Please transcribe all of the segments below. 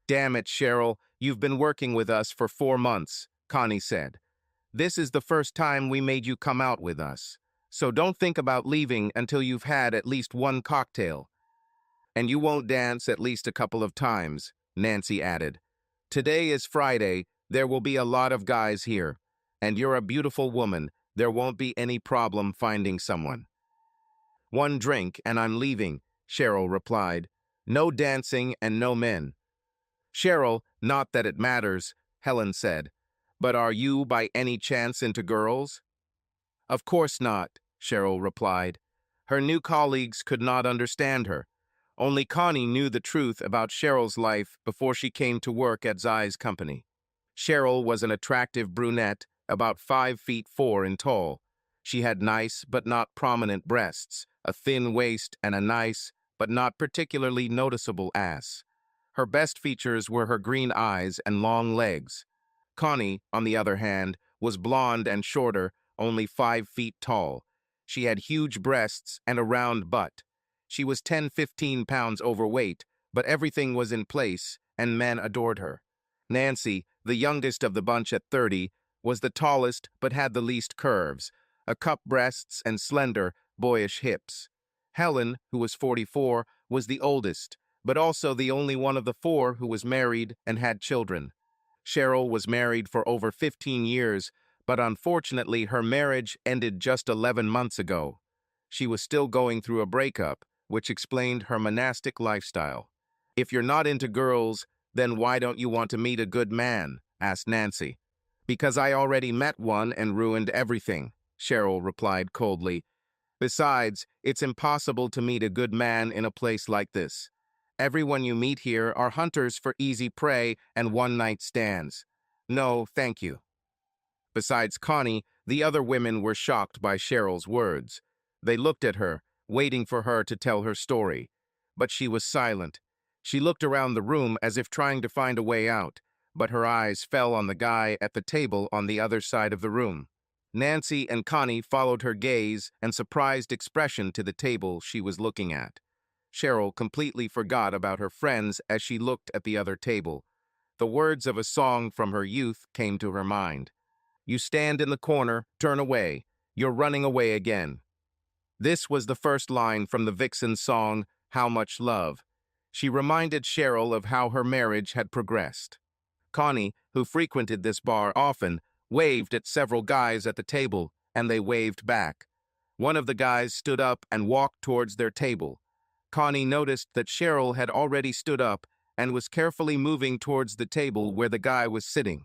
Damn it, Cheryl, you've been working with us for 4 months, Connie said. This is the first time we made you come out with us. So don't think about leaving until you've had at least one cocktail. And you won't dance at least a couple of times, Nancy added. Today is Friday, there will be a lot of guys here. And you're a beautiful woman, there won't be any problem finding someone. One drink and I'm leaving, Cheryl replied. No dancing and no men. Cheryl, not that it matters, Helen said. But are you by any chance into girls? Of course not, Cheryl replied. Her new colleagues could not understand her. Only Connie knew the truth about Cheryl's life before she came to work at Zai's company. Cheryl was an attractive brunette, about 5'4" in tall. She had nice but not prominent breasts, a thin waist, and a nice but not particularly noticeable ass. Her best features were her green eyes and long legs. Connie, on the other hand, was blonde and shorter, only 5 feet tall. She had huge breasts and a round butt. She was 10–15 pounds overweight, but everything was in place, and men adored her. Nancy, the youngest of the bunch at 30, was the tallest but had the least curves, a cup breasts and slender, boyish hips. Helen, who was 44, was the oldest, but also the only one of the four who was married and had children. Cheryl was married for over 15 years, but unfortunately her marriage ended just 11 months ago. She was still going through a breakup, which explained her monastic lifestyle. If you're not into girls, then why don't you want to meet a good man? Asked Nancy. Because I already met one and ruined everything, Cheryl replied coldly. Besides, it's impossible to meet a good man in a place like this. Everyone you meet here are hunters for easy prey and one-night stands. No, thank you. Besides Connie, the other women were shocked by Cheryl's words. They looked at her, waiting for her to tell her story. But she was silent. She looked around the room as if trying to find a way out, but her eyes fell on the guy at the table on the other side of the room. Nancy and Connie followed her gaze and surprised expression to the table she was looking at. Cheryl completely forgot about her friends as she looked at the other table. The words of a song from her youth came to her mind. You stand in the corner, turn away. You're running away again. This was the first line from the Vixen song, How Much Love. She reminded Cheryl of how her marriage had progressed. Connie, who frequented this bar often, waved at several guys at the table, and they waved back. One of the guys stood up and walked towards their table. Connie noticed that Cheryl had already stood up and was carefully moving towards the table where the guy was sitting.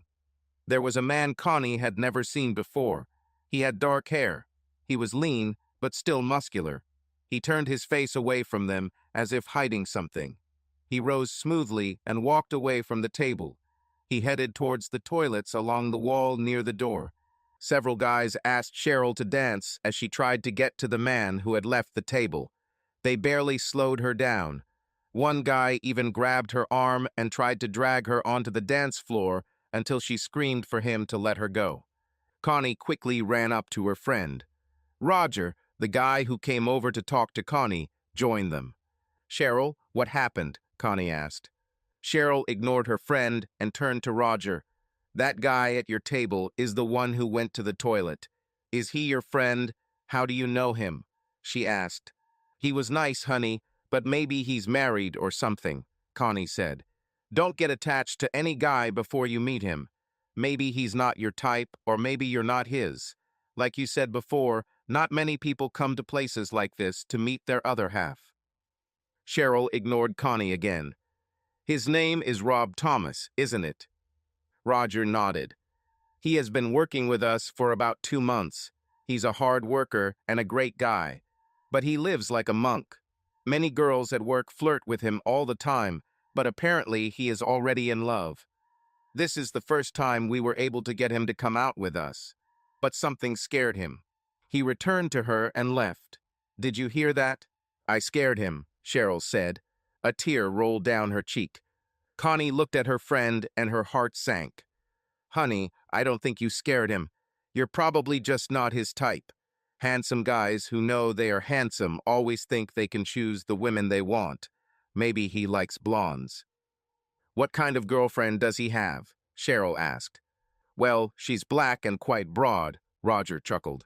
There was a man Connie had never seen before. He had dark hair. He was lean, but still muscular. He turned his face away from them as if hiding something. He rose smoothly and walked away from the table. He headed towards the toilets along the wall near the door. Several guys asked Cheryl to dance as she tried to get to the man who had left the table. They barely slowed her down. One guy even grabbed her arm and tried to drag her onto the dance floor until she screamed for him to let her go. Connie quickly ran up to her friend. Roger, the guy who came over to talk to Connie, joined them. Cheryl, what happened? Connie asked. Cheryl ignored her friend and turned to Roger. That guy at your table is the one who went to the toilet. Is he your friend? How do you know him? She asked. He was nice, honey, but maybe he's married or something, Connie said. Don't get attached to any guy before you meet him. Maybe he's not your type, or maybe you're not his. Like you said before, not many people come to places like this to meet their other half. Cheryl ignored Connie again. His name is Rob Thomas, isn't it? Roger nodded. He has been working with us for about 2 months. He's a hard worker and a great guy. But he lives like a monk. Many girls at work flirt with him all the time, but apparently he is already in love. This is the first time we were able to get him to come out with us. But something scared him. He returned to her and left. Did you hear that? I scared him, Cheryl said. A tear rolled down her cheek. Connie looked at her friend and her heart sank. Honey, I don't think you scared him. You're probably just not his type. Handsome guys who know they are handsome always think they can choose the women they want. Maybe he likes blondes. What kind of girlfriend does he have? Cheryl asked. Well, she's black and quite broad, Roger chuckled.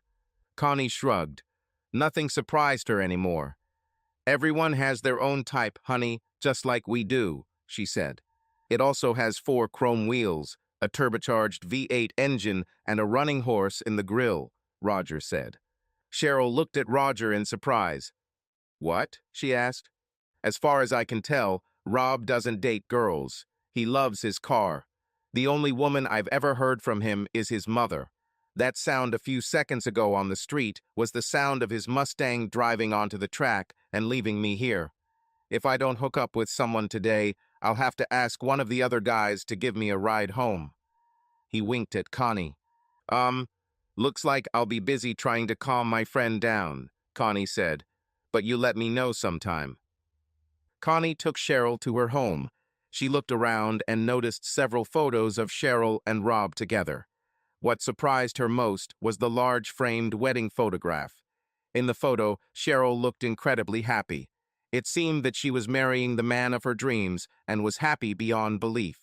Connie shrugged. Nothing surprised her anymore. Everyone has their own type, honey, just like we do, she said. It also has 4 chrome wheels, a turbocharged V8 engine, and a running horse in the grill, Roger said. Cheryl looked at Roger in surprise. What? She asked. As far as I can tell, Rob doesn't date girls. He loves his car. The only woman I've ever heard from him is his mother. That sound a few seconds ago on the street was the sound of his Mustang driving onto the track and leaving me here. If I don't hook up with someone today, I'll have to ask one of the other guys to give me a ride home. He winked at Connie. Looks like I'll be busy trying to calm my friend down, Connie said, but you let me know sometime. Connie took Cheryl to her home. She looked around and noticed several photos of Cheryl and Rob together. What surprised her most was the large framed wedding photograph. In the photo, Cheryl looked incredibly happy. It seemed that she was marrying the man of her dreams and was happy beyond belief.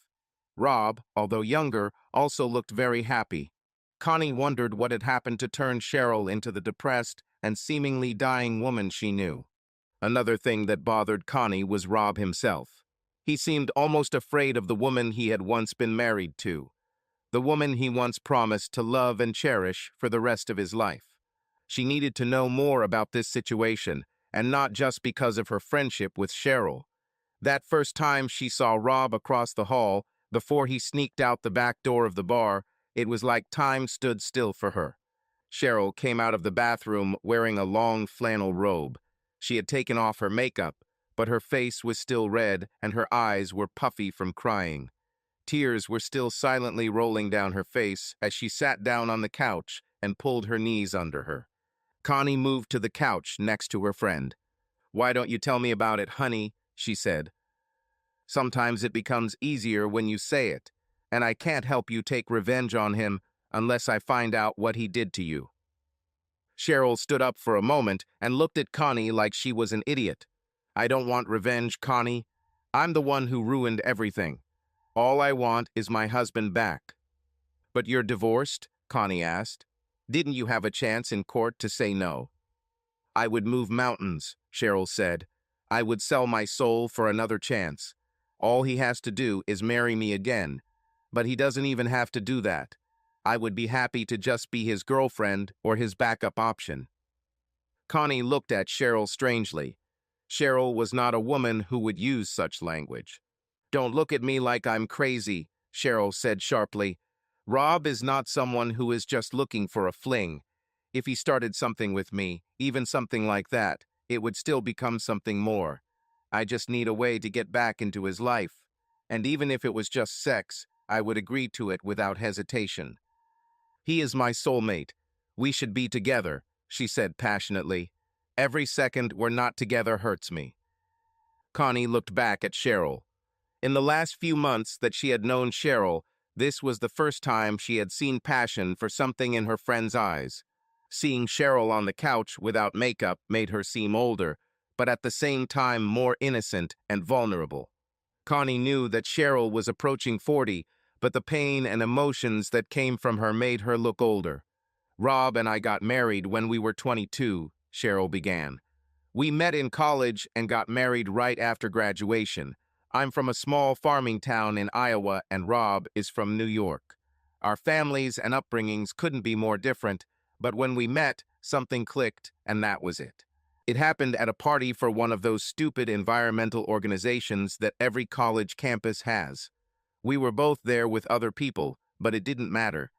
Rob, although younger, also looked very happy. Connie wondered what had happened to turn Cheryl into the depressed and seemingly dying woman she knew. Another thing that bothered Connie was Rob himself. He seemed almost afraid of the woman he had once been married to, the woman he once promised to love and cherish for the rest of his life. She needed to know more about this situation, and not just because of her friendship with Cheryl. That first time she saw Rob across the hall, before he sneaked out the back door of the bar, it was like time stood still for her. Cheryl came out of the bathroom wearing a long flannel robe. She had taken off her makeup, but her face was still red and her eyes were puffy from crying. Tears were still silently rolling down her face as she sat down on the couch and pulled her knees under her. Connie moved to the couch next to her friend. "Why don't you tell me about it, honey?" she said. "Sometimes it becomes easier when you say it, and I can't help you take revenge on him unless I find out what he did to you." Cheryl stood up for a moment and looked at Connie like she was an idiot. "I don't want revenge, Connie. I'm the one who ruined everything. All I want is my husband back." "But you're divorced?" Connie asked. "Didn't you have a chance in court to say no?" "I would move mountains," Cheryl said. "I would sell my soul for another chance. All he has to do is marry me again. But he doesn't even have to do that. I would be happy to just be his girlfriend or his backup option." Connie looked at Cheryl strangely. Cheryl was not a woman who would use such language. "Don't look at me like I'm crazy," Cheryl said sharply. "Rob is not someone who is just looking for a fling. If he started something with me, even something like that, it would still become something more. I just need a way to get back into his life. And even if it was just sex, I would agree to it without hesitation. He is my soulmate. We should be together," she said passionately. "Every second we're not together hurts me." Connie looked back at Cheryl. In the last few months that she had known Cheryl, this was the first time she had seen passion for something in her friend's eyes. Seeing Cheryl on the couch without makeup made her seem older, but at the same time more innocent and vulnerable. Connie knew that Cheryl was approaching 40, but the pain and emotions that came from her made her look older. "Rob and I got married when we were 22, Cheryl began. "We met in college and got married right after graduation. I'm from a small farming town in Iowa and Rob is from New York. Our families and upbringings couldn't be more different, but when we met, something clicked, and that was it. It happened at a party for one of those stupid environmental organizations that every college campus has. We were both there with other people, but it didn't matter.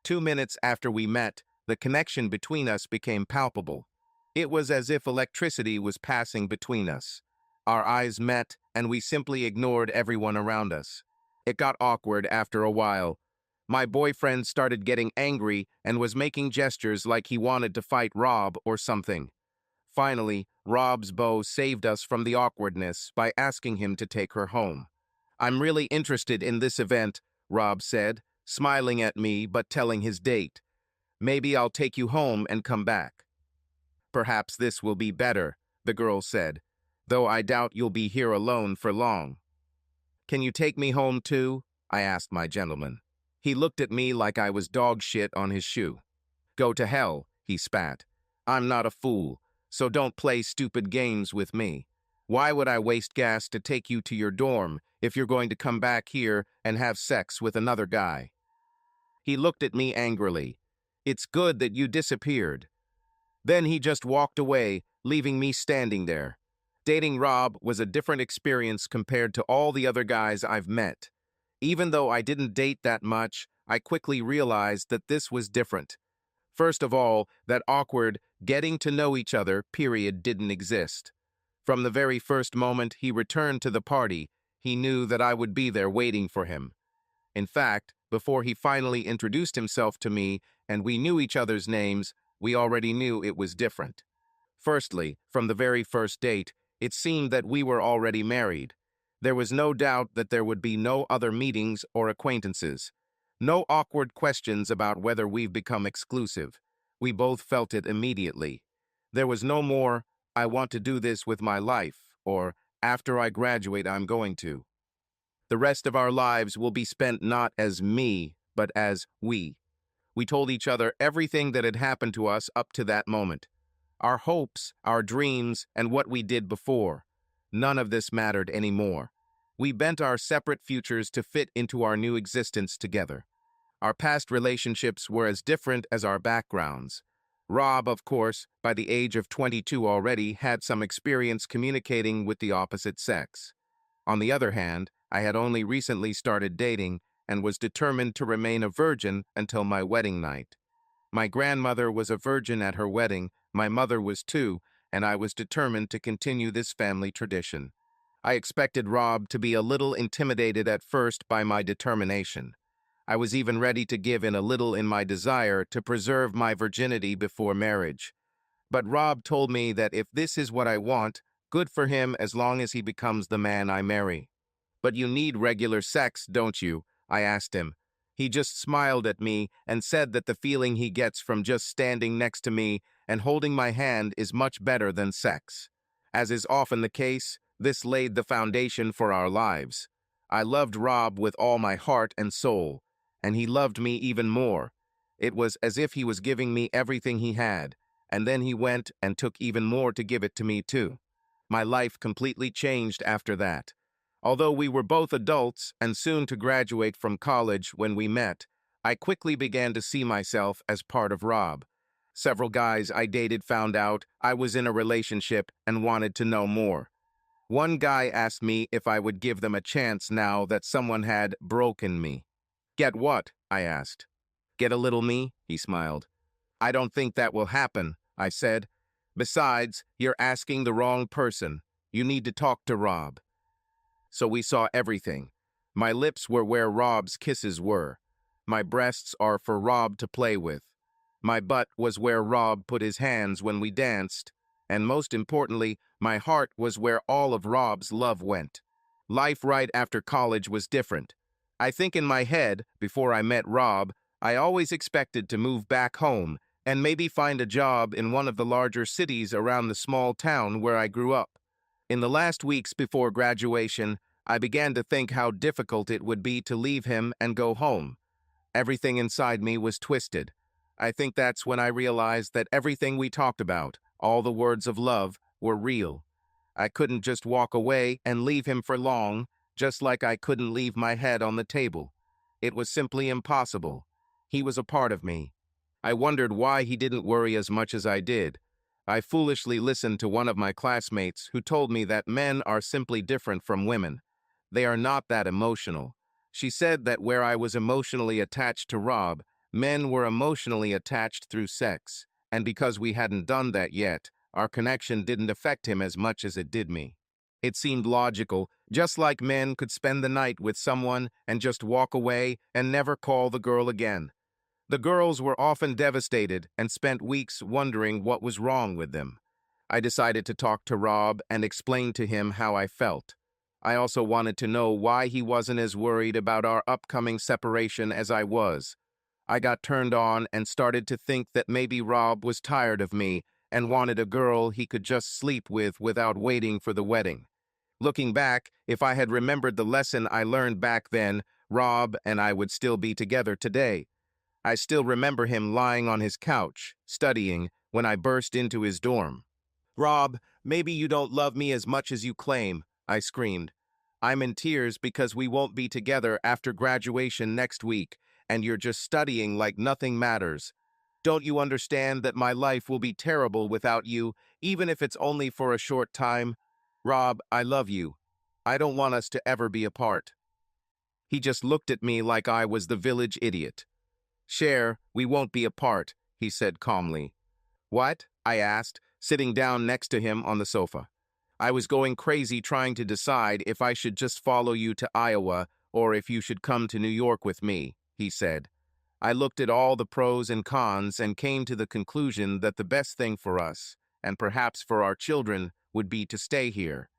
2 minutes after we met, the connection between us became palpable. It was as if electricity was passing between us. Our eyes met, and we simply ignored everyone around us. It got awkward after a while. My boyfriend started getting angry and was making gestures like he wanted to fight Rob or something. Finally, Rob's beau saved us from the awkwardness by asking him to take her home. "I'm really interested in this event," Rob said, smiling at me but telling his date. "Maybe I'll take you home and come back." "Perhaps this will be better," the girl said, "though I doubt you'll be here alone for long." Can you take me home too? I asked my gentleman. He looked at me like I was dog shit on his shoe. Go to hell, he spat. I'm not a fool, so don't play stupid games with me. Why would I waste gas to take you to your dorm if you're going to come back here and have sex with another guy? He looked at me angrily. It's good that you disappeared. Then he just walked away, leaving me standing there. Dating Rob was a different experience compared to all the other guys I've met. Even though I didn't date that much, I quickly realized that this was different. First of all, that awkward getting to know each other period didn't exist. From the very first moment he returned to the party, he knew that I would be there waiting for him. In fact, before he finally introduced himself to me and we knew each other's names, we already knew it was different. Firstly, from the very first date, it seemed that we were already married. There was no doubt that there would be no other meetings or acquaintances. No awkward questions about whether we've become exclusive. We both felt it immediately. There was no more, I want to do this with my life, or after I graduate I'm going to. The rest of our lives will be spent not as me, but as we. We told each other everything that had happened to us up to that moment. Our hopes, our dreams, and what we did before. None of this mattered anymore. We bent our separate futures to fit into our new existence together. Our past relationships were as different as our backgrounds. Rob, of course, by the age of 22 already, had some experience communicating with the opposite sex. On the other hand, I had only recently started dating and was determined to remain a virgin until my wedding night. My grandmother was a virgin at her wedding, my mother was too, and I was determined to continue this family tradition. I expected Rob to be a little intimidated at first by my determination. I was even ready to give in a little in my desire to preserve my virginity before marriage. But Rob told me that if this is what I want, good for him as long as he becomes the man I marry. But you need regular sex, don't you? I asked him. He just smiled at me and said that the feeling he gets from just standing next to me and holding my hand is much better than sex. As is often the case, this laid the foundation for our lives. I loved Rob with all my heart and soul, and he loved me even more. It was as if he was giving me everything he had, and then he went and took even more to give it to me too. My life completely changed after that. Although we were both adults and soon to graduate from college when we met, I quickly began to see myself as part of Rob. Several guys I dated found out I was in a relationship and wanted to know more. One guy asked me if I would give them a chance now that someone had broken me. Get what? I asked. Get a little me? He smiled. I don't think that will happen, I said. Besides, you're asking the wrong person. You need to talk to Rob. So we saw everything. My lips were where Rob's kisses were. My breasts are for Rob to play with. My butt was where Rob put his hands when we danced. And most importantly, my heart was where all of Rob's love went. Life right after college was different. I think in my head, before I met Rob, I always expected to move back home and maybe find a job in one of the larger cities around the small town where I grew up. In the last weeks before graduation, I began to think how difficult it would be to leave him and go home. Everything inside me was twisted. I think that's when I realized that everything we talked about, all the words of love, were real. I couldn't just walk away and leave him for long, just like I couldn't leave my head on the table. It was simply impossible. He was a part of me. I wondered why he didn't worry as much as I did. I foolishly listened to one of my classmates who told me that men are simply different from women. They are not that emotional. She said that where I was emotionally attached to Rob, men were emotionally attached through sex, and because we hadn't done that yet, our connection didn't affect him as much as it did me. It seemed logical, just like men could spend the night with someone and just walk away and never call the girl again. The girls were often devastated and spent weeks wondering what was wrong with them. I decided to talk to Rob and explain to him how I felt. I also wanted to know why he wasn't as worried about our upcoming separation as I was. I got turned on and started to think that maybe Rob was tired of me and wanted a girl he could just sleep with without waiting for the wedding. Looking back, if I had remembered the lesson I learned back then, Rob and I would still be together today. I still remember him lying on his couch, studying, when I burst into his dorm. "Rob, maybe you don't love me as much as you claim," I screamed. "I'm in tears because we won't be together after graduation next week, and you're just studying like nothing matters. Don't you understand that my life will be terrible without you, even if it's only for a short time? Rob, I love you. I don't want us to ever be apart." He just looked at me like I was the village idiot. "Cher, we won't be apart," he said calmly. "What?" I asked, sitting down next to him on the sofa. "I was going crazy trying to decide if I should just follow you to Iowa or if you should come to New York with me," he said. "I looked at all the pros and cons and came to the conclusion that the best thing for us, and perhaps for our children, would be to stay here."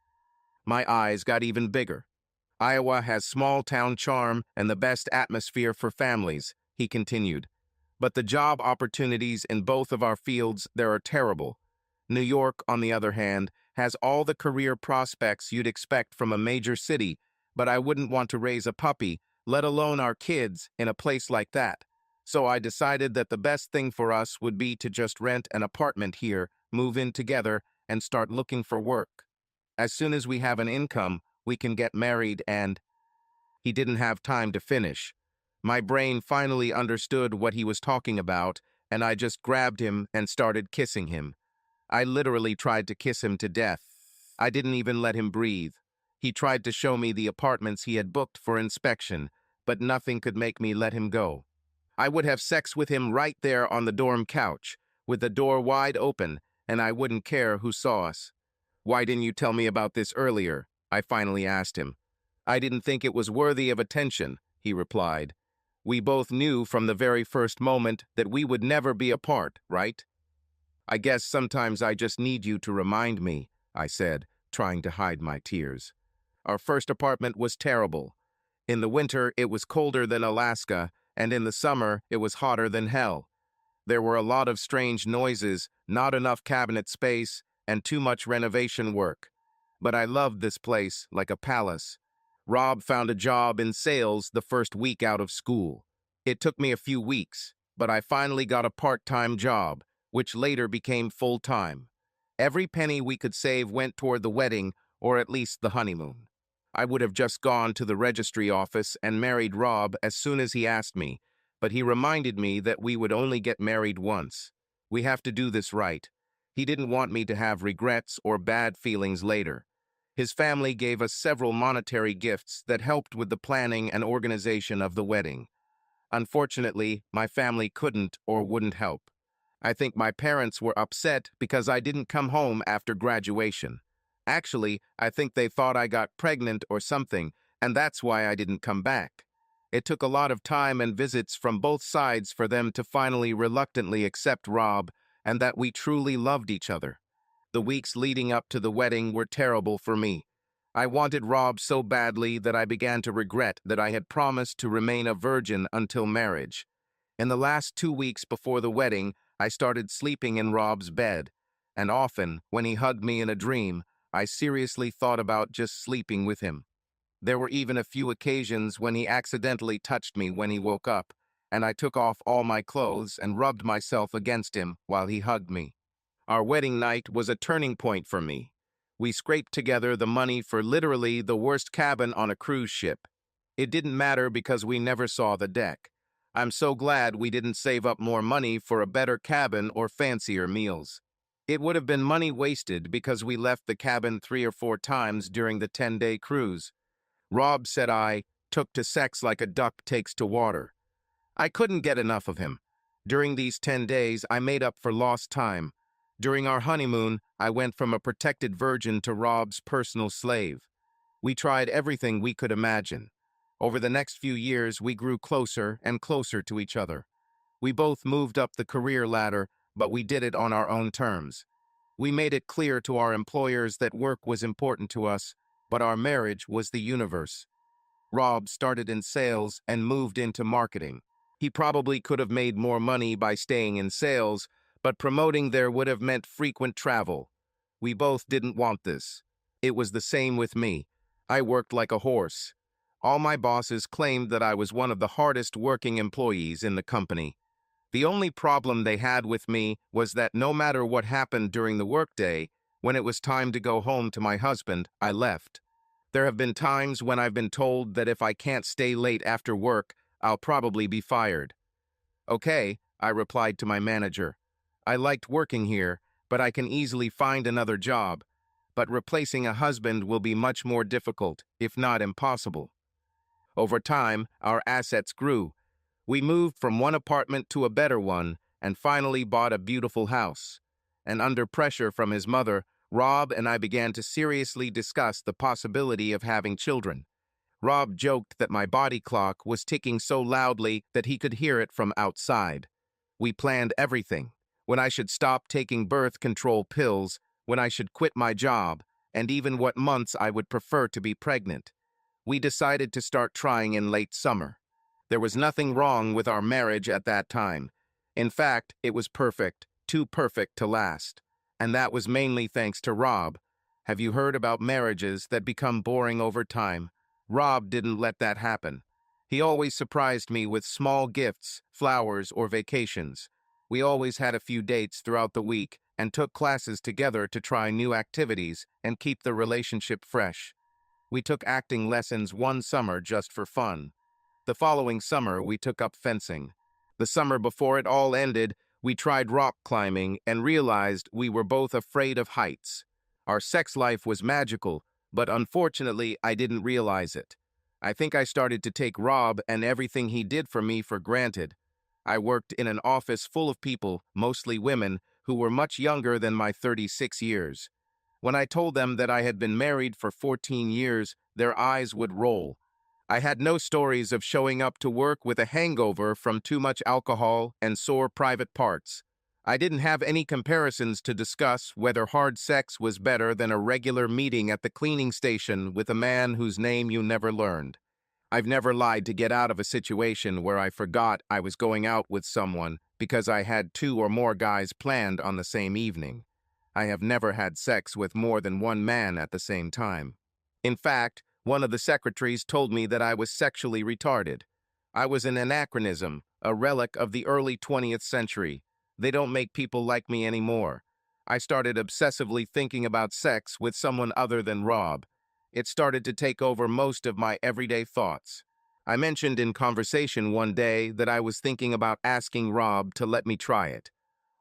My eyes got even bigger. "Iowa has small-town charm and the best atmosphere for families," he continued. "But the job opportunities in both of our fields there are terrible. New York, on the other hand, has all the career prospects you'd expect from a major city, but I wouldn't want to raise a puppy, let alone our kids, in a place like that. So I decided that the best thing for us would be to just rent an apartment here, move in together, and start looking for work. As soon as we have an income, we can get married and—" He didn't have time to finish. My brain finally understood what he was talking about, and I just grabbed him and started kissing him. I literally tried to kiss him to death. I didn't even let him breathe. He tried to show me the apartments he had booked for inspection, but nothing could make me let him go. I would have sex with him right there on the dorm couch, with the door wide open, and I wouldn't care who saw us. "Why didn't you tell me about this earlier?" I finally asked him. "I didn't think it was worthy of attention," he replied. "We both knew from the very first moment that we would never be apart, right?" "I guess sometimes I just need you to remind me," I said, trying to hide my tears. Our first apartment was terrible. In the winter, it was colder than Alaska, and in the summer, it was hotter than hell. There were a lot of strange noises, not enough cabinet space, and too much renovation work. But I loved this place like a palace. Rob found a job in sales the first week out of school. It took me a few weeks, but I finally got a part-time job, which later became full-time. Every penny we could save went toward the wedding, or at least the honeymoon. I would have just gone to the registry office and married Rob as soon as he asked me, but he reminded me that we would only get married once. We have to do this right. He didn't want me to have regrets or bad feelings later. His family gave us several monetary gifts that helped with the planning and organization of the wedding. Unfortunately, my family couldn't or wouldn't help. I think my parents were upset because I didn't come home after graduation. Actually, I think they thought I got pregnant or something, and that's why I didn't come back. It took a lot of time and visits from both sides for them to finally reluctantly accept Rob and that we truly loved each other. The weeks leading up to the wedding were terrible for me. I wanted Rob so badly that I began to regret that I had promised to remain a virgin until marriage. In the last 2 weeks before the wedding, I started sleeping in Rob's bed, and often, when he hugged me in a dream, I seriously thought about just sleeping with him. There were even a few occasions when he accidentally touched me when he woke up, and I took off all my clothes and rubbed myself against him while he hugged me. Our wedding night was a turning point for me. We scraped together the money for literally the worst cabin on a cruise ship. It didn't matter because we never saw the deck. I'm so glad we didn't save up more money for a better cabin or fancier meals. It would have been money wasted because we left the cabin 3 or 4 times during the 10-day cruise. Rob said I took to sex like a duck takes to water. I couldn't get enough of him. During these 10 days, I made up for lost time. During our honeymoon, I went from a protected virgin to Rob's personal slave. We tried everything we could imagine. Over the next few years, we grew closer and closer to each other. We both moved up the career ladder, but we did it on our own terms. We made it clear to our employers that work was important to us, but our marriage was the universe. Rob started in sales and moved into marketing. He probably could have made more money by staying in sales, but promoting there would have meant frequent travel. We both didn't want this. It was the same with me. I worked like a horse. All my bosses claimed that I was one of the hardest working employees in the company. The only problem they had with me was that no matter what happened during the workday, when it was time to go home to my husband, I left. There have been times when I've been told that if I can't stay late after work, I'll probably be fired. Okay, I replied to my manager. I liked working here, but I can easily find another job. But replacing a husband will be much more difficult, if not impossible. Over time, our assets grew. We moved from one apartment to a better one and finally bought a beautiful house. And under pressure from his mother, Rob and I began to seriously discuss the possibility of having children. Rob joked that my body clock was ticking so loudly that he could hear it from outside. We planned everything: when I should stop taking birth control pills, when I should quit my job, and even what months I would prefer to be pregnant. We decided to start trying in late summer. There was nothing wrong with our marriage at that time. In fact, it was perfect, too perfect to last. And that was mainly thanks to Rob. Have you heard about marriages that become boring over time? Rob didn't let that happen. He always surprised me with small gifts, flowers, or vacations. We always had a few dates throughout the week and took classes together to try new activities and keep the relationship fresh. We took acting lessons one summer just for fun. The following summer, we took up fencing. The summer before it all ended, we tried rock climbing and realized we were both afraid of heights. Our sex life was magical, but unfortunately, I didn't realize it. I think I started to take Rob and everything he did for me for granted. I worked in an office full of people, mostly women, who were much younger than my 36 years. When I told them that I had been married for 14 years, their eyes would roll. I had no stories of showing up to work with a hangover from too much alcohol and sore private parts. I didn't have any comparisons to discuss whether hard sex was better than a regular meeting at the cleaning station with a man whose name you never learned. I've never lied to get out of a situation where I forgot I was going out with someone because I had 2 or more guys planned on the same evening. I have never had sex with more than one man at the same time. In fact, one of the secretaries told me that I was sexually retarded. I was an anachronism, a relic of the early 20th century. They don't make people like me anymore. I started obsessively thinking about sex with someone other than Rob. It started to take over most of my everyday thoughts. I mentioned in conversation one day that I was thinking about asking Rob to let me try it.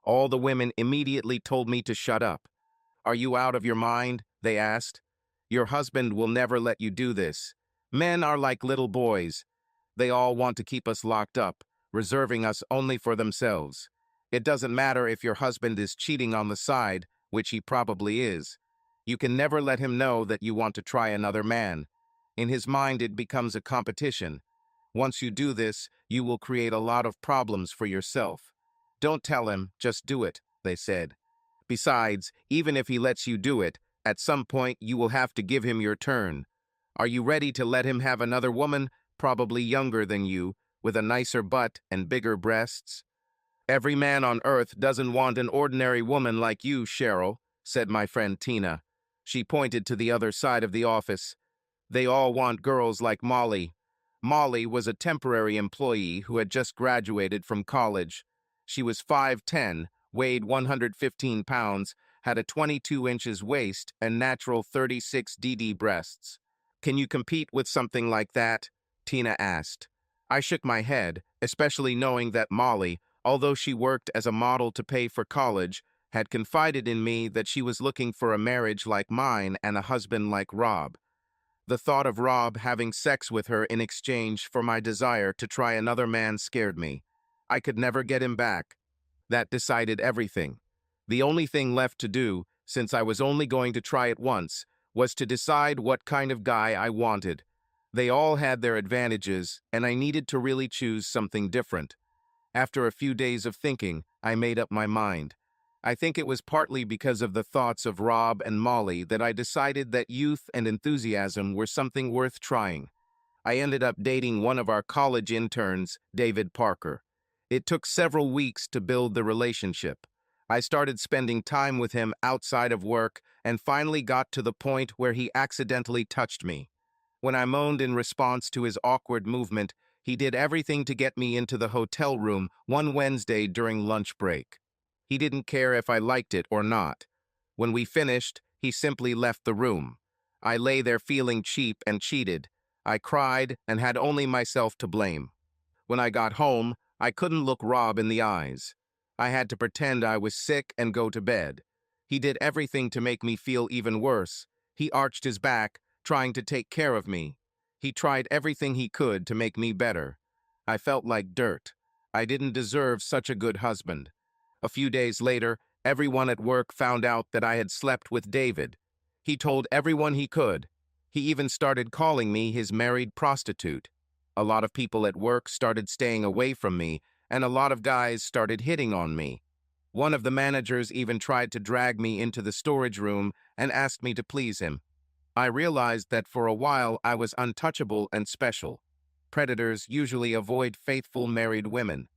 All the women immediately told me to shut up. "Are you out of your mind?" they asked. "Your husband will never let you do this. Men are like little boys. They all want to keep us locked up, reserving us only for themselves. It doesn't matter if your husband is cheating on the side, which he probably is. You can never let him know that you want to try another man. In his mind, it becomes a competition. Once you do this, you will create a lot of problems for yourself. Don't tell him, just do it," they said. "Besides, even if he lets you do it, at some point you will have to give him your turn. Are you ready to let him have another woman, probably younger than you, with a nicer butt and bigger breasts?" "Every man on earth doesn't want an ordinary woman like you, Cheryl," said my friend Tina. She pointed to the other side of the office. "They all want girls like Molly." Molly was a temporary employee who had just graduated from college. She was 5'10", weighed 115 pounds, had a 22 inches waist and natural 36 DD breasts. "Can you compete with something like that?" Tina asked. I shook my head, especially knowing that Molly, although she worked as a model to pay for college, had confided in me that she was looking for a marriage like mine and a husband like Rob. The thought of Rob having sex with her in exchange for my desire to try another man scared me. I could never get him back. That decided everything. The only thing left to do, since I was only going to try it once, was to decide what kind of guy I wanted. They all had their advantages, and I needed to really choose something different. After a few days of thinking, I made up my mind. I think it was partly because of the thoughts of Rob and Molly that I decided that youth and enthusiasm were something worth trying. I ended up dating one of our college interns, David Parker. It took several weeks to build the relationship. I started spending time with him outside of work and finally got to the point where he accidentally touched me. When I moaned in response to his awkward movement, he did everything to get me into the hotel room one Wednesday during lunch break. He didn't care if I liked it or not. When we finished, he simply left the room. I lay there feeling cheap and cheated. I cried and had only myself to blame. When I got home, I couldn't look Rob in the eyes. I had to pretend I was sick and go to bed. He did everything to make me feel even worse. He arched his back, trying to take care of me. He tried everything he could to make me better. I felt like dirt. I didn't deserve such a good husband. A few days later, everyone at work found out that I had slept with David. He told everyone he could. He even started calling me his married prostitute. A lot of people at work started staying away from me, and a lot of guys started hitting on me. One of the managers even tried to drag me into the storage room and asked me to please him. I realized that for a while I was untouchable and special. Predators usually avoid faithful married women.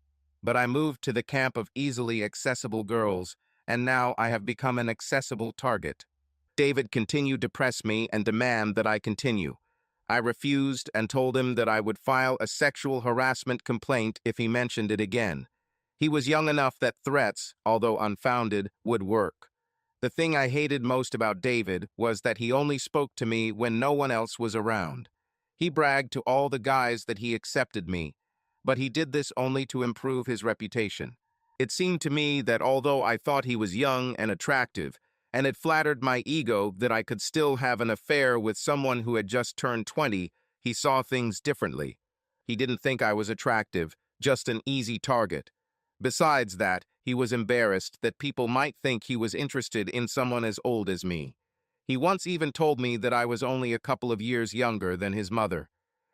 But I moved to the camp of easily accessible girls, and now I have become an accessible target. David continued to press me and demand that I continue. I refused and told him that I would file a sexual harassment complaint if he mentioned it again. He was young enough that threats, although unfounded, would work. The thing I hated most about David was that he only spoke to me when no one else was around. He bragged to all the guys that he accepted me, but he did this only to improve his reputation. It seemed to me that although I thought he was young and attractive, and it flattered my ego that I could still have an affair with someone who had just turned 20, he saw things differently. He didn't think I was attractive, just an easy target. Besides that, he was embarrassed that people might think he was interested in someone as old as me. He once even told me that I was only a couple of years younger than his mother.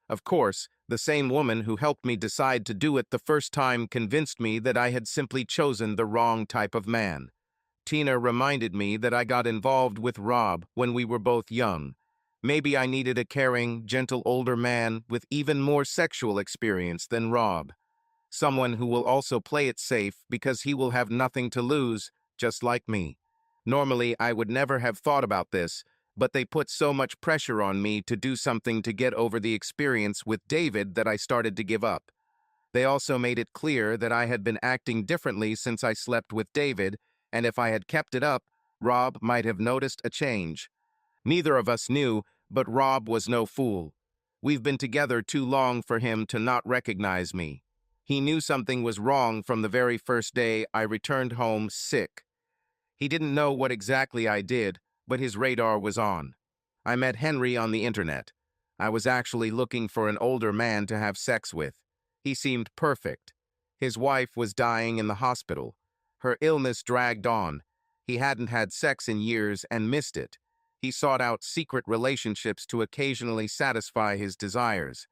Of course, the same woman who helped me decide to do it the first time convinced me that I had simply chosen the wrong type of man. Tina reminded me that I got involved with Rob when we were both young. Maybe I needed a caring, gentle older man with even more sexual experience than Rob. Someone who will also play it safe because he will have nothing to lose, just like me. Normally, I would never have thought about this, but they put so much pressure on me to do something to get over the experience with David that I started to give up. They also made it clear that I had been acting differently since I slept with David, and if I had kept it up, Rob might have noticed a change. Neither of us knew, but Rob was no fool. We've been together too long for him to not recognize me. He knew something was wrong from the very first day I returned home sick. He didn't know what exactly I did, but his radar was on. I met Henry on the internet. I was actually looking for an older man to have sex with. He seemed perfect. His wife was dying in the hospital. Her illness dragged on. He hadn't had sex in years and missed it. He sought out secret relationships to occasionally satisfy his desires.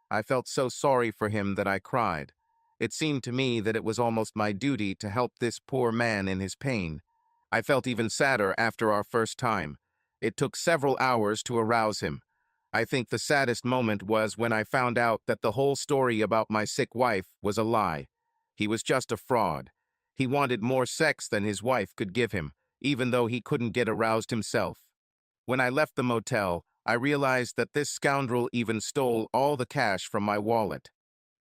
I felt so sorry for him that I cried. It seemed to me that it was almost my duty to help this poor man in his pain. I felt even sadder after our first time. It took several hours to arouse him. I think the saddest moment was when I found out that the whole story about my sick wife was a lie. He was just a fraud. He wanted more sex than his wife could give him, even though he couldn't get aroused himself. When I left the motel, I realized that this scoundrel even stole all the cash from my wallet.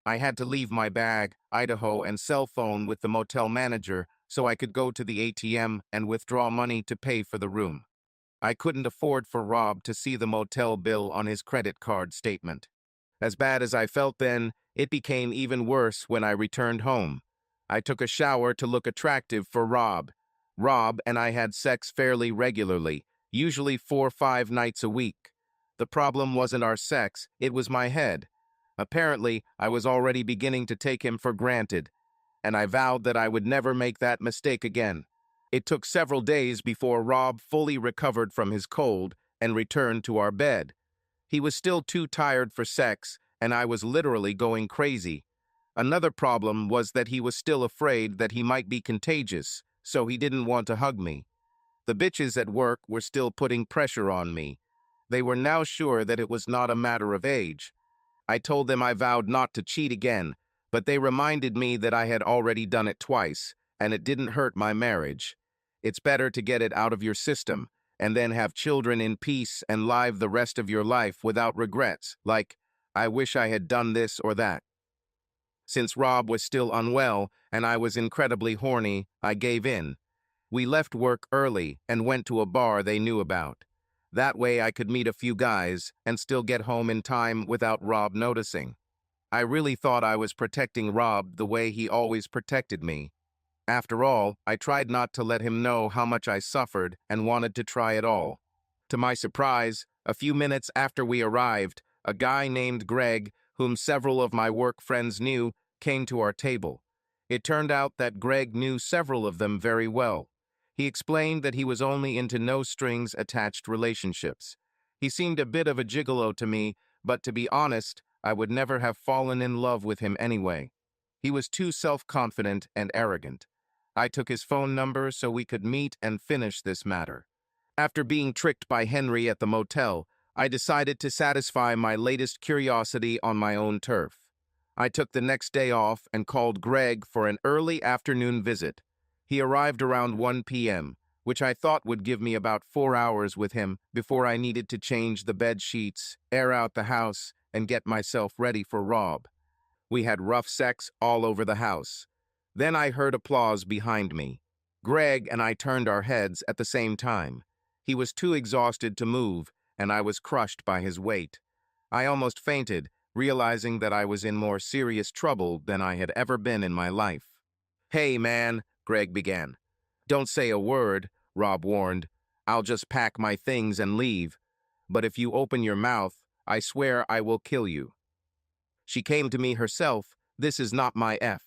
I had to leave my bag, Idaho, and cell phone with the motel manager so I could go to the ATM and withdraw money to pay for the room. I couldn't afford for Rob to see the motel bill on his credit card statement. As bad as I felt then, it became even worse when I returned home. I took a shower to look attractive for Rob. Rob and I had sex fairly regularly, usually 4 or 5 nights a week. The problem wasn't our sex, it was my head. Apparently, I was already beginning to take him for granted, and I vowed that I would never make that mistake again. It took several days before Rob fully recovered from his cold and returned to our bed. He was still too tired for sex, and I was literally going crazy. Another problem was that he was still afraid that he might be contagious, so he didn't want to hug me. The bitches at work were still putting pressure on me. They were now sure that it was not a matter of age. I told them I vowed not to cheat again, but they reminded me that I had already done it twice, and it didn't hurt my marriage. It's better to get it out of your system and then have children in peace and live the rest of your life without regrets, like, I wish I had done this or that. Since Rob was still unwell and I was incredibly horny, I gave in. We left work early and went to a bar they knew about. That way I could meet a few guys and still get home in time without Rob noticing. I really thought I was protecting Rob the way he always protected me. After all, I tried not to let him know how much I suffered and wanted to try it all. To my surprise, a few minutes after we arrived, a guy named Greg, whom several of my work friends knew, came to our table. It turned out that Greg knew several of them very well. He explained that he was only into no-strings-attached relationships. He seemed a bit of a gigolo to me, but to be honest, I would never have fallen in love with him anyway. He was too self-confident and arrogant. I took his phone number so we could meet and finish this matter. After being tricked by Henry at the motel, I decided to satisfy my latest curiosity on my own turf. I took the next day off and called Greg for an early afternoon visit. He arrived around 1 p.m., which I thought would give me about 4 hours with him before I needed to change the bed sheets, air out the house, and get myself ready for Rob. We had rough sex all over the house. Then I heard applause behind me. Greg and I turned our heads at the same time. He was too exhausted to move, and I was crushed by his weight. I almost fainted, realizing that I was in more serious trouble than I had ever been in my life. "Hey, man," Greg began. "Don't say a word," Rob warned. "I'll just pack my things and leave. But if you open your mouth, I swear I will kill you." "She came to me herself. This is not my F."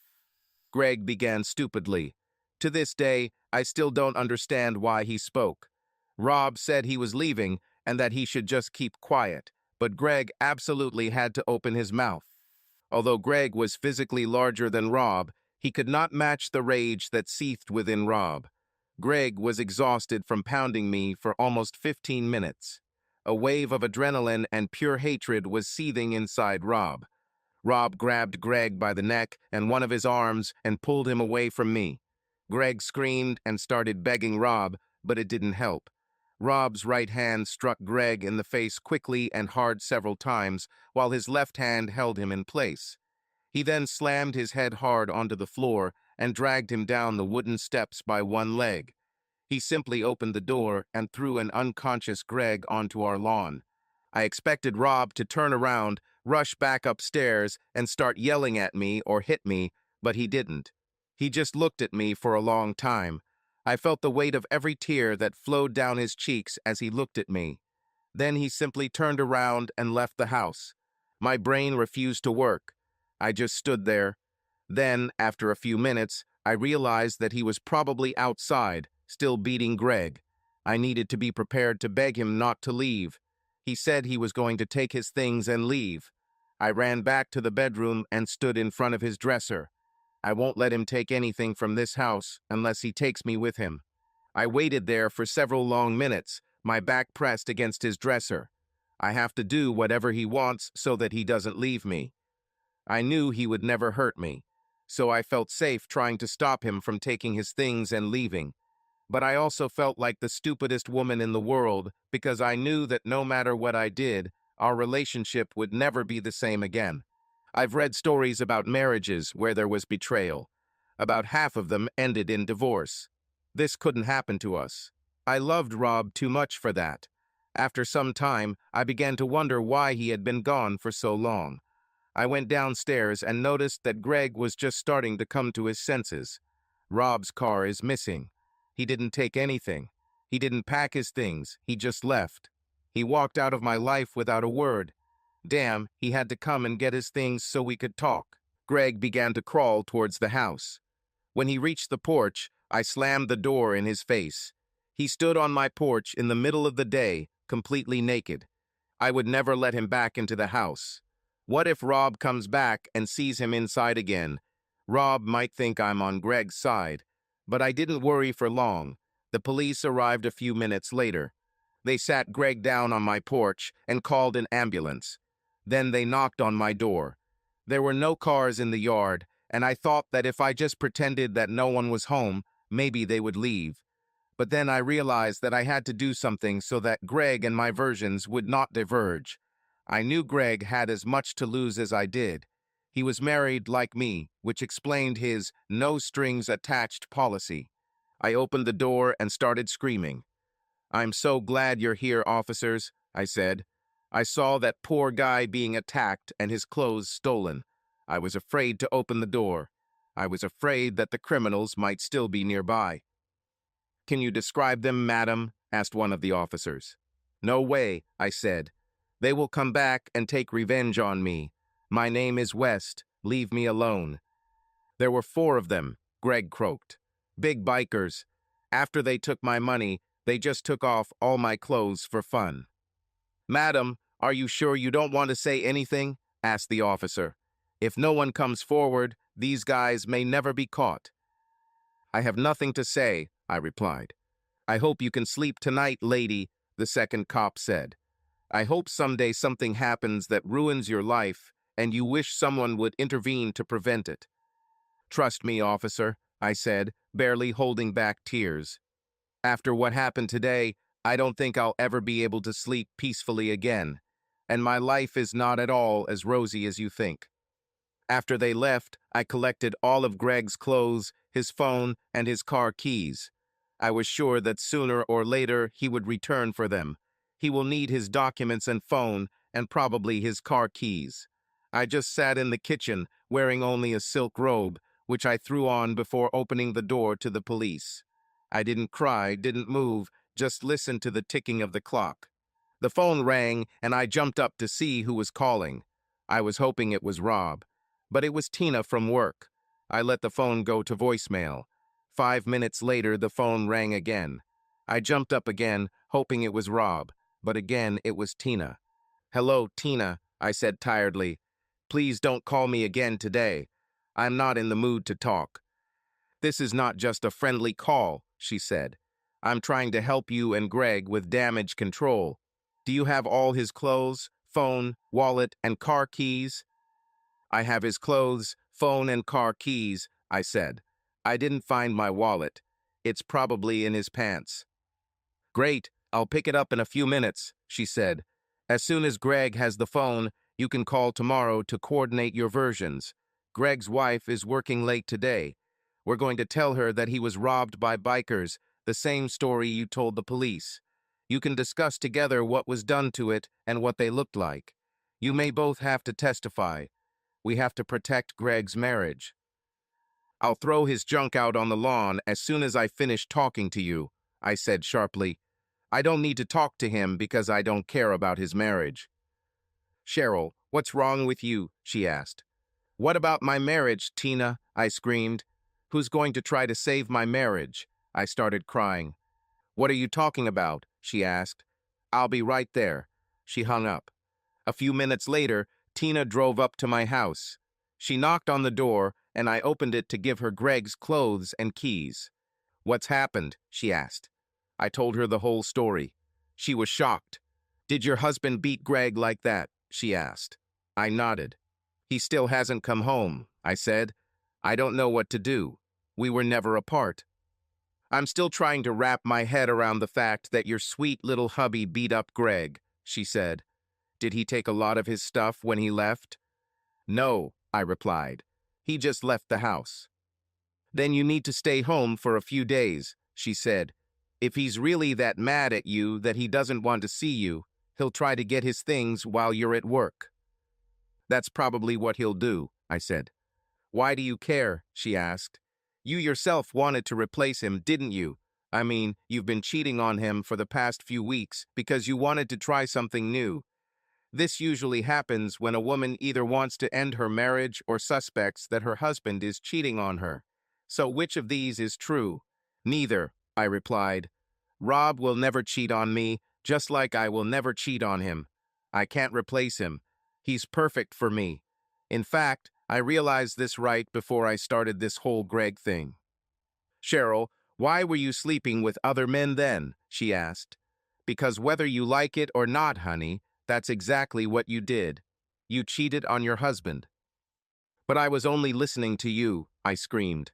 Greg began stupidly. To this day, I still don't understand why he spoke. Rob said he was leaving and that he should just keep quiet, but Greg absolutely had to open his mouth. Although Greg was physically larger than Rob, he could not match the rage that seethed within Rob. Greg was exhausted from pounding me for almost 15 minutes. A wave of adrenaline and pure hatred was seething inside Rob. Rob grabbed Greg by the neck and one of his arms and pulled him away from me. Greg screamed and started begging Rob, but it didn't help. Rob's right hand struck Greg in the face quickly and hard several times, while his left hand held him in place. He then slammed his head hard onto the floor and dragged him down the wooden steps by one leg. He simply opened the door and threw an unconscious Greg onto our lawn. I expected Rob to turn around, rush back upstairs, and start yelling at me or hit me, but he didn't. He just looked at me for a long time. I felt the weight of every tear that flowed down his cheeks as he looked at me. Then he simply turned around and left the house. My brain refused to work. I just stood there. Then, after a few minutes, I realized that he was probably outside, still beating Greg. I needed to be prepared to beg him not to leave. He said he was going to take his things and leave. I ran back to the bedroom and stood in front of his dresser. I won't let him take anything from this house unless he takes me with him. I waited there for several long minutes, my back pressed against his dresser. I have to do whatever he wants so that he doesn't leave me. I knew he would never hurt me, so I felt safe trying to stop him from taking his things and leaving. But I also felt like the stupidest woman in the world because I knew that no matter what I did, our relationship would never be the same again. I've read stories about marriages where there was betrayal. About half of them ended in divorce. This couldn't happen to us. I loved Rob too much for that. After some time, I began to wonder why he had been gone for so long. I went downstairs and noticed that Greg was just starting to come to his senses. Rob's car is missing. He didn't take anything. He didn't pack his things. He just left. He walked out of my life without a word. Damn, he had to come and get his things so we could talk. Greg began to crawl towards the house. When he reached the porch, I slammed the door in his face. He stood on my porch in the middle of the day, completely naked. I would never let him back into the house. What if Rob comes back and sees him inside again? Rob might think I'm on Greg's side. But I didn't worry for long. The police arrived a few minutes later. They sat Greg down on my porch and called an ambulance. Then they knocked on my door. There were no cars in the yard, and I thought that if I just pretended that no one was home, maybe they would leave. But then I realized that I had to do something so that Greg and my versions would not diverge. I knew Greg had as much to lose as I did. He was married like me, which explained his no-strings-attached policy. I opened the door and started screaming. "I'm so glad you're here, officers," I said. "I saw that poor guy being attacked and his clothes stolen. I was afraid to open the door. I was afraid that the criminals might still be nearby." "Can you describe them, madam?" asked one of the officers. "No way," I said. "They will come back and take revenge on me. My name is West. Leave me alone." "There were 4 of them," Greg croaked. "Big bikers. After they took my money, they just took off all my clothes for fun." "Madam, are you sure you don't want to say anything?" asked the officer. "If no one comes forward, these guys may never be caught." "I have nothing to say," I replied. "I hope you can sleep tonight, lady," the second cop said. "I hope someday something happens that ruins your life, and you wish someone would intervene to prevent it." "Trust me, officer," I said, barely holding back tears. "After what happened today, I don't think I'll ever be able to sleep peacefully again, and my life is not at all as rosy as you think." After they left, I collected all of Greg's clothes, his phone, and his car keys. I was sure that sooner or later he would return for them. He will need his documents and phone, and probably his car keys. I just sat in the kitchen, wearing only a silk robe, which I threw on before opening the door to the police. I didn't cry, didn't move, just listened to the ticking of the clock. The phone rang, and I jumped up to see who was calling. I was hoping it was Rob, but it was Tina from work. I let the phone go to voicemail. 5 minutes later, the phone rang again. I jumped up again, hoping it was Rob, but again it was Tina. "Hello, Tina," I said tiredly. "Please don't call me again today. I'm not in the mood to talk." "This is not just a friendly call," she said. "I'm trying to help you and Greg with damage control. Do you have all his clothes, phone, wallet, and car keys?" "I have his clothes, phone, and car keys," I said. "I didn't find my wallet. It's probably in his pants." "Great, I'll pick it up in a few minutes," she said. "As soon as Greg has the phone, you can call tomorrow to coordinate your versions. Greg's wife is working late today. We're going to tell her that he was robbed by bikers, the same story you told the police. You can discuss together what was done to it and what they looked like. You may both have to testify. We have to protect Greg's marriage." "I'll throw his junk out on the lawn as soon as I finish talking to you," I said sharply. "I don't need to talk to him because I don't care about his marriage." "Cheryl, what's wrong with you?" she asked. "What about my marriage, Tina?" I screamed. "Who's going to try to save my marriage?" I started crying. "What are you talking about?" she asked. "I'll be right there." She hung up. A few minutes later, Tina drove up to my house. She knocked on the door, and I opened it to give her Greg's clothes and keys. "What's happened?" she asked. I told her the whole story. She was shocked. "Did your husband beat Greg like that?" she asked. I nodded. "He still hasn't come home," I said. "I don't know what to do. We were never apart." "I'm still trying to wrap my head around the fact that your sweet little hubby beat up Greg," she said. "Did he take a lot of his stuff when he left?" "No," I replied. "He just left the house." "Then you need to stay home for a few days," she said. "If he's really that mad at you that he doesn't want to see you, he'll try to get his things while you're at work." "That's probably what he'll do," I said. "Why do you care?" she asked. "You yourself wanted to replace him, didn't you? I mean, you've been cheating on him for the past few weeks because you wanted to try something new. This usually happens when a woman either wants to end her marriage or suspects that her husband is cheating on her. So which of these is true?" "Neither," I replied. "Rob will never cheat on me, just like I will never cheat on him. I can't replace him. He's perfect for me. In fact, I realized this right before I started this whole Greg thing." "Cheryl, why were you sleeping with other men then?" she asked. "Because whether you like it or not, honey, that's exactly what you did. You cheated on your husband." But I was only listening to you, I screamed.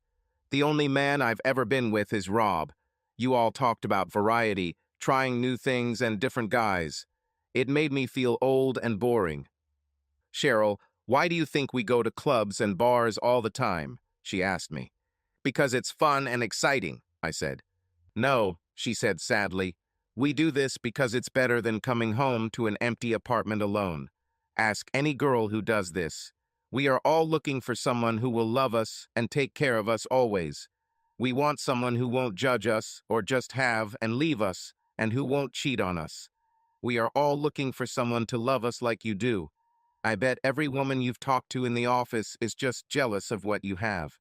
The only man I've ever been with is Rob. You all talked about variety, trying new things and different guys. It made me feel old and boring. Cheryl, why do you think we go to clubs and bars all the time? She asked me. Because it's fun and exciting, I said. No, she said sadly. We do this because it's better than coming home to an empty apartment alone. Ask any girl who does this. We are all looking for someone who will love us and take care of us always. We want someone who won't judge us or just have and leave us and who won't cheat on us. We are all looking for someone to love us like you do. I bet every woman you've talked to in the office is just jealous of what you have.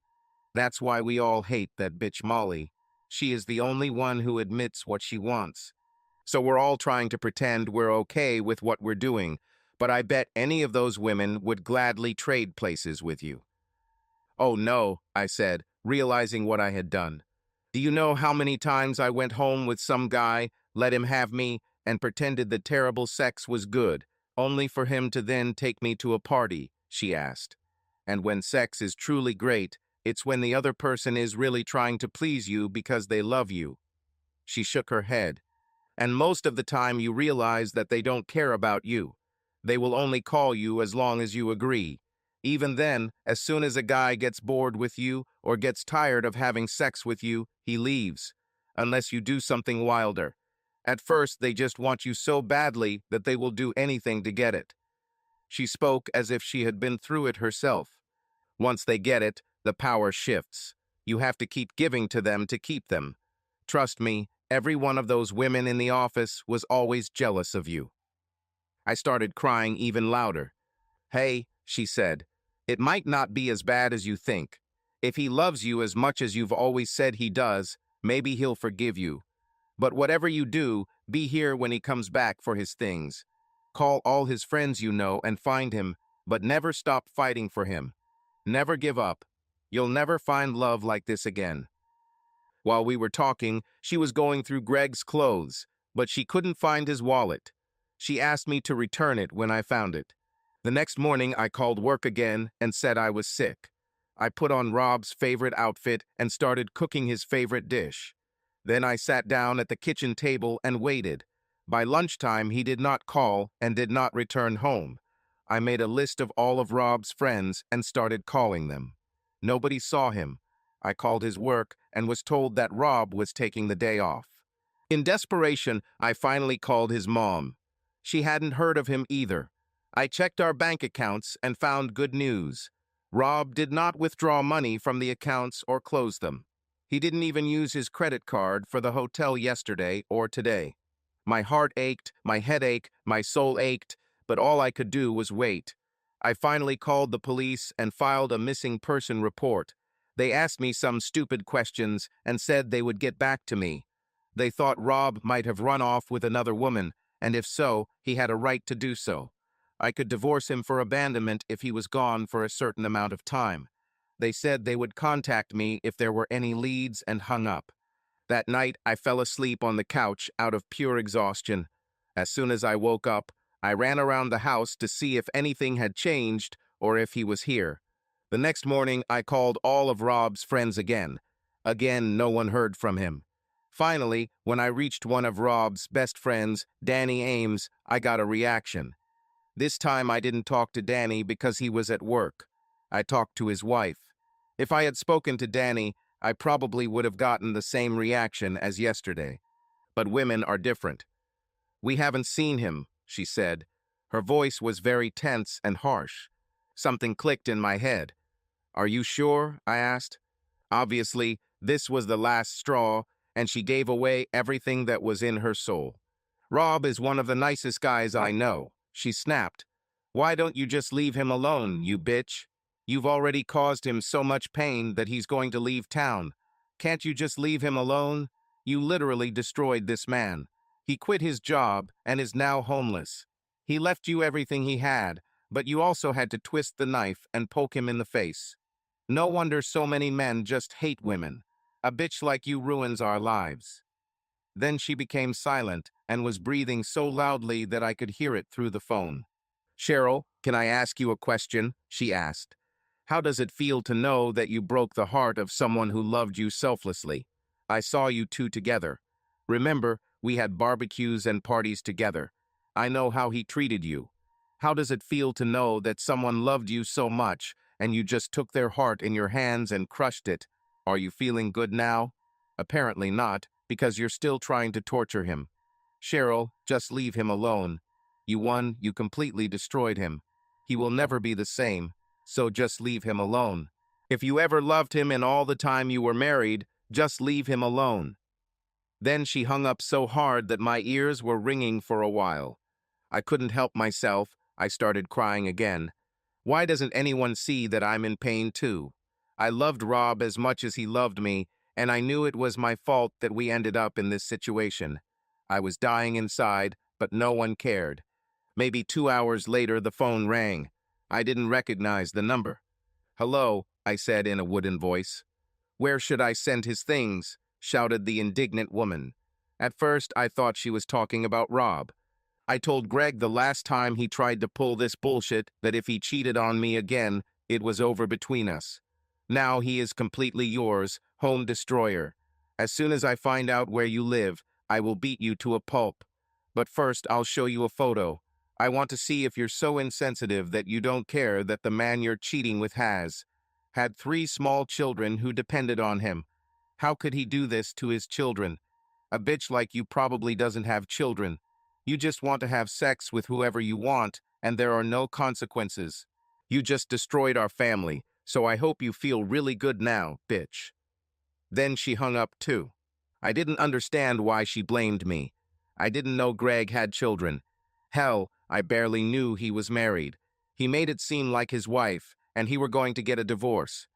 That's why we all hate that bitch Molly. She is the only one who admits what she wants. So we're all trying to pretend we're okay with what we're doing, but I bet any of those women would gladly trade places with you. Oh no, I said, realizing what I had done. Do you know how many times I went home with some guy, let him have me, and pretended that terrible sex was good, only for him to then take me to a party, she asked. And when sex is truly great, it's when the other person is really trying to please you because they love you. She shook her head. And most of the time you realize that they don't care about you. They will only call you as long as you agree. Even then, as soon as a guy gets bored with you or gets tired of having sex with you, he leaves, unless you do something wilder. At first, they just want you so badly that they will do anything to get it. She spoke as if she had been through it herself. Once they get it, the power shifts. You have to keep giving to them to keep them. Trust me, every one of those women in the office was always jealous of you. I started crying even louder. Hey, she said, it might not be as bad as you think. If he loves you as much as you've always said he does, maybe he'll forgive you. But whatever you do, be here when he comes back for his things. Call all his friends you know and find him, but never stop fighting for him. Never give up. You'll never find love like this again. While we were talking, she was going through Greg's clothes, but she couldn't find his wallet. She asked me to return it when I found it. The next morning, I called work again and said I was sick. I put on Rob's favorite outfit and started cooking his favorite dish. Then I sat down at the kitchen table and waited. By lunchtime, he did not call and did not return home. I made a list of all of Rob's friends and started calling them. Nobody saw him. I called his work and was told that Rob was taking the day off. In desperation, I finally called his mom. She hadn't heard of him either. I checked our bank accounts and found good news. Rob did not withdraw money from the accounts or close them. He didn't even use his credit card for the hotel yesterday or today. My heart ached, my head ached, my soul ached, but all I could do was wait. I finally called the police and filed a missing person report. They asked me some stupid questions and said they would get back to me. They thought Rob might have run off with another woman, and if so, he had a right to do so. I could divorce him for abandonment if he was gone for a certain amount of time. They said they would contact me if there were any leads and hung up. That night, I fell asleep on the couch out of pure exhaustion. As soon as I woke up, I ran around the house to see if anything had changed or if he was here. The next morning, I called all of Rob's friends again. Again, no one heard from him. Finally, when I reached one of Rob's best friends, Danny Ames, I got a reaction. This time I didn't talk to Danny because he was at work. I talked to his wife. If I had spoken to Danny, I probably would have gotten the same reaction as yesterday. But women are different. We haven't seen him, she said. Her voice was very tense and harsh. Something clicked in my head. Are you sure? I asked. Obviously, this was the last straw, and she gave away everything that was in her soul. Rob is one of the nicest guys I know, she snapped. Why don't you just leave him alone, you bitch? You've already caused him so much pain that he's going to leave town. Can't you just leave him alone? You literally destroyed this man. He quit his job and is now homeless. He left you everything he had, but you also had to twist the knife and poke him in the face. No wonder so many men just hate women. A bitch like you ruins our lives. Then she became silent and was breathing so loudly that I could hear it through the phone. Cheryl, can I ask you a question? She asked. How does it feel to know that you broke the heart of someone who loved you selflessly? I saw you two together. Remember, we had barbecues and parties together. I know how he treated you. How does it feel to know that someone loved you so much and you just took their heart in your hands and crushed it? Are you feeling good now? Apparently not, because you're still trying to torture him. Cheryl, just leave him alone. You won, you completely destroyed him. He will never be the same, so just leave him alone. If you ever loved him in all the time you were married, just leave him alone. Then she hung up so hard that my ears were ringing for a while. I couldn't help myself. I started crying again. Why doesn't anyone see that I'm in pain too? I loved Rob as much as he loved me, and I knew it was my fault that we ended up in this situation. I was dying inside, but no one cared. Maybe 2 hours later, the phone rang. I didn't recognize the number. "Hello," I said in a wooden voice. "Where should I send his things?" shouted the indignant woman. At first, I thought she was talking about Rob. I told Greg the last time he tried to pull this bullshit that if he cheated on me again, it was over between us. Now he is completely yours, home destroyer. As soon as I find out where you live, I will beat you to a pulp. But first, I'll show you a photo. I want to see if you're so insensitive that you don't care that the man you're cheating with had 3 small children who depended on him. How could he do this to his children? A bitch like you probably doesn't have children. You just want to have sex with whoever you want, and there are no consequences. You just destroyed our family, so I hope you feel really good now, bitch. Then she hung up too. I didn't understand why she blamed me. I didn't know Greg had children. Hell, I barely knew he was married. He made it seem like his wife, and he were going to get a divorce.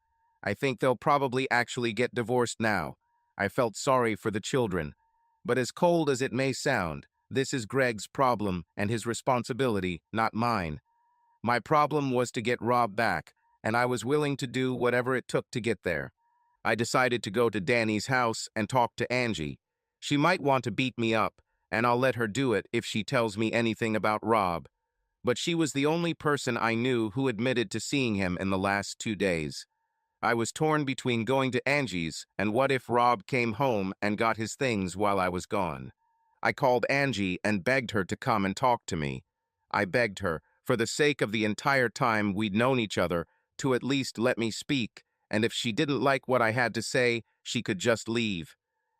I think they'll probably actually get divorced now. I felt sorry for the children. But as cold as it may sound, this is Greg's problem and his responsibility, not mine. My problem was to get Rob back, and I was willing to do whatever it took to get there. I decided to go to Danny's house and talk to Angie. She might want to beat me up, and I'll let her do it if she tells me anything about Rob. But she was the only person I knew who admitted to seeing him in the last 2 days. I was torn between going to Angie's and what if Rob came home and got his things while I was gone. I called Angie and begged her to come and talk to me. I begged her, for the sake of the entire time we'd known each other, to at least let me speak, and if she didn't like what I had to say, she could just leave.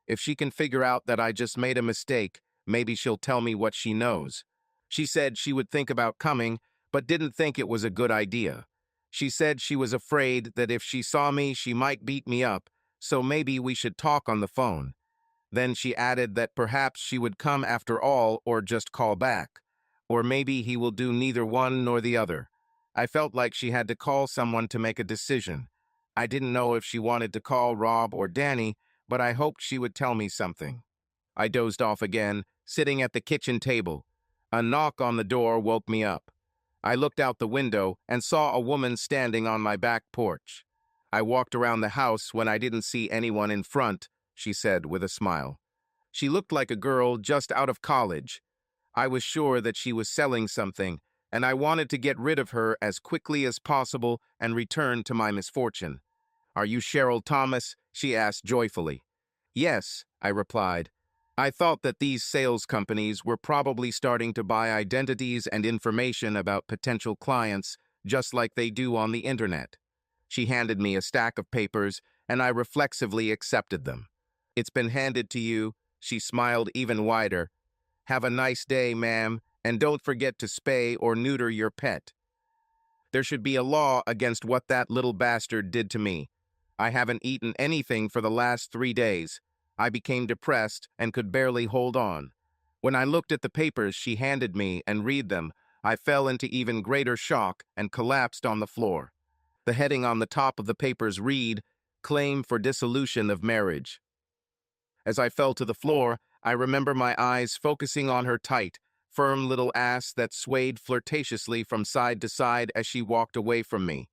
If she can figure out that I just made a mistake, maybe she'll tell me what she knows. She said she would think about coming, but didn't think it was a good idea. She said she was afraid that if she saw me, she might beat me up, so maybe we should talk on the phone. Then she added that perhaps she would come after all or just call back. Or maybe he will do neither one nor the other. I felt like she had to call someone to make a decision. I didn't know if she wanted to call Rob or Danny, but I hoped she would tell me something. I dozed off again, sitting at the kitchen table. A knock on the door woke me up. I looked out the window and saw a woman standing on my back porch. I walked around the house when I didn't see anyone in front, she said with a smile. She looked like a girl just out of college. I was sure that she was selling something, and I wanted to get rid of her as quickly as possible and return to my misfortune. "Are you Cheryl Thomas?" she asked joyfully. "Yes," I replied. I thought that these sales companies were probably starting to buy identities and information about potential clients, just like they do on the internet. She handed me a stack of papers, and I reflexively accepted them. "It's been handed to you," she smiled even wider. "Have a nice day, ma'am, and don't forget to spay or neuter your pet." There should be a law against what that little bastard did to me. I haven't eaten anything for the last 3 days. I became depressed and could barely hold on. When I looked at the papers she handed me and read them, I fell into even greater shock and collapsed on the floor. The heading on the top of the papers read, "Claim for dissolution of marriage." As I fell to the floor, I remember my eyes focusing on her tight, firm little ass that swayed flirtatiously from side to side as she walked away from me.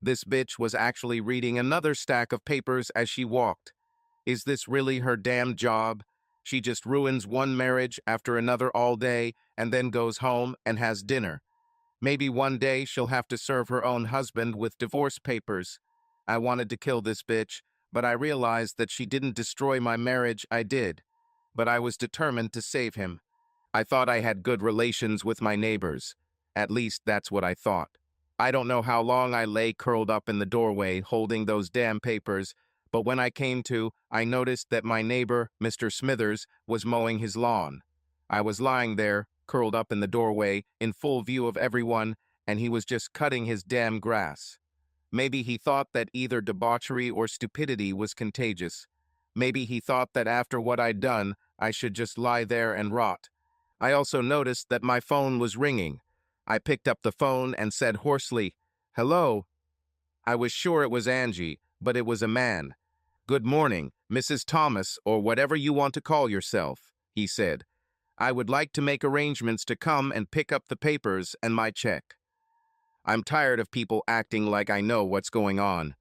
This bitch was actually reading another stack of papers as she walked. Is this really her damn job? She just ruins one marriage after another all day and then goes home and has dinner. Maybe one day she'll have to serve her own husband with divorce papers. I wanted to kill this bitch, but I realized that she didn't destroy my marriage. I did. But I was determined to save him. I thought I had good relations with my neighbors. At least that's what I thought. I don't know how long I lay curled up in the doorway holding those damn papers, but when I came to, I noticed that my neighbor, Mr. Smithers, was mowing his lawn. I was lying there, curled up in the doorway, in full view of everyone, and he was just cutting his damn grass. Maybe he thought that either debauchery or stupidity was contagious. Maybe he thought that after what I'd done, I should just lie there and rot. I also noticed that my phone was ringing. I picked up the phone and said hoarsely, "Hello?" I was sure it was Angie, but it was a man. "Good morning, Mrs. Thomas, or whatever you want to call yourself," he said. "I would like to make arrangements to come and pick up the papers and my check. I'm tired of people acting like I know what's going on."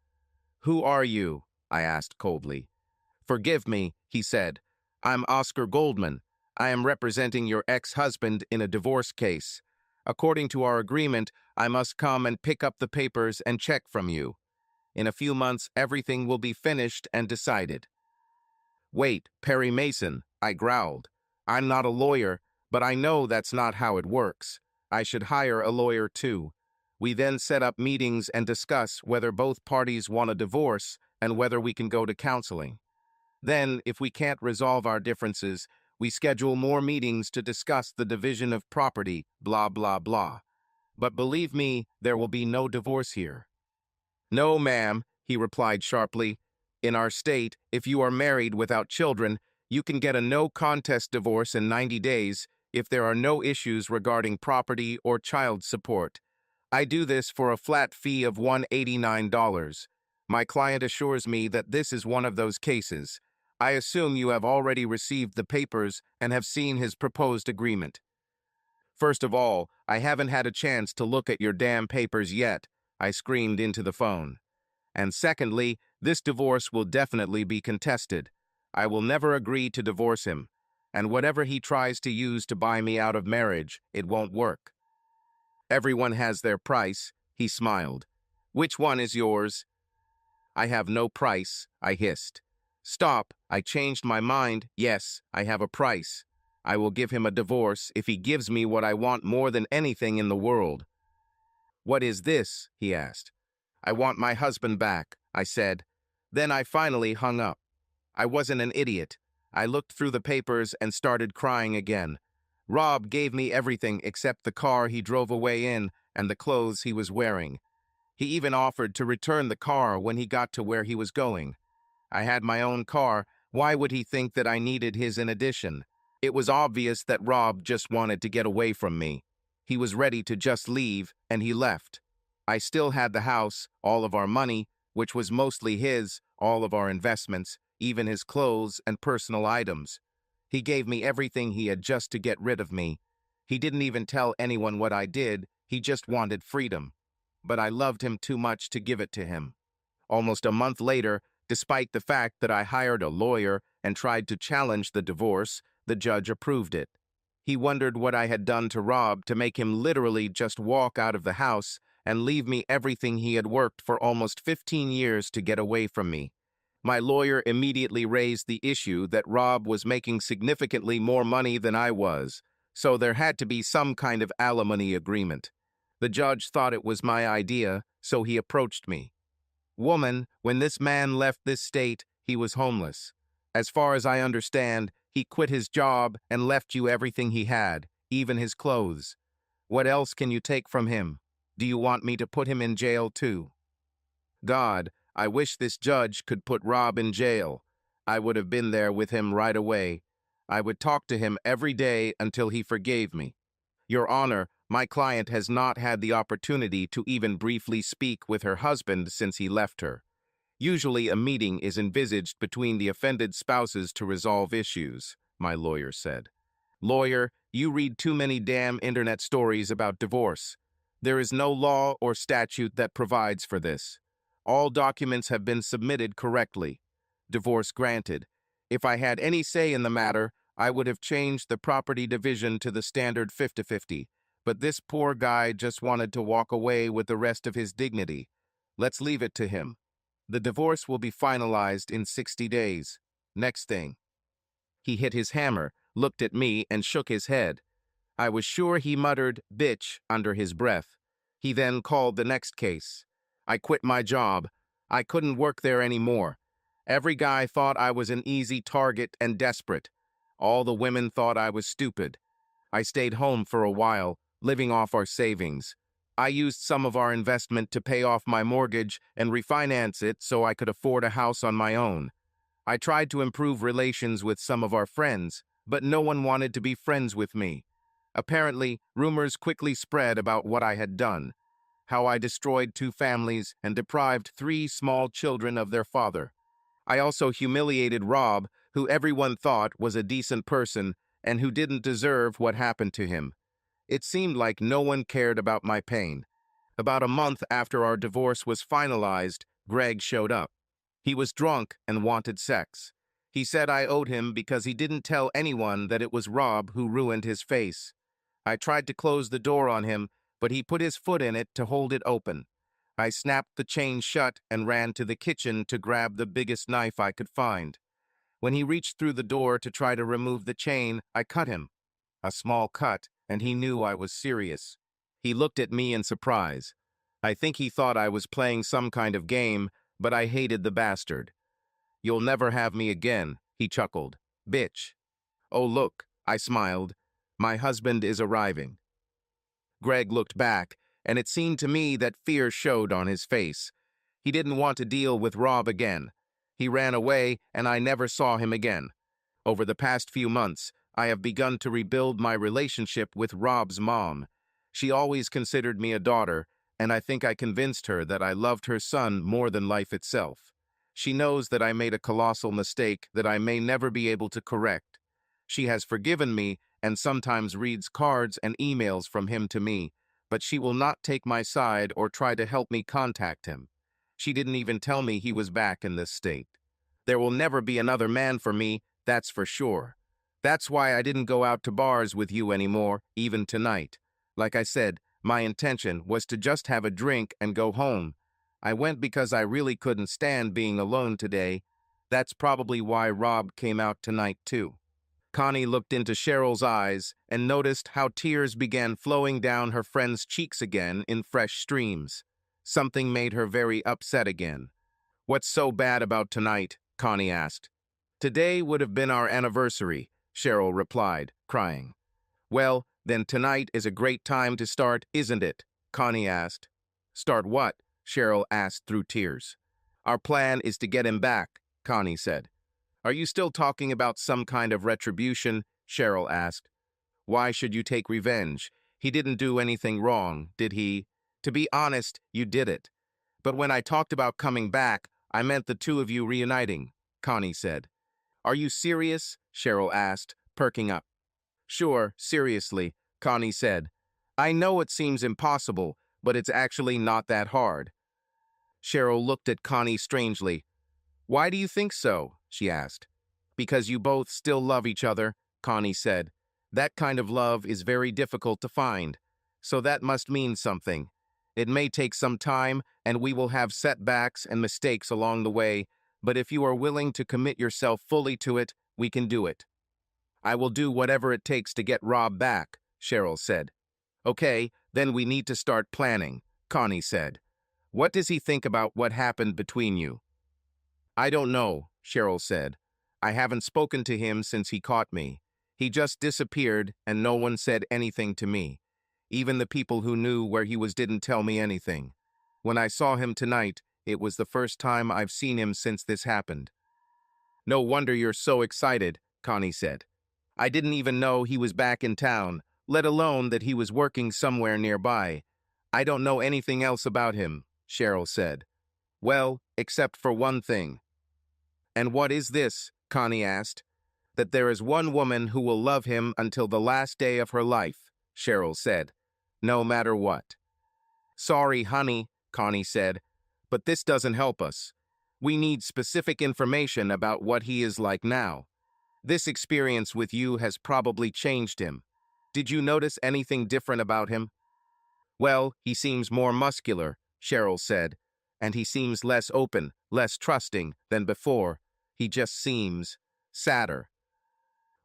"Who are you?" I asked coldly. "Forgive me," he said. "I'm Oscar Goldman. I am representing your ex-husband in a divorce case. According to our agreement, I must come and pick up the papers and check from you. In a few months, everything will be finished and decided." "Wait, Perry Mason," I growled. "I'm not a lawyer, but I know that's not how it works. I should hire a lawyer too. We then set up meetings and discuss whether both parties want a divorce and whether we can go to counseling. Then, if we can't resolve our differences, we schedule more meetings to discuss the division of property, blah, blah, blah. But believe me, there will be no divorce here." "No, ma'am," he replied sharply. "In our state, if you are married without children, you can get a no-contest divorce in 90 days if there are no issues regarding property or child support. I do this for a flat fee of $189. My client assures me that this is one of those cases. I assume you have already received the papers and have seen his proposed agreement." "First of all, I haven't had a chance to look at your damn papers yet," I screamed into the phone. "And secondly, this divorce will definitely be contested. I will never agree to divorce him. And whatever he tries to use to buy me out of marriage, it won't work." "Everyone has their price," he smiled. "Which one is yours?" "I have no price," I hissed. "Stop, I changed my mind. Yes, I have a price. I will give him a divorce if he gives me what I want more than anything in the world." "What is this?" he asked. "I want my husband back," I said. Then I finally hung up. I wasn't an idiot. I looked through the papers and started crying again. Rob gave me everything except the car he drove away in and the clothes he was wearing. He even offered to return the car when he got to where he was going. I had my own car. Why would he think that I needed his in addition? It was obvious that Rob just wanted to get away from me. He was ready to just leave, and he left. I still had the house, all of our money, which was mostly his, all of our investments, even his clothes and personal items. He gave me everything he had just to get rid of me. He didn't even tell anyone what I did. He just wanted freedom. But I loved him too much to give it to him. Almost a month later, despite the fact that I hired a lawyer and tried to challenge the divorce, the judge approved it. He wondered what I had done to Rob to make him literally just walk out of the house and leave me everything he had worked for almost 15 years to get away from me. My lawyer immediately raised the issue that Rob was making significantly more money than I was, so there had to be some kind of alimony agreement. The judge thought it was my idea, so he approached me. "Woman, when this man left this state, he was homeless. As far as I understand, he quit his job and left you everything he had, even his clothes. What else can you take from him? Do you want me to put him in jail too?" God, I wish this judge could put Rob in jail. I would have been there with him right away. I would talk to him every day until he forgave me. Your Honor, my client has not had the opportunity to even briefly speak with her husband since he left her. Usually a meeting is envisaged between the offended spouses to resolve issues, my lawyer said. Lawyer, you read too many damn internet stories about divorce. There is no law or statute that provides for this. All documents have been submitted correctly. Divorce granted. If I had any say in the matter, I would have changed the property division to the standard 50-50. But this poor guy just wanted to walk away with the rest of his dignity. Let's leave it to him. The divorce will be finalized in 60 days. Next thing. He hit his hammer, looked at me, and shook his head. I was sure he muttered, "bitch," under his breath. He then called the next case. I quit my job. I couldn't work there anymore. Every guy thought I was an easy target and desperate. All the women thought I was stupid. I stayed home for a while, living off our savings. I used some of our investment to pay off my mortgage and refinance it so I could afford a house on my own. I tried to improve relations with some of our friends, but no one wanted to be friends with me. Apparently, rumors quickly spread about what I had done, how I destroyed 2 families and deprived 3 small children of their father. I also humiliated Rob, who everyone thought was a decent person and who didn't deserve what happened to him. It seemed like no one cared about my pain. About a month after our divorce was finalized, Greg showed up. He was drunk and wanted sex. He said I owed him because he didn't tell anyone that it was Rob who ruined his face. I tried to close the door on him, but he put his foot in it to hold it open. I snapped the chain shut and ran to the kitchen to grab the biggest knife I could find. When he reached through the door to try to remove the chain, I cut him. A small cut, and he knew I was serious. He looked at me in surprise. I think he thought I was playing some kind of game, but I hated the bastard. "You'll never have me again," he chuckled. "Bitch." "Oh, look," I smiled. "My husband is arriving." Greg looked back, and it seemed to me that fear showed on his face. He didn't want to deal with Rob again. He ran away, and I never saw him again. Over the past few months, I have begun to rebuild my relationship with Rob's mom. She always considered me a daughter, and I think I convinced her that I loved her son more than life itself. She knows that I made a colossal mistake that I may never be able to correct. She has forgiven me and sometimes reads cards and emails from him to me, but she will not take my side or try to help me contact him. She didn't even tell me he was back in this state. There will never be another man for me, that's for sure. That's why I didn't go out to bars with you anymore, even tonight. Like I said, my intention was to just have a drink and go home. I went because I really couldn't stand being alone today. That's probably why Rob came out tonight, too. Connie looked into Cheryl's eyes and noticed how tears began flowing down her friend's cheeks again in fresh streams. Something made her very upset again. "What's so bad about tonight?" Connie asked. "Today would have been our anniversary," Cheryl replied, crying. "Well, then tonight is a great time to start, isn't it?" Connie asked. "Start what?" Cheryl asked through tears. "Our plan is to get him back," Connie said. "Are you still talking about some kind of retribution?" Cheryl asked. "Why should you take revenge? He didn't do anything wrong, did he? To be honest, you did it. But when I talked about coming back, I meant the 2 of you reuniting," Connie said. "Are you serious?" Cheryl asked, perking up. "Sure, seriously," Connie said. "I know it seems impossible, but it's actually not that hard." Cheryl looked at Connie strangely. "Why do you think so?" she asked. "Because you both still love each other," Connie said. "That kind of love is very difficult to find. So that must mean something. It may take some time, and we will have setbacks and mistakes along the way, but if you are willing to commit yourself fully to it, we can do it." "I will do whatever it takes to get Rob back," Cheryl said. "Okay, then we need to start planning," Connie said. "What does he think about what happened between you?" "I don't know," Cheryl said. "I haven't spoken to him since he caught me. He just disappeared, and no one said anything to me. Even the people who knew where he was didn't tell me anything. When I saw him tonight, it was the first time I've seen him since this happened." "No wonder you're so excited," Connie said. "I didn't even know he was back in town, let alone that he was working somewhere nearby. I don't know anything else about him," Cheryl said. "Well, except for one thing." "And what is this?" Connie asked. "That there is one woman who will love him until the last day of her life," Cheryl said. "No matter what." "Sorry, honey," Connie said, "but this doesn't help us. We need specific information about what he is like now. This experience with you has probably changed him. Did you notice anything different about him? Well, he seems more muscular, Cheryl said, and he seems less open, less trusting than before. He just seems sadder.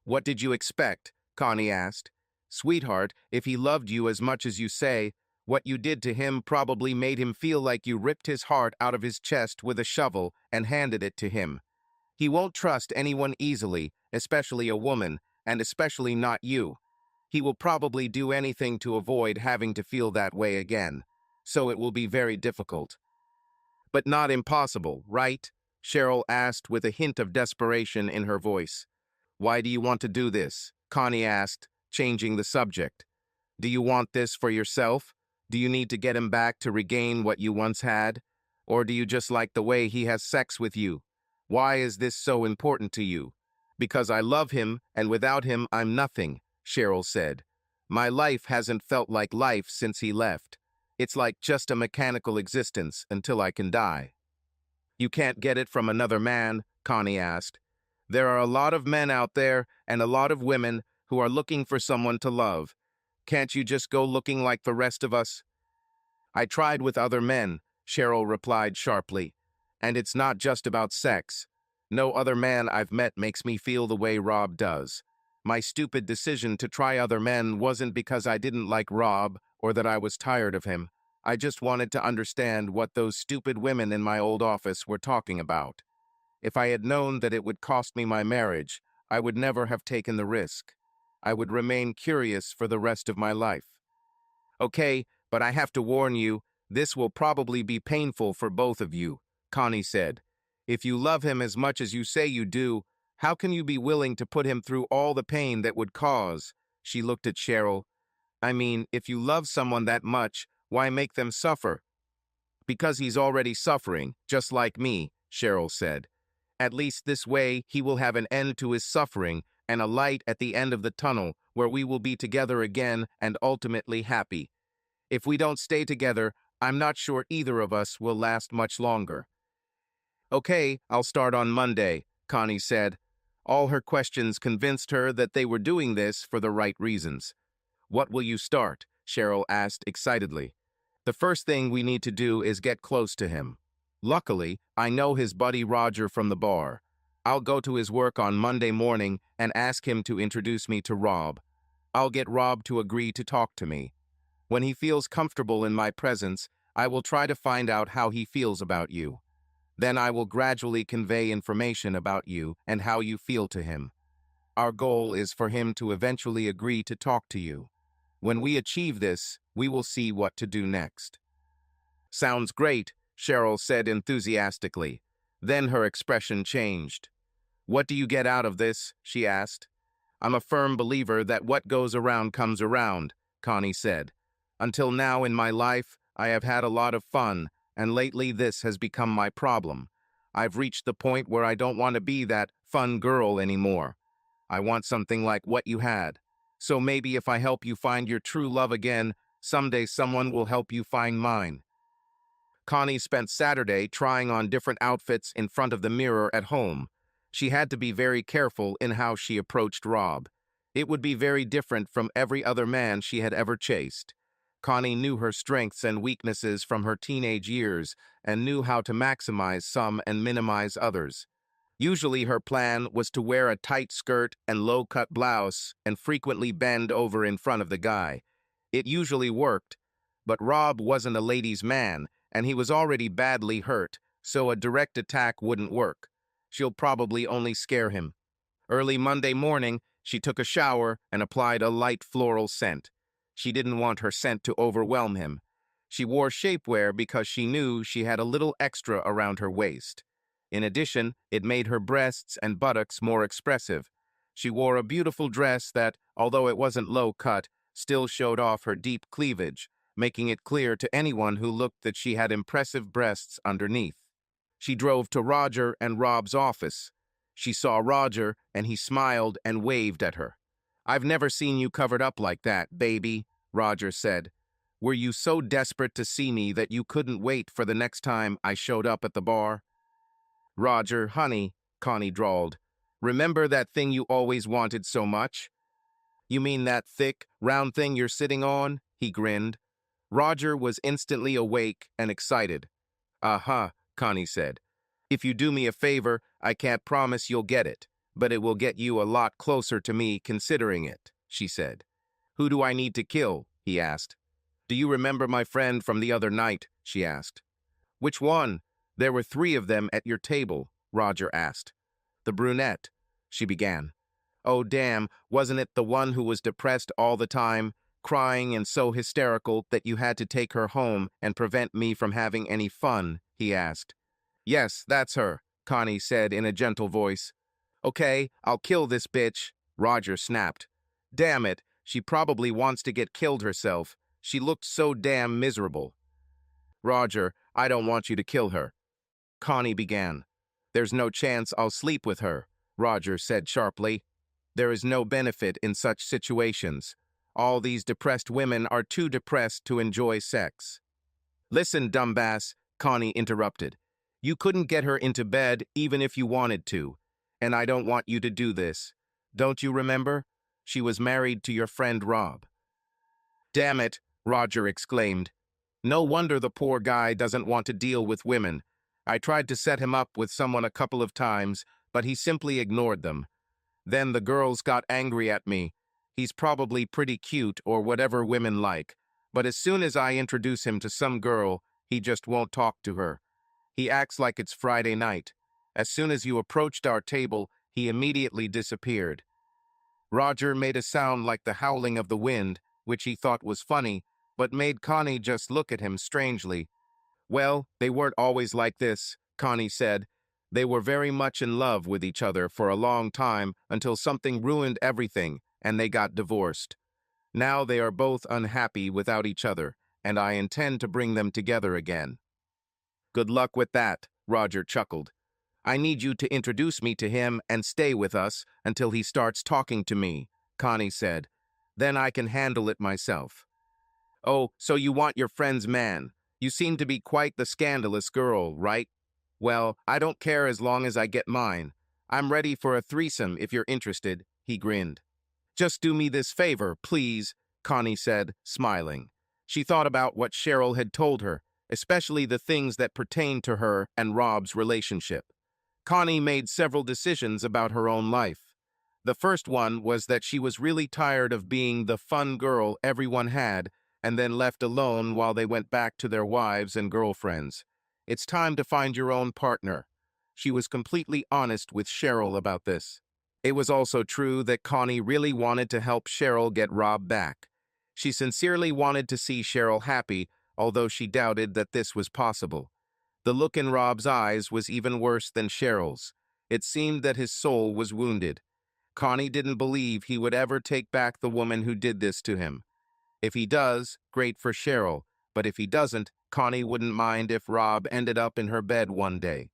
What did you expect? Connie asked. Sweetheart, if he loved you as much as you say, what you did to him probably made him feel like you ripped his heart out of his chest with a shovel and handed it to him. He won't trust anyone easily, especially a woman, and especially not you. He will probably do anything to avoid having to feel that way again. So it will be very difficult. But not impossible, right? Cheryl asked with a hint of desperation in her voice. Why do you want to do this? Connie asked, changing the subject. Do you want this for yourself? Do you need to get him back to regain what you once had? Or do you just like the way he has sex with you? Why is this so important to you? Because I love him, and without him I'm nothing, Cheryl said. My life hasn't felt like life since he left. It's like just a mechanical existence until I can die. You can't get it from another man? Connie asked. There are a lot of men out there and a lot of women who are looking for someone to love. Can't you just go looking like the rest of us? I tried with other men, Cheryl replied sharply. And it's not just about sex. No other man I've met makes me feel the way Rob does. My stupid decision to try other men wasn't because I didn't like Rob or that I was tired of him. I just wanted to understand what those stupid women in my old office were talking about. If I had known that it would cost me my marriage, I would never have taken the risk. I would remain curious for the rest of my life. Okay, but I have to warn you, this will probably be painful for both of you, Connie said. If you love him as much as you say you do, how can you be willing to put him through all the pain that would cause? She looked at Cheryl. I mean, if you love someone that much, why make them suffer? Because he's already suffering, just like me, Cheryl said. At least this way he will have an end to his suffering and a light at the end of the tunnel where we will be together again and ultimately happy. If we don't stay together, I'm not sure either of us will last much longer. Okay, I'll start on Monday, Connie said. All her questions convinced her that they were doing this for the right reasons. What will you start? Cheryl asked excitedly. The first thing we need to do is get close to him. Luckily, I know his buddy Roger from the bar. I'll go to his work on Monday morning and ask him to introduce me to Rob. I'll get Rob to agree to talk to me. When he feels comfortable in my presence, I will try to find out how he feels about you. Then I will gradually convey information about you and how you feel to him. Our goal is for him to eventually agree to talk to you. When we achieve this, we will see what to do next. Sounds great, Cheryl said enthusiastically. Then her expression changed. What do you get out of this? She asked. I'm a firm believer that what goes around comes around, Connie said. Until now in my life, I have had a lot of fun, and lately this has become my problem. I've reached the point where I don't want to be that fun girl anymore. I want something like what you had. So maybe if I help you find your true love again, someday someone will help you find mine. Connie spent Saturday trying on different outfits in front of the mirror at home. She had to be very careful in how she approached Rob. It would be very different from every other man she had ever chased. Connie knew her strengths and weaknesses from her teenage years and knew how to maximize some and minimize others. Usually her plan was to wear a tight skirt and low-cut blouse and frequently bend over in front of the guy. It usually worked, but Rob wasn't a ladies' man, and he was already badly hurt, so a direct attack wouldn't work. She'll probably only scare him. Early Monday morning, she took a shower and applied a light floral scent. She didn't want her scent to overwhelm him. She wore shapewear because she knew she had a little extra around her waist. In addition, it made her breasts and buttocks more expressive. She wore a beautiful dress that, although it wasn't low-cut, still showed off her deep cleavage, making it clear to anyone who looked that she had impressive breasts underneath. She drove to Roger and Rob's office. She saw Roger, and he smiled and waved at her. "I've never seen you covered up like that, baby," Roger said. "Were you so desperate to see me that you couldn't wait for the next time I showed up at the bar?" "Roger, honey," Connie drawled. "Remember that thing you always wanted so much?" You mean that thick, round thing you're sitting on? He grinned. Roger was instantly awake and excited. Uh-huh, Connie said. If you do me a favor, I can't promise you'll get it, but it will get you a lot closer to me considering it, she said. Who do I need to kill? He asked. Do you remember my friend from the other night? She asked. Which one? There were 3 of them at your table, Roger asked. The brunette, she began. Oh, damn, wasn't it the one who was depressed all the time, crying and so hysterical that you had to take her home and prevent me from having any fun? He asked. Yes, that's her, Connie said in a gentle voice. Okay, I'll kill this bitch, Roger snapped. Damn it, she probably wants to get killed herself. She looked so damn miserable. Roger, I don't want you to kill her. Connie began. There's no chance I'll sleep with her, Roger said sharply. There is no benefit in such situations. All these depressed women are too depressed to enjoy sex. Listen, dumbass, Connie interrupted. You couldn't get her into bed even if you wanted to, and I don't want you to do this. Don't you remember? She was married to your friend Rob. Damn it, Roger exclaimed. No wonder the poor guy doesn't want to deal with women. I tried to set him up with someone a couple of times, but he simply ignored them. Then the girls got angry at me. He's probably pretty cute or whatever women like, but as soon as I introduce him to some girl, he just won't talk to her. He acts like it's Friday night. As soon as you approached our table, he immediately disappeared. Roger made a sound like the howling of the wind, which he thought was funny, but made Connie just look at him strangely. Well, they weren't always like this, Connie said. They were very much in love with each other for a long time until something ruined everything, and they got divorced. Now they are both unhappy without each other, and I intend to bring them together again. Good luck with that, Roger chuckled. I need you to introduce me to him and stay with us until he starts talking to me, Connie said. Then I can handle it myself. Oh, so you want your friend's man. You seem to be quite the scandalous girl, right? Well, I don't care as long as I get mine. I'm ready for a threesome if you're interested, he grinned. Just do me this favor, please, Connie said, smiling. She thought about what Cheryl had told her, especially the things that pertained to her and Rob's relationship. Connie made several decisions about her own life. The first one was that she was really tired of being the fun girl everyone had and then left alone while they went back to their wives and girlfriends. It's time to find your own partner. She was completely honest with Cheryl about this. It was also true that Connie really wanted to help Cheryl get Rob back. She sincerely wanted to see Cheryl happy, although she doubted that this was possible. The look in Rob's eyes was even worse than Cheryl's. It seemed that his soul was wounded. Connie didn't believe he would ever take back the woman who did this to him. If he does, great for Cheryl, but if he doesn't, Connie wouldn't mind if Rob ended up in her bed one day.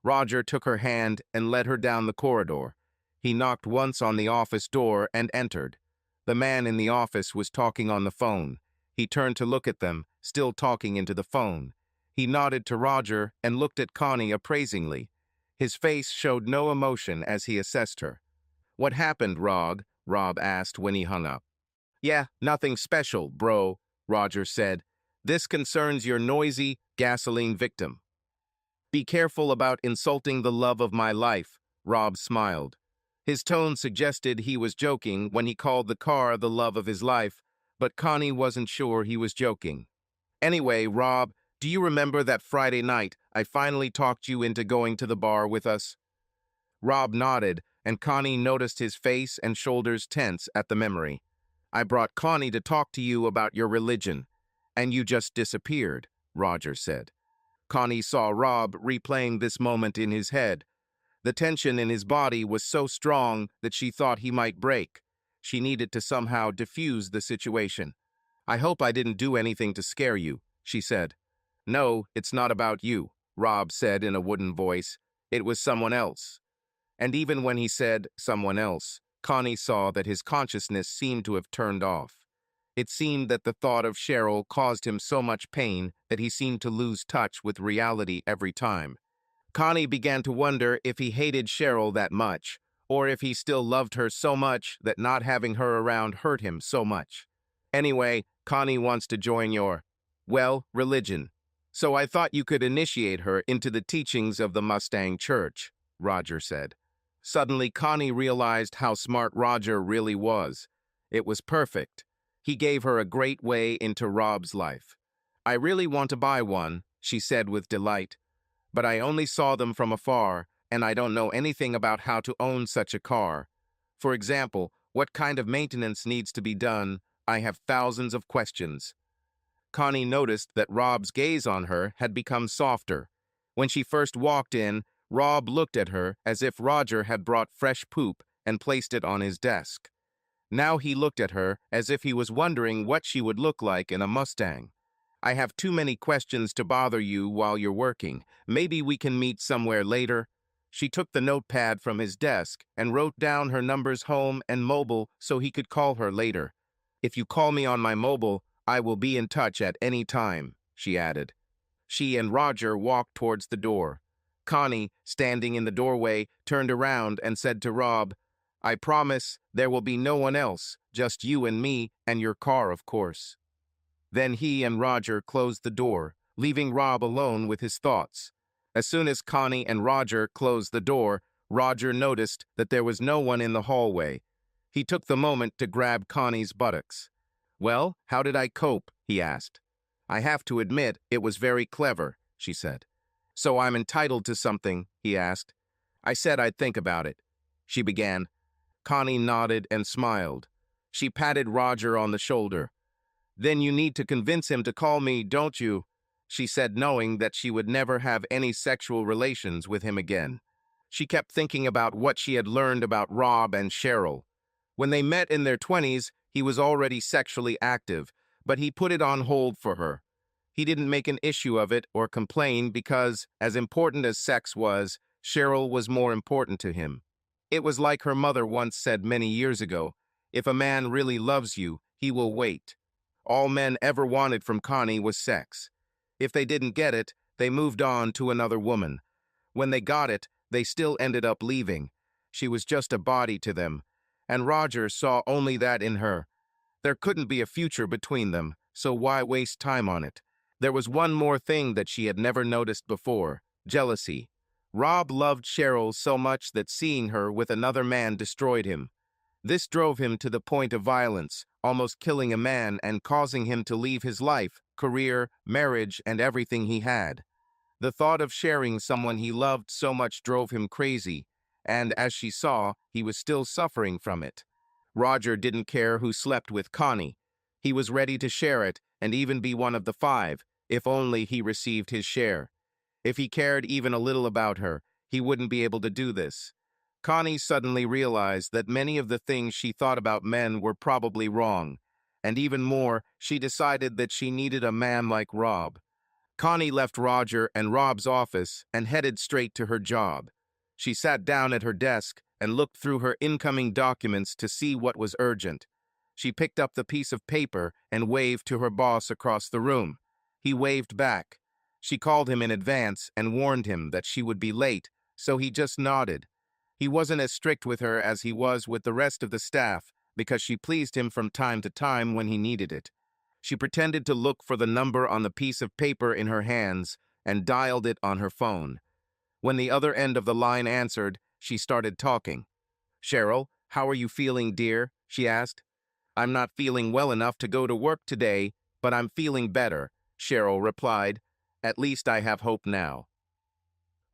Roger took her hand and led her down the corridor. He knocked once on the office door and entered. The man in the office was talking on the phone. He turned to look at them, still talking into the phone. He nodded to Roger and looked at Connie appraisingly. His face showed no emotion as he assessed her. What happened, Rog? Rob asked when he hung up. Yeah, nothing special, bro, Roger said. This concerns your noisy gasoline victim. Be careful about insulting the love of my life, Rob smiled. His tone suggested he was joking when he called the car the love of his life, but Connie wasn't sure he was joking. Anyway, Rob, do you remember that Friday night I finally talked you into going to the bar with us? Rob nodded, and Connie noticed his face and shoulders tense at the memory. I brought Connie to talk to you about your religion, and you just disappeared, Roger said. Connie saw Rob replaying this moment in his head. The tension in his body was so strong that she thought he might break. She needed to somehow diffuse the situation. I hope I didn't do anything to scare you, she said. No, it's not about you, Rob said in a wooden voice. It was someone else. And even when he said someone else, Connie saw that his consciousness seemed to have turned off. It seemed that the thought of Cheryl caused him so much pain that he seemed to lose touch with reality every time. Connie began to wonder if he hated Cheryl that much, or if he still loved her so much that not having her around hurt him so much. Anyway, Connie wants to join your, well, religion. So I thought you could initiate her into the teachings of the Mustang Church, Roger said. Suddenly, Connie realized how smart Roger really was. It was perfect. He gave her a great way into Rob's life. I really want to buy one, she said with delight. But I only saw them from afar, and I don't know anything about how to own such a car. For example, what kind of maintenance needs to be done? I have thousands of questions. Connie noticed that Rob's gaze on her had become softer. When she first walked in, Rob looked at her as if Roger had brought fresh poop and placed it on his desk. Now he looked at her as if he was wondering what she would look like in a Mustang. I have too many questions to bother you while you're working. Maybe we can meet somewhere later. She took the notepad from his desk and wrote down her numbers home and mobile so he could call her later. If you call me on my mobile, I will be in touch at any time, she added. She and Roger walked towards the door. Connie, standing in the doorway, turned around and said to Rob, I promise there will be no one else, just you and me and your car, of course. Then he and Roger closed the door, leaving Rob alone with his thoughts. As soon as Connie and Roger closed the door, Roger noticed that there was no one in the hallway. He took the moment to grab Connie's buttocks. Well, how did I cope? He asked. I have to admit, it was very clever, she said. So I'm entitled to something, he asked. I said I'd think about it. She began. Connie nodded and smiled. She patted Roger on the shoulder. Then you need to convince him to call me, don't you? She said, knowing that she would never have any sexual relations with him again. She kept thinking about what she had learned about Rob and Cheryl. When they met in their 20s, he was already sexually active, but he put it on hold for her. He didn't make an issue of it or complain because, as important as sex was, Cheryl was more important to him. It was like her mother once said many years ago, if a man really loves you, he will wait. All men ever wanted from Connie was sex. If they didn't get it, they moved on to another woman. When they got it, they still ended up leaving. She was just a body to them, and Roger saw only that in her. There couldn't be a future between them, so why waste time on it? There was one more thing that she had never noticed before, jealousy. Rob loved Cheryl so much that seeing her with another man destroyed him. This drove him to the point of violence, almost killing a man and causing him to leave his life, career, marriage, and everything he had. The thought of sharing someone he loved so much drove him crazy, and as she saw, he was still suffering from it. Roger didn't care who slept with Connie. He was ready to share it and even be one of the 5, if only he received his share. If he cared even a little about her, he wouldn't be able to do this. Connie suddenly realized that many of the things she thought about men were probably wrong, and even more, she decided that she needed a man like Rob. Connie left Roger and Rob's office and headed straight to her job. She sat down at her desk and looked through her incoming documents to see what was urgent. She picked up the piece of paper and waved to her boss across the room. He waved back. She called him in advance and warned him that she would be late, so he just nodded. He wasn't as strict with her as he was with the rest of the staff because she pleased him from time to time when he needed it. She pretended to look for the number on the piece of paper in her hands and dialed it on her phone. When the other end of the line answered, she started talking. Cheryl, how are you feeling, dear? She asked. I'm not feeling well enough to go to work today, but I'm feeling better, Cheryl replied. At least I have hope now.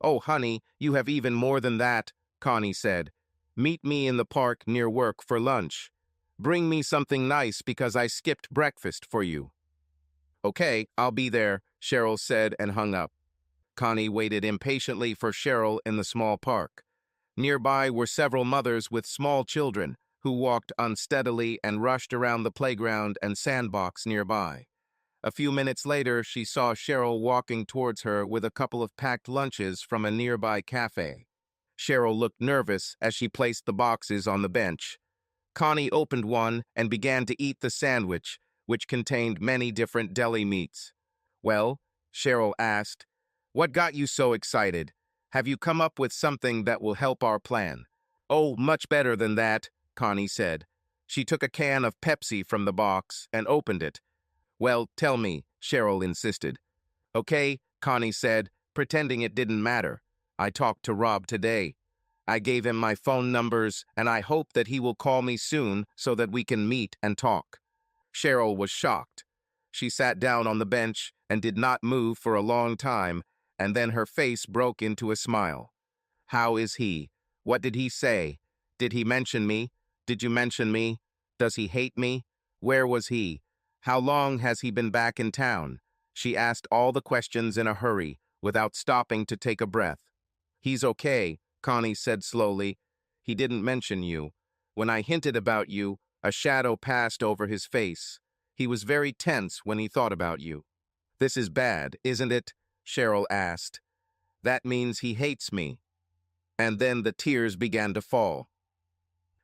Oh, honey, you have even more than that, Connie said. Meet me in the park near work for lunch. Bring me something nice because I skipped breakfast for you. Okay, I'll be there, Cheryl said and hung up. Connie waited impatiently for Cheryl in the small park. Nearby were several mothers with small children who walked unsteadily and rushed around the playground and sandbox nearby. A few minutes later, she saw Cheryl walking towards her with a couple of packed lunches from a nearby cafe. Cheryl looked nervous as she placed the boxes on the bench. Connie opened one and began to eat the sandwich, which contained many different deli meats. Well, Cheryl asked, what got you so excited? Have you come up with something that will help our plan? Oh, much better than that, Connie said. She took a can of Pepsi from the box and opened it. Well, tell me, Cheryl insisted. Okay, Connie said, pretending it didn't matter. I talked to Rob today. I gave him my phone numbers, and I hope that he will call me soon so that we can meet and talk. Cheryl was shocked. She sat down on the bench and did not move for a long time, and then her face broke into a smile. How is he? What did he say? Did he mention me? Did you mention me? Does he hate me? Where was he? How long has he been back in town? She asked all the questions in a hurry, without stopping to take a breath. He's okay, Connie said slowly. He didn't mention you. When I hinted about you, a shadow passed over his face. He was very tense when he thought about you. This is bad, isn't it? Cheryl asked. That means he hates me. And then the tears began to fall.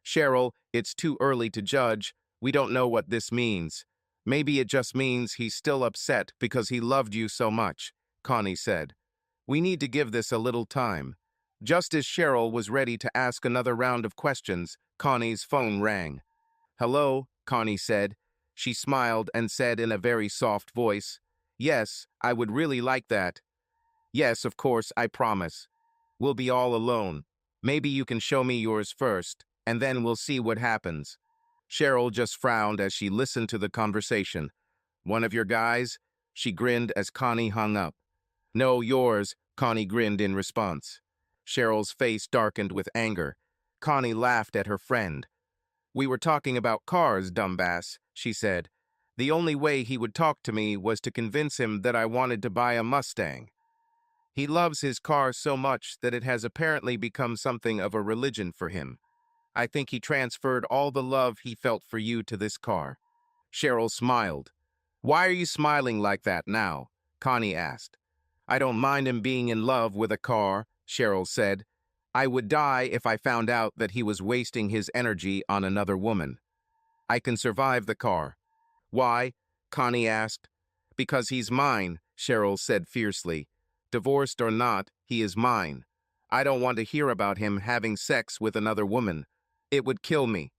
Cheryl, it's too early to judge. We don't know what this means. Maybe it just means he's still upset because he loved you so much, Connie said. We need to give this a little time. Just as Cheryl was ready to ask another round of questions, Connie's phone rang. Hello, Connie said. She smiled and said in a very soft voice, Yes, I would really like that. Yes, of course, I promise. We'll be all alone. Maybe you can show me yours first, and then we'll see what happens. Cheryl just frowned as she listened to the conversation. One of your guys? She grinned as Connie hung up. No, yours, Connie grinned in response. Cheryl's face darkened with anger. Connie laughed at her friend. We were talking about cars, dumbass, she said. The only way he would talk to me was to convince him that I wanted to buy a Mustang. He loves his car so much that it has apparently become something of a religion for him. I think he transferred all the love he felt for you to this car. Cheryl smiled. Why are you smiling like that now? Connie asked. I don't mind him being in love with a car, Cheryl said. I would die if I found out that he was wasting his energy on another woman. I can survive the car. Why? Connie asked. Because he's mine, Cheryl said fiercely. Divorced or not, he is mine. I don't want to hear about him having sex with another woman. It would kill me.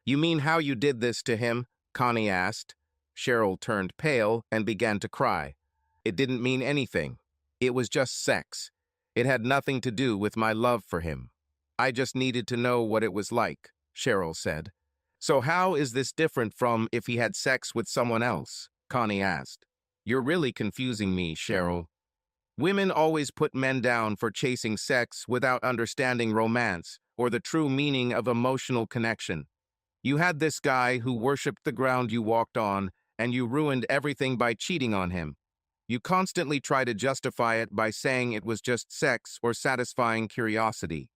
You mean how you did this to him? Connie asked. Cheryl turned pale and began to cry. It didn't mean anything. It was just sex. It had nothing to do with my love for him. I just needed to know what it was like, Cheryl said. So how is this different from if he had sex with someone else? Connie asked. You're really confusing me, Cheryl. Women always put men down for chasing sex without understanding romance or the true meaning of emotional connection. You had this guy who worshipped the ground you walked on, and you ruined everything by cheating on him. You constantly try to justify it by saying it was just sex or satisfying curiosity.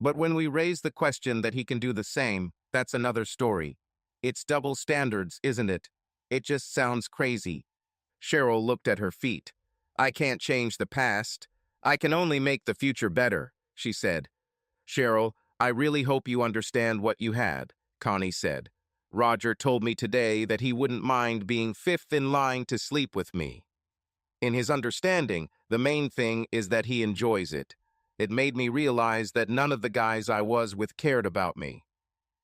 But when we raise the question that he can do the same, that's another story. It's double standards, isn't it? It just sounds crazy. Cheryl looked at her feet. I can't change the past. I can only make the future better, she said. Cheryl, I really hope you understand what you had, Connie said. Roger told me today that he wouldn't mind being fifth in line to sleep with me. In his understanding, the main thing is that he enjoys it. It made me realize that none of the guys I was with cared about me.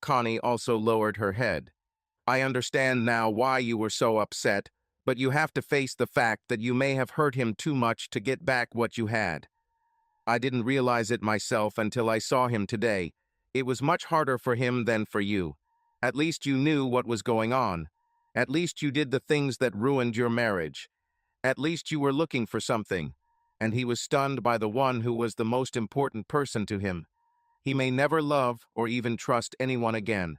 Connie also lowered her head. I understand now why you were so upset, but you have to face the fact that you may have hurt him too much to get back what you had. I didn't realize it myself until I saw him today. It was much harder for him than for you. At least you knew what was going on. At least you did the things that ruined your marriage. At least you were looking for something. And he was stunned by the one who was the most important person to him. He may never love or even trust anyone again.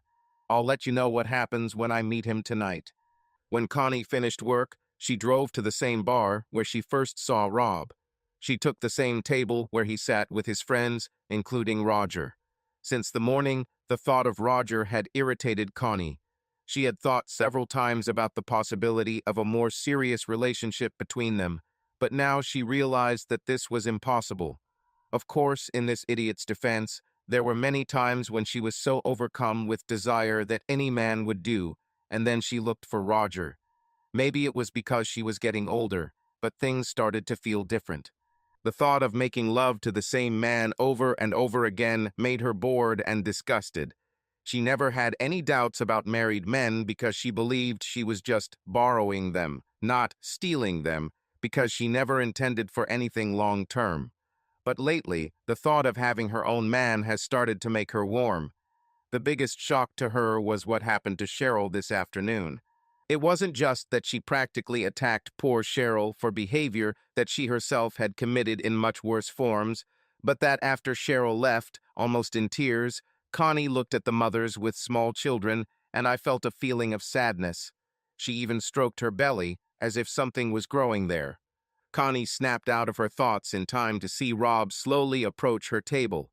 I'll let you know what happens when I meet him tonight. When Connie finished work, she drove to the same bar where she first saw Rob. She took the same table where he sat with his friends, including Roger. Since the morning, the thought of Roger had irritated Connie. She had thought several times about the possibility of a more serious relationship between them, but now she realized that this was impossible. Of course, in this idiot's defense, there were many times when she was so overcome with desire that any man would do, and then she looked for Roger. Maybe it was because she was getting older, but things started to feel different. The thought of making love to the same man over and over again made her bored and disgusted. She never had any doubts about married men because she believed she was just borrowing them, not stealing them, because she never intended for anything long-term. But lately, the thought of having her own man has started to make her warm. The biggest shock to her was what happened to Cheryl this afternoon. It wasn't just that she practically attacked poor Cheryl for behavior that she herself had committed in much worse forms, but that after Cheryl left, almost in tears, Connie looked at the mothers with small children, and I felt a feeling of sadness. She even stroked her belly, as if something was growing there. Connie snapped out of her thoughts in time to see Rob slowly approach her table.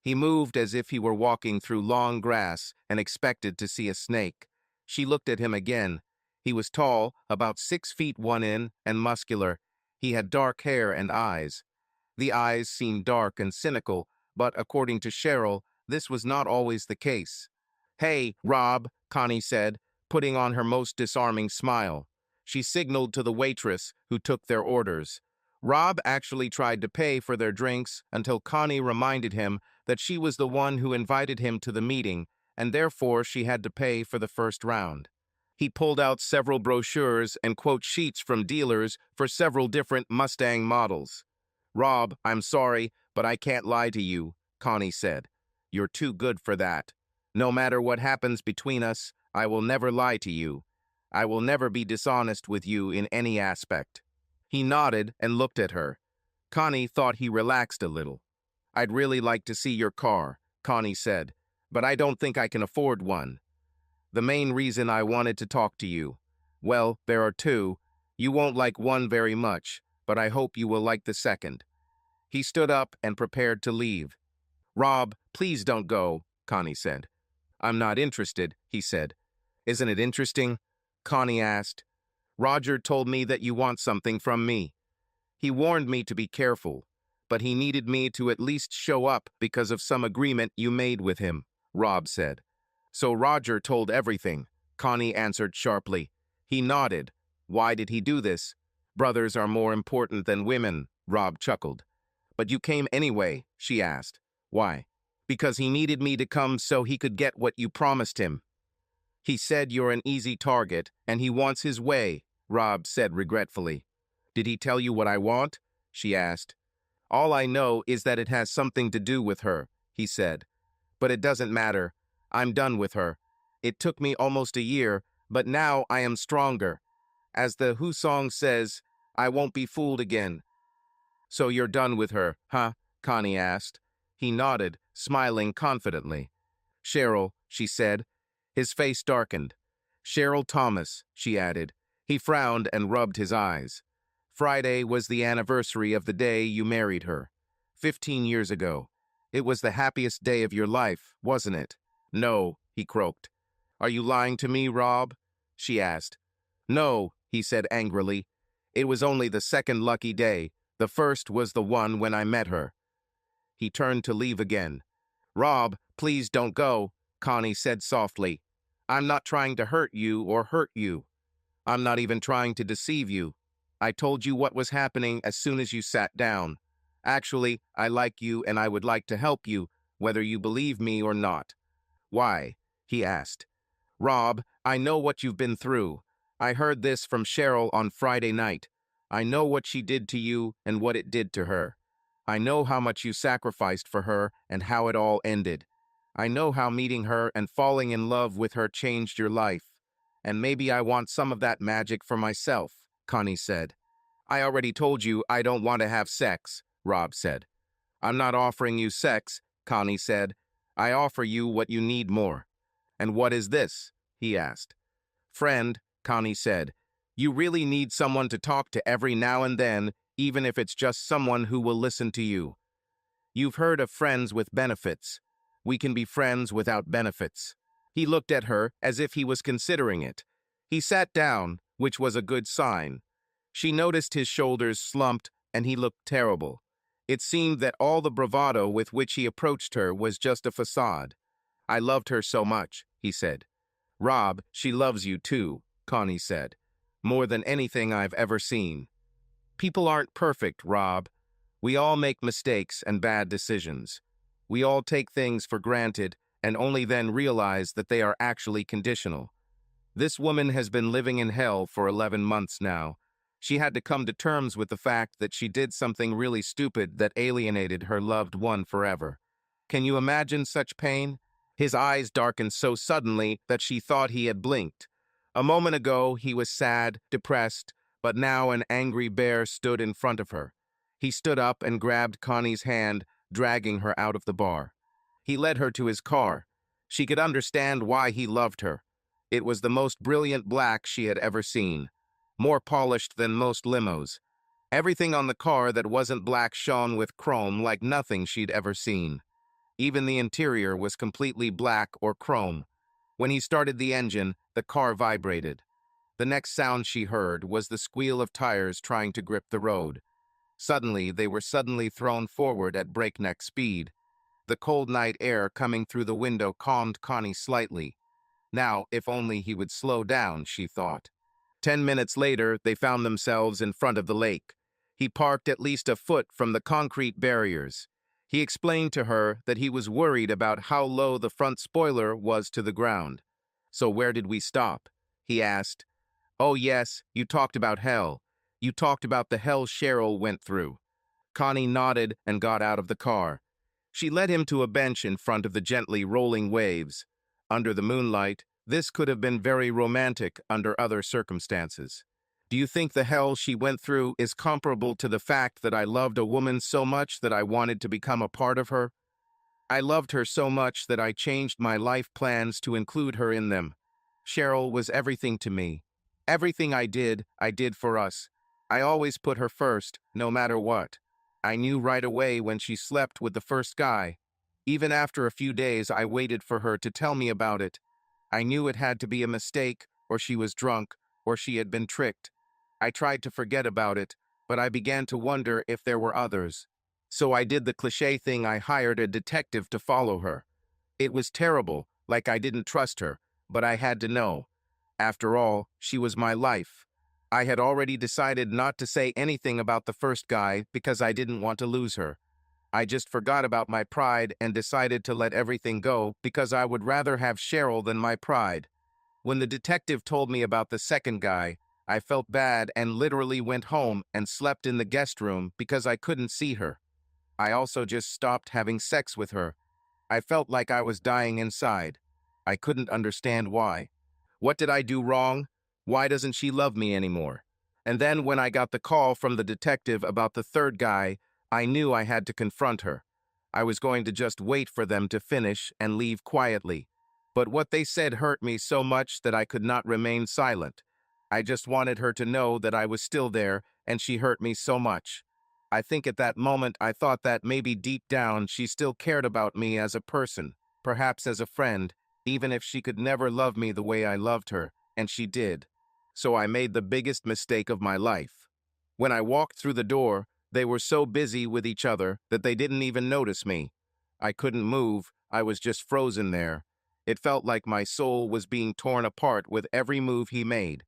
He moved as if he were walking through long grass and expected to see a snake. She looked at him again. He was tall, about 6 feet 1 inch, and muscular. He had dark hair and eyes. The eyes seemed dark and cynical, but according to Cheryl, this was not always the case. "Hey, Rob," Connie said, putting on her most disarming smile. She signaled to the waitress, who took their orders. Rob actually tried to pay for their drinks until Connie reminded him that she was the one who invited him to the meeting, and therefore she had to pay for the first round. He pulled out several brochures and quote sheets from dealers for several different Mustang models. "Rob, I'm sorry, but I can't lie to you," Connie said. "You're too good for that. No matter what happens between us, I will never lie to you. I will never be dishonest with you in any aspect." He nodded and looked at her. Connie thought he relaxed a little. "I'd really like to see your car," Connie said, "but I don't think I can afford one. The main reason I wanted to talk to you. Well, there are two. You won't like one very much, but I hope you will like the second." He stood up and prepared to leave. "Rob, please don't go," Connie said. "I'm not interested," he said. "Isn't it interesting?" Connie asked. "Roger told me that you want something from me. He warned me to be careful, but he needed me to at least show up because of some agreement you made with him," Rob said. "So Roger told everything," Connie answered sharply. He nodded. "Why did he do this?" "Brothers are more important than women," Rob chuckled. "But you came anyway," she asked. "Why?" "Because he needed me to come so he could get what you promised him." "He said you're an easy target, and he wants his way," Rob said regretfully. "Did he tell you what I want?" she asked. "All I know is that it has something to do with her," he said. "But it doesn't matter. I'm done with her. It took me almost a year, but now I am stronger. As the Who song says, I won't be fooled again." "So you're done with her, huh?" Connie asked. He nodded, smiling confidently. "Cheryl," she said. His face darkened. "Cheryl Thomas," she added. He frowned and rubbed his eyes. "Friday was the anniversary of the day you married her. 15 years ago. It was the happiest day of your life, wasn't it?" "No," he croaked. "Are you lying to me, Rob?" she asked. "No," he said angrily. "It was only the second lucky day. The first was the one when I met her." He turned to leave again. "Rob, please don't go," Connie said softly. "I'm not trying to hurt you or hurt you. I'm not even trying to deceive you. I told you what was happening as soon as you sat down. Actually, I like you and I would like to help you, whether you believe me or not." "Why?" he asked. "Rob, I know what you've been through. I heard this from Cheryl on Friday night. I know what she did to you and what it did to her. I know how much you sacrificed for her and how it all ended. I know how meeting her and falling in love with her changed your life. And maybe I want some of that magic for myself," Connie said. "I already told you I don't want to have sex," Rob said. "I'm not offering you sex," Connie said. "I offer you what you need more." "And what is this?" he asked. "Friend," Connie said. "You really need someone to talk to every now and then, even if it's just someone who will listen to you. You've heard of friends with benefits. We can be friends without benefits." He looked at her as if he was considering it. He sat down, which was a good sign. She noticed his shoulders slumped, and he looked terrible. It seemed that all the bravado with which he approached her was just a facade. "I loved her so much," he said. "Rob, she loves you too," Connie said. "More than anything I've ever seen." "People aren't perfect, Rob. We all make mistakes and bad decisions. We all take things for granted and only then realize that they are actually conditional. This woman has been living in hell for 11 months now. She had to come to terms with the fact that she did something really stupid that alienated her loved one forever. Can you imagine such pain? His eyes darkened so suddenly that she thought he had blinked. A moment ago, he was sad, depressed, but now an angry bear stood in front of her. He stood up and grabbed Connie's hand, dragging her out of the bar. He led her to his car. She could understand why he loved her. It was the most brilliant black she had ever seen, more polished than most limos. Everything on the car that wasn't black shone with chrome like nothing she'd ever seen. Even the interior was completely black or chrome. When he started the engine, the car vibrated. The next sound she heard was the squeal of tires trying to grip the road. Suddenly, they were thrown forward at breakneck speed. The cold night air coming through the window calmed Connie slightly. Now, if only he would slow down, she thought. 10 minutes later, they found themselves in front of the lake. He parked at least a foot from the concrete barriers. He explained to her that he was worried about how low the front spoiler was to the ground. "So where did we stop?" he asked. "Oh yes, you talked about hell. You talked about the hell Cheryl went through." Connie nodded and got out of the car. She led him to a bench in front of the gently rolling waves. Under the moonlight, this could have been very romantic under other circumstances. "Do you think the hell she went through is comparable to the fact that I loved a woman so much that I wanted to become a part of her? I loved her so much that I changed my life plans to include her in them. Cheryl was everything to me. Everything I did for us. I always put her first, no matter what. I knew right away when she slept with the first guy. Even after a few days, I waited for her to tell me about it. I knew it had to be a mistake, or she was drunk, or she had been tricked. I tried to forget about it, but I began to wonder if there were others. So I did the cliché thing. I hired a detective to follow her. It was terrible, like I didn't trust her, but I had to know. After all, she was my life. I had already decided not to say anything about the first guy because I didn't want to lose her. I just forgot about my pride and decided to let everything go because I would rather have Cheryl than my pride. When the detective told me about the second guy, I felt bad and literally went home and slept in the guest room because I couldn't see her. I also just stopped having sex with her. I felt like I was dying inside. I couldn't understand why. What did I do wrong? Why doesn't she love me anymore? And then when I got the call from the detective about the third guy, I knew I had to confront her. I was going to just wait for them to finish and leave quietly. But what they said hurt me so much that I could not remain silent. I just wanted her to know that I was still there, and she hurt me so much. I think at that moment I thought that maybe deep down she still cared about me as a person, perhaps as a friend, even if she could never love me the way I loved her, and she did. So I made the biggest mistake of my life. When I walked through the door, they were so busy with each other that they didn't even notice me. I couldn't move, I was just frozen there. It felt like my soul was being torn apart with every move he made.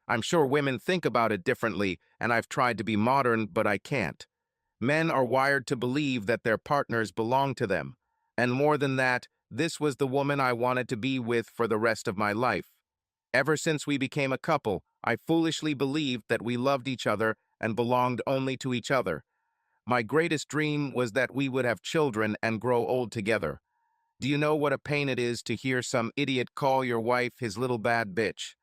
I'm sure women think about it differently, and I've tried to be modern, but I can't. Men are wired to believe that their partners belong to them. And more than that, this was the woman I wanted to be with for the rest of my life. Ever since we became a couple, I foolishly believed that we loved each other and belonged only to each other. My greatest dream was that we would have children and grow old together. Do you know what a pain it is to hear some idiot call your wife his little bad bitch?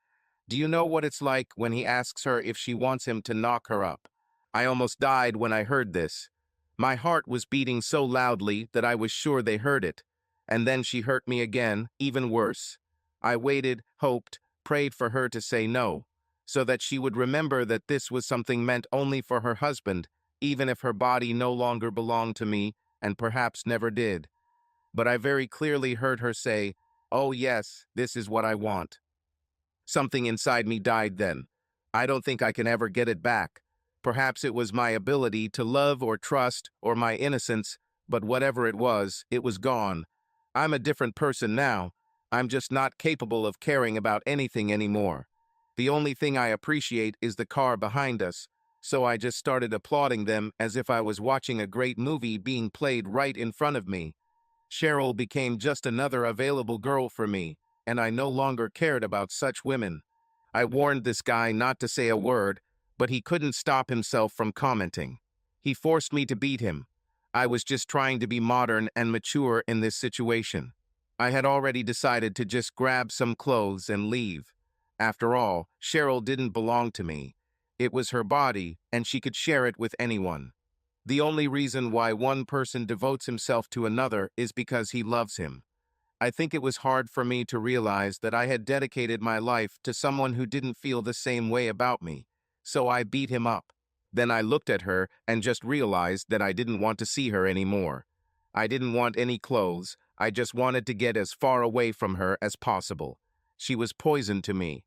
Do you know what it's like when he asks her if she wants him to knock her up? I almost died when I heard this. My heart was beating so loudly that I was sure they heard it. And then she hurt me again, even worse. I waited, hoped, prayed for her to say no, so that she would remember that this was something meant only for her husband, even if her body no longer belonged to me, and perhaps never did. But I very clearly heard her say, "Oh yes, this is what I want." Something inside me died then. I don't think I can ever get it back. Perhaps it was my ability to love or trust or my innocence, but whatever it was gone. I'm a different person now. I'm just not capable of caring about anything anymore. The only thing I appreciate is the car behind us. So I just started applauding them as if I was watching a great movie being played right in front of me. Cheryl became just another available girl for me, and I no longer cared about such women. I warned this guy not to say a word, but he couldn't stop himself from commenting. He forced me to beat him. I was just trying to be modern and mature in this situation. I had already decided to just grab some clothes and leave. After all, Cheryl didn't belong to me. It was her body, and she could share it with anyone. The only reason why one person devotes himself to another is because he loves him. I think it was hard for me to realize that I had dedicated my life to someone who didn't feel the same way about me, so I beat him up. Then I looked at her and just realized that I didn't want to see her anymore. I didn't want any clothes, I just wanted to get as far away from her as possible. She was poison to me.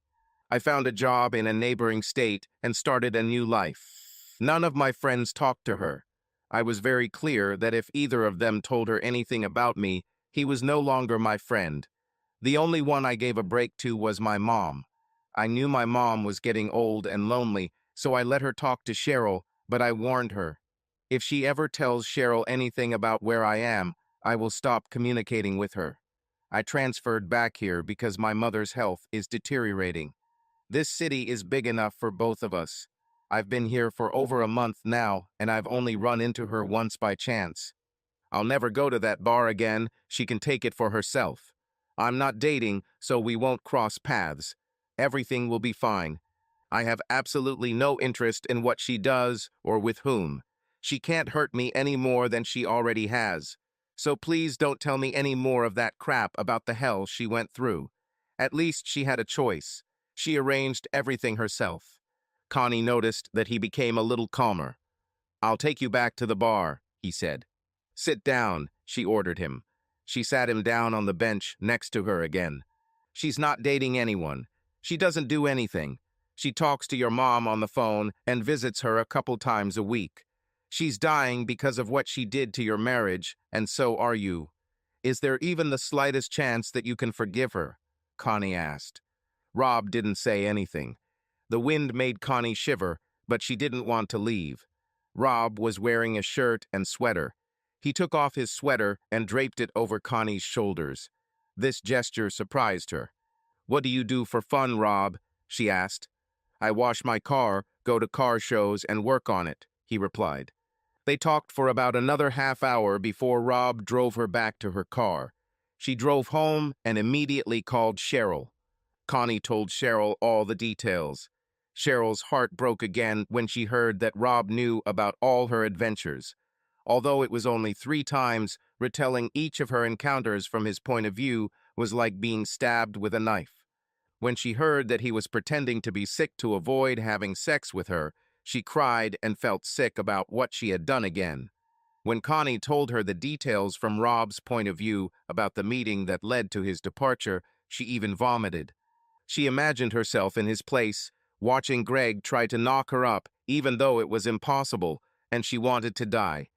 I found a job in a neighboring state and started a new life. None of my friends talked to her. I was very clear that if either of them told her anything about me, he was no longer my friend. The only one I gave a break to was my mom. I knew my mom was getting old and lonely, so I let her talk to Cheryl, but I warned her. If she ever tells Cheryl anything about where I am, I will stop communicating with her. I transferred back here because my mother's health is deteriorating. This city is big enough for both of us. I've been here for over a month now, and I've only run into her once by chance. I'll never go to that bar again. She can take it for herself. I'm not dating, so we won't cross paths. Everything will be fine. I have absolutely no interest in what she does or with whom. She can't hurt me any more than she already has. So please don't tell me any more of that crap about the hell she went through. At least she had a choice. She arranged everything herself. Connie noticed that he became a little calmer. "I'll take you back to the bar," he said. "Sit down," she ordered him. She sat him down on the bench next to her again. "She's not dating anyone. She doesn't do anything. She talks to your mom on the phone and visits her a couple times a week. She's dying because of what she did to your marriage, and so are you. Is there even the slightest chance that you can forgive her?" Connie asked. Rob didn't say anything. The wind made Connie shiver, but she didn't want to leave. Rob was wearing a shirt and sweater. He took off his sweater and draped it over Connie's shoulders. This gesture surprised her. "What do you do for fun, Rob?" she asked. "I wash my car, go to car shows, and work on it," he replied. They talked for about another half hour before Rob drove her back to her car. She drove home and immediately called Cheryl. Connie told Cheryl all the details. Cheryl's heart broke again when she heard that Rob knew about all her adventures. Although it was only 3 times, retelling each of her encounters from his point of view was like being stabbed with a knife. When she heard that he was pretending to be sick to avoid having sex with her, she cried and felt sick about what she had done again. When Connie told her the details from Rob's point of view about the meeting that led to his departure, she even vomited. She imagined herself in his place, watching Greg try to knock her up, even though it was impossible, and she wanted to die.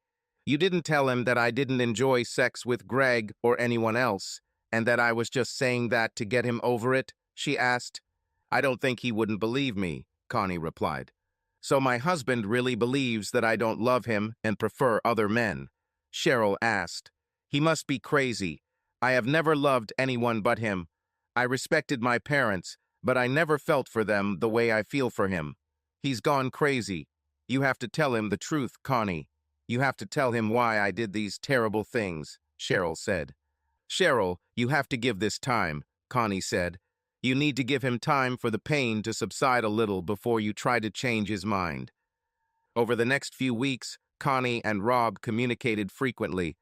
"You didn't tell him that I didn't enjoy sex with Greg or anyone else, and that I was just saying that to get him over it?" she asked. "I don't think he wouldn't believe me," Connie replied. "So my husband really believes that I don't love him and prefer other men?" Cheryl asked. "He must be crazy. I have never loved anyone but him. I respected my parents, but I never felt for them the way I feel for him. He's gone crazy. You have to tell him the truth, Connie. You have to tell him why I did these terrible things," Cheryl said. "Cheryl, you have to give this time," Connie said. "You need to give him time for the pain to subside a little before you try to change his mind." Over the next few weeks, Connie and Rob communicated frequently.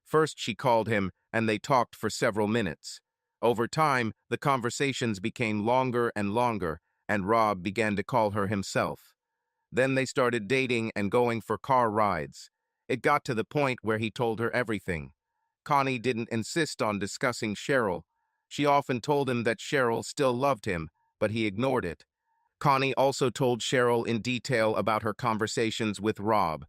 First, she called him, and they talked for several minutes. Over time, the conversations became longer and longer, and Rob began to call her himself. Then they started dating and going for car rides. It got to the point where he told her everything. Connie didn't insist on discussing Cheryl. She often told him that Cheryl still loved him, but he ignored it. Connie also told Cheryl in detail about her conversations with Rob.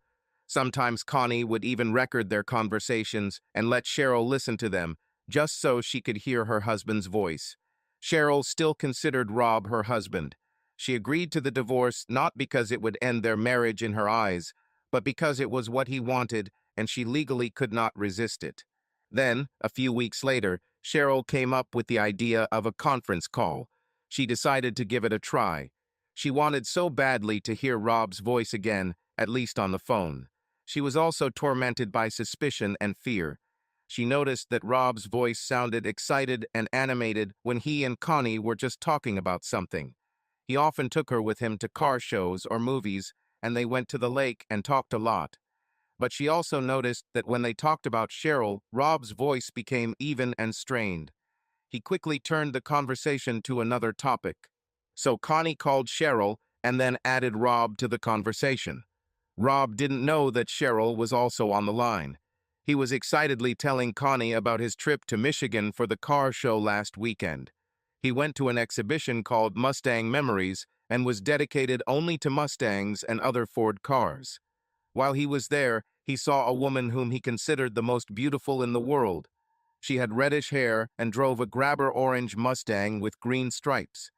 Sometimes Connie would even record their conversations and let Cheryl listen to them, just so she could hear her husband's voice. Cheryl still considered Rob her husband. She agreed to the divorce not because it would end their marriage in her eyes, but because it was what he wanted and she legally could not resist it. Then, a few weeks later, Cheryl came up with the idea of a conference call. She decided to give it a try. She wanted so badly to hear Rob's voice again, at least on the phone. She was also tormented by suspicion and fear. She noticed that Rob's voice sounded excited and animated when he and Connie were just talking about something. He often took her with him to car shows or movies, and they went to the lake and talked a lot. But she also noticed that when they talked about Cheryl, Rob's voice became even and strained. He quickly turned the conversation to another topic. So Connie called Cheryl and then added Rob to the conversation. Rob didn't know that Cheryl was also on the line. He was excitedly telling Connie about his trip to Michigan for the car show last weekend. He went to an exhibition called Mustang Memories and was dedicated only to Mustangs and other Ford cars. While he was there, he saw a woman whom he considered the most beautiful in the world. She had reddish hair and drove a grabber orange Mustang with green stripes.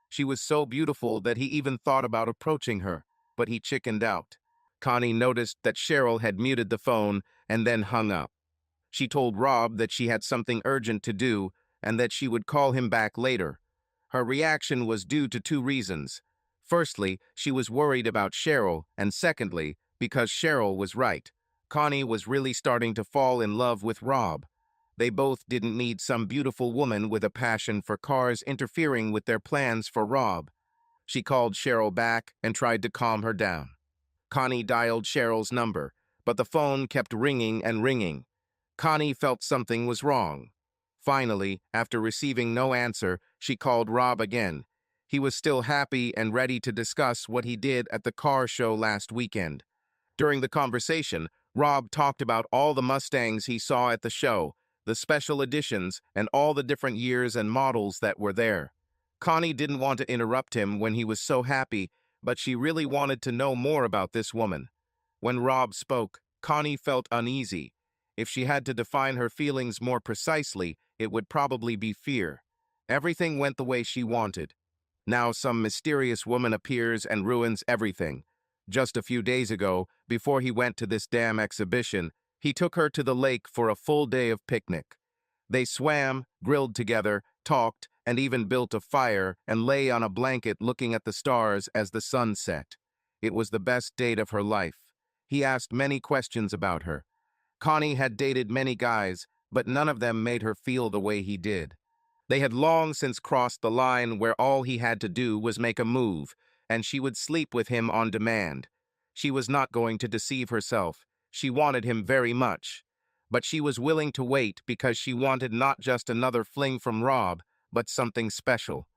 She was so beautiful that he even thought about approaching her, but he chickened out. Connie noticed that Cheryl had muted the phone and then hung up. She told Rob that she had something urgent to do and that she would call him back later. Her reaction was due to two reasons. Firstly, she was worried about Cheryl, and secondly, because Cheryl was right. Connie was really starting to fall in love with Rob. They both didn't need some beautiful woman with a passion for cars interfering with their plans for Rob. She called Cheryl back and tried to calm her down. Connie dialed Cheryl's number, but the phone kept ringing and ringing. Connie felt something was wrong. Finally, after receiving no answer, she called Rob again. He was still happy and ready to discuss what he did at the car show last weekend. During the conversation, Rob talked about all the Mustangs he saw at the show, the special editions, and all the different years and models that were there. Connie didn't want to interrupt him when he was so happy, but she really wanted to know more about this woman. When Rob spoke, Connie felt uneasy. If she had to define her feelings more precisely, it would probably be fear. Everything went the way she wanted. Now some mysterious woman appears and ruins everything. Just a few days ago, before he went to this damn exhibition, he took her to the lake for a full day of picnic. They swam, grilled together, talked, and even built a fire and lay on a blanket looking at the stars as the sun set. It was the best date of her life. He asked many questions about her. Connie had dated many guys, but none of them made her feel the way he did. They had long since crossed the line where all he had to do was make a move, and she would sleep with him on demand. She was not going to deceive herself. She wanted him very much. But she was willing to wait because she wanted not just another fling from Rob, but something special.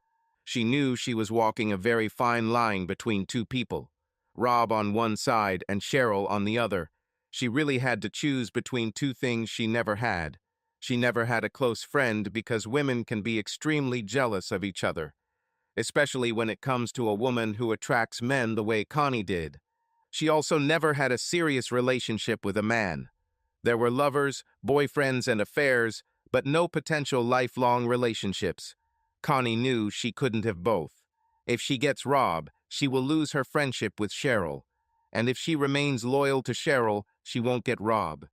She knew she was walking a very fine line between two people, Rob on one side and Cheryl on the other. She really had to choose between two things she never had. She never had a close friend because women can be extremely jealous of each other, especially when it comes to a woman who attracts men the way Connie did. She also never had a serious relationship with a man. There were lovers, boyfriends, and affairs, but no potential lifelong relationships. Connie knew she couldn't have both. If she gets Rob, she will lose her friendship with Cheryl. And if she remains loyal to Cheryl, she won't get Rob.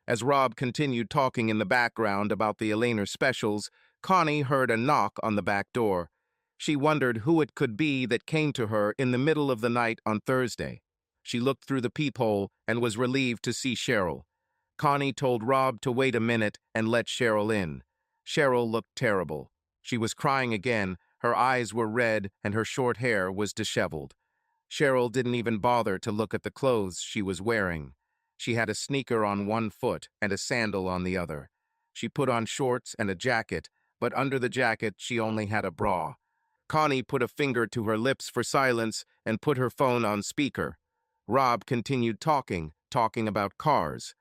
As Rob continued talking in the background about the Elena specials, Connie heard a knock on the back door. She wondered who it could be that came to her in the middle of the night on Thursday. She looked through the peephole and was relieved to see Cheryl. Connie told Rob to wait a minute and let Cheryl in. Cheryl looked terrible. She was crying again, her eyes were red, and her short hair was disheveled. Cheryl didn't even bother to look at the clothes she was wearing. She had a sneaker on one foot and a sandal on the other. She put on shorts and a jacket, but under the jacket she only had a bra. Connie put a finger to her lips for silence and put her phone on speaker. Rob continued talking about cars.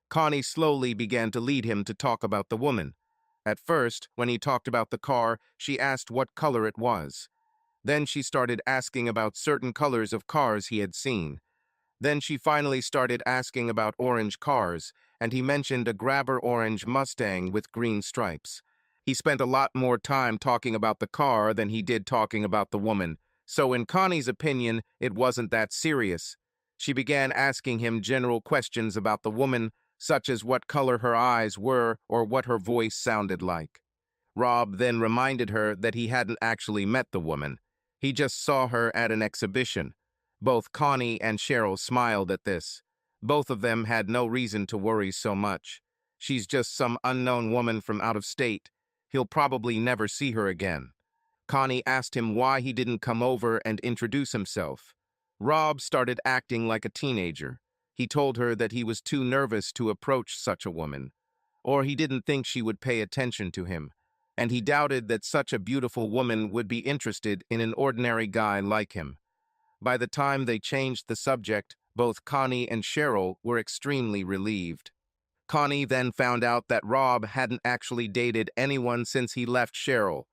Connie slowly began to lead him to talk about the woman. At first, when he talked about the car, she asked what color it was. Then she started asking about certain colors of cars he had seen. Then she finally started asking about orange cars, and he mentioned a grabber orange Mustang with green stripes. He spent a lot more time talking about the car than he did talking about the woman, So in Connie's opinion, it wasn't that serious. She began asking him general questions about the woman, such as what color her eyes were or what her voice sounded like. Rob then reminded her that he hadn't actually met the woman. He just saw her at an exhibition. Both Connie and Cheryl smiled at this. Both of them had no reason to worry so much. She's just some unknown woman from out of state. He'll probably never see her again. Connie asked him why he didn't come over and introduce himself. Rob started acting like a teenager. He told her that he was too nervous to approach such a woman, or he didn't think she would pay attention to him, and he doubted that such a beautiful woman would be interested in an ordinary guy like him. By the time they changed the subject, both Connie and Cheryl were extremely relieved. Connie then found out that Rob hadn't actually dated anyone since he left Cheryl,